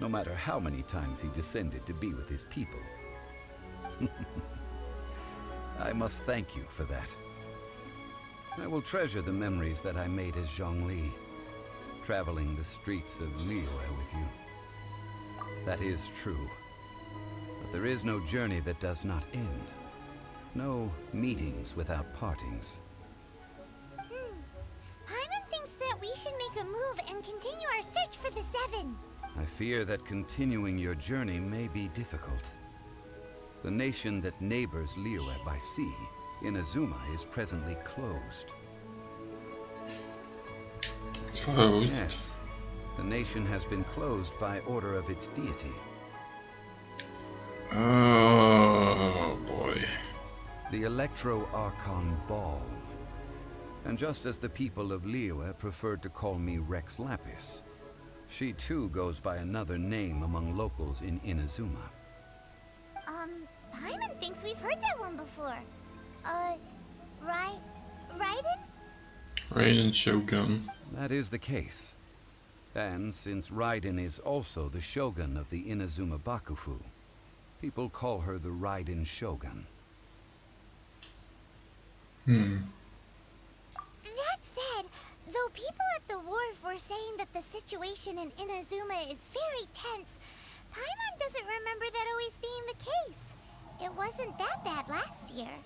no matter how many times he descended to be with his people. I must thank you for that. I will treasure the memories that I made as Zhongli, traveling the streets of Liyue with you. That is true. But there is no journey that does not end. No meetings without partings. Paimon thinks that we should make a move and continue our search for the Seven. I fear that continuing your journey may be difficult. The nation that neighbors Liyue by sea, Inazuma, is presently closed. Closed? Yes. The nation has been closed by order of its deity. Oh boy. The Electro-Archon Ball. And just as the people of Liyue preferred to call me Rex Lapis, she too goes by another name among locals in Inazuma. Paimon thinks we've heard that one before. Raiden? Raiden Shogun. That is the case. And since Raiden is also the Shogun of the Inazuma Bakufu, people call her the Raiden Shogun. That said, though people at the wharf were saying that the situation in Inazuma is very tense, Paimon doesn't remember that always being the case. It wasn't that bad last year.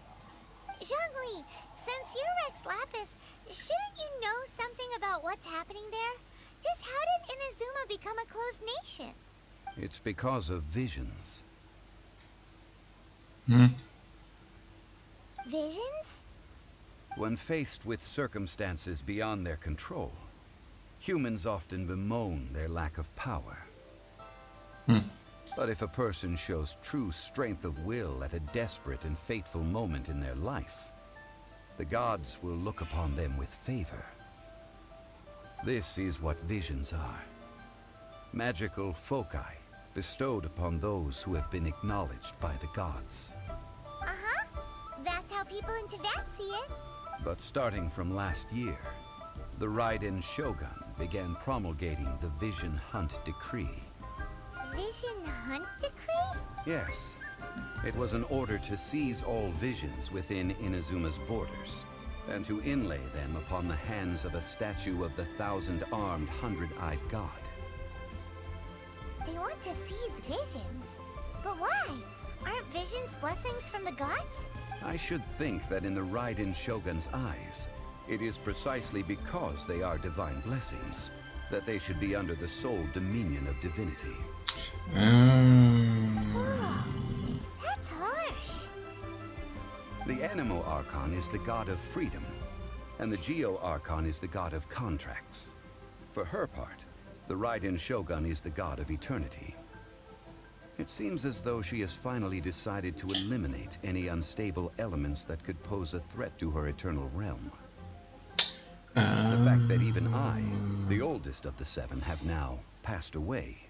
Zhongli, since you're Rex Lapis, shouldn't you know something about what's happening there? Just how did Inazuma become a closed nation? It's because of visions. Visions? When faced with circumstances beyond their control, humans often bemoan their lack of power. But if a person shows true strength of will at a desperate and fateful moment in their life, the gods will look upon them with favor. This is what visions are. Magical foci bestowed upon those who have been acknowledged by the gods. That's how people in Teyvat see it. But starting from last year, the Raiden Shogun began promulgating the Vision Hunt Decree. Vision Hunt Decree? Yes. It was an order to seize all visions within Inazuma's borders, and to inlay them upon the hands of a statue of the 1,000-armed, 100-eyed god. They want to seize visions. But why? Aren't visions blessings from the gods? I should think that in the Raiden Shogun's eyes, it is precisely because they are divine blessings that they should be under the sole dominion of divinity. That's harsh. The Animo Archon is the god of freedom, and the Geo Archon is the god of contracts. For her part, the Raiden Shogun is the god of eternity. It seems as though she has finally decided to eliminate any unstable elements that could pose a threat to her eternal realm. The fact that even I, the oldest of the seven, have now passed away,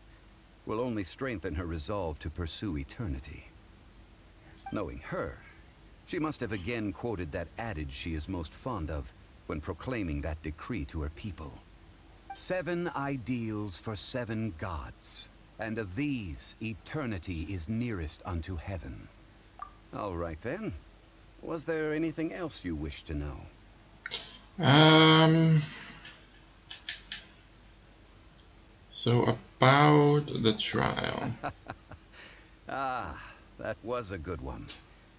will only strengthen her resolve to pursue eternity. Knowing her, she must have again quoted that adage she is most fond of when proclaiming that decree to her people. 7 ideals for 7 gods, and of these, eternity is nearest unto heaven. All right then. Was there anything else you wished to know? So about the trial. That was a good one.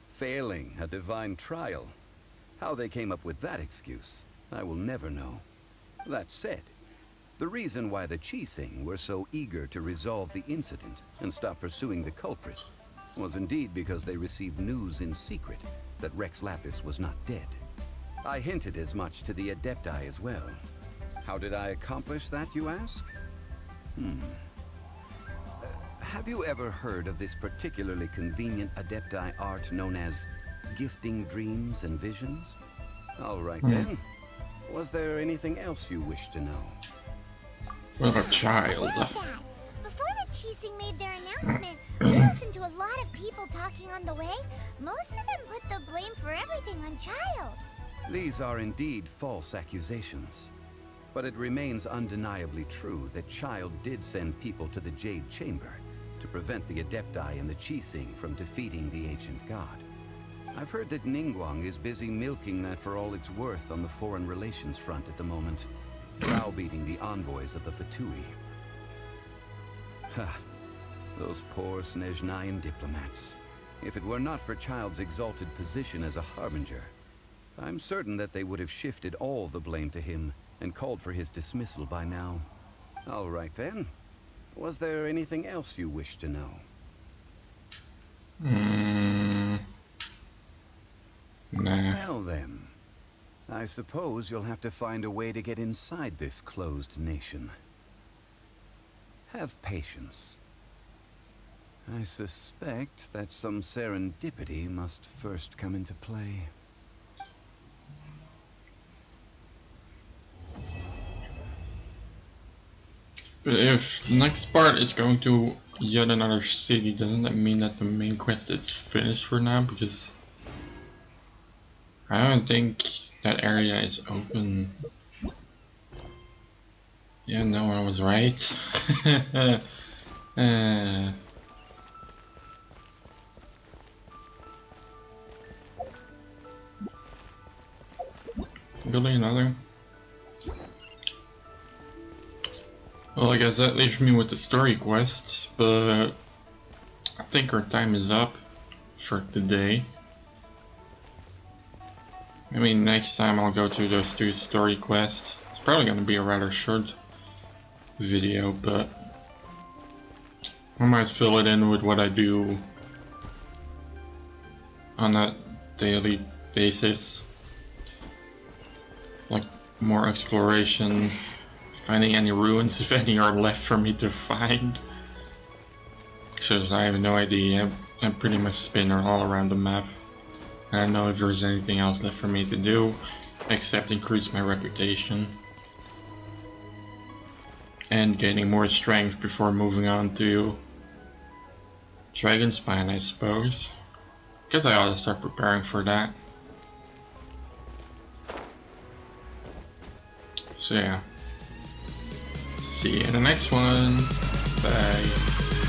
Failing a divine trial. How they came up with that excuse, I will never know. That said, the reason why the Qixing were so eager to resolve the incident and stop pursuing the culprit was indeed because they received news in secret that Rex Lapis was not dead. I hinted as much to the Adepti as well. How did I accomplish that, you ask? Have you ever heard of this particularly convenient Adepti art known as gifting dreams and visions? All right then. Was there anything else you wish to know? Well, a child. Before the Qixing made their announcement, we listened to a lot of people talking on the way. Most of them put the blame for everything on Child. These are indeed false accusations. But it remains undeniably true that Child did send people to the Jade Chamber to prevent the Adepti and the Qixing from defeating the ancient god. I've heard that Ningguang is busy milking that for all it's worth on the foreign relations front at the moment, browbeating the envoys of the Fatui. Those poor Snezhnayan diplomats. If it were not for Child's exalted position as a harbinger, I'm certain that they would have shifted all the blame to him and called for his dismissal by now. All right then. Was there anything else you wished to know? Well then, I suppose you'll have to find a way to get inside this closed nation. Have patience. I suspect that some serendipity must first come into play. But if the next part is going to yet another city, doesn't that mean that the main quest is finished for now? Because I don't think that area is open. Yeah, no, I was right. Building another. Well, I guess that leaves me with the story quests, but I think our time is up for today. I mean, next time I'll go to those 2 story quests. It's probably going to be a rather short video, but I might fill it in with what I do on that daily basis. Like more exploration, finding any ruins if any are left for me to find. Because I have no idea, I'm pretty much spinner all around the map. I don't know if there's anything else left for me to do, except increase my reputation. And gaining more strength before moving on to Dragon Spine, I suppose. Guess I ought to start preparing for that. So yeah. See you in the next one. Bye.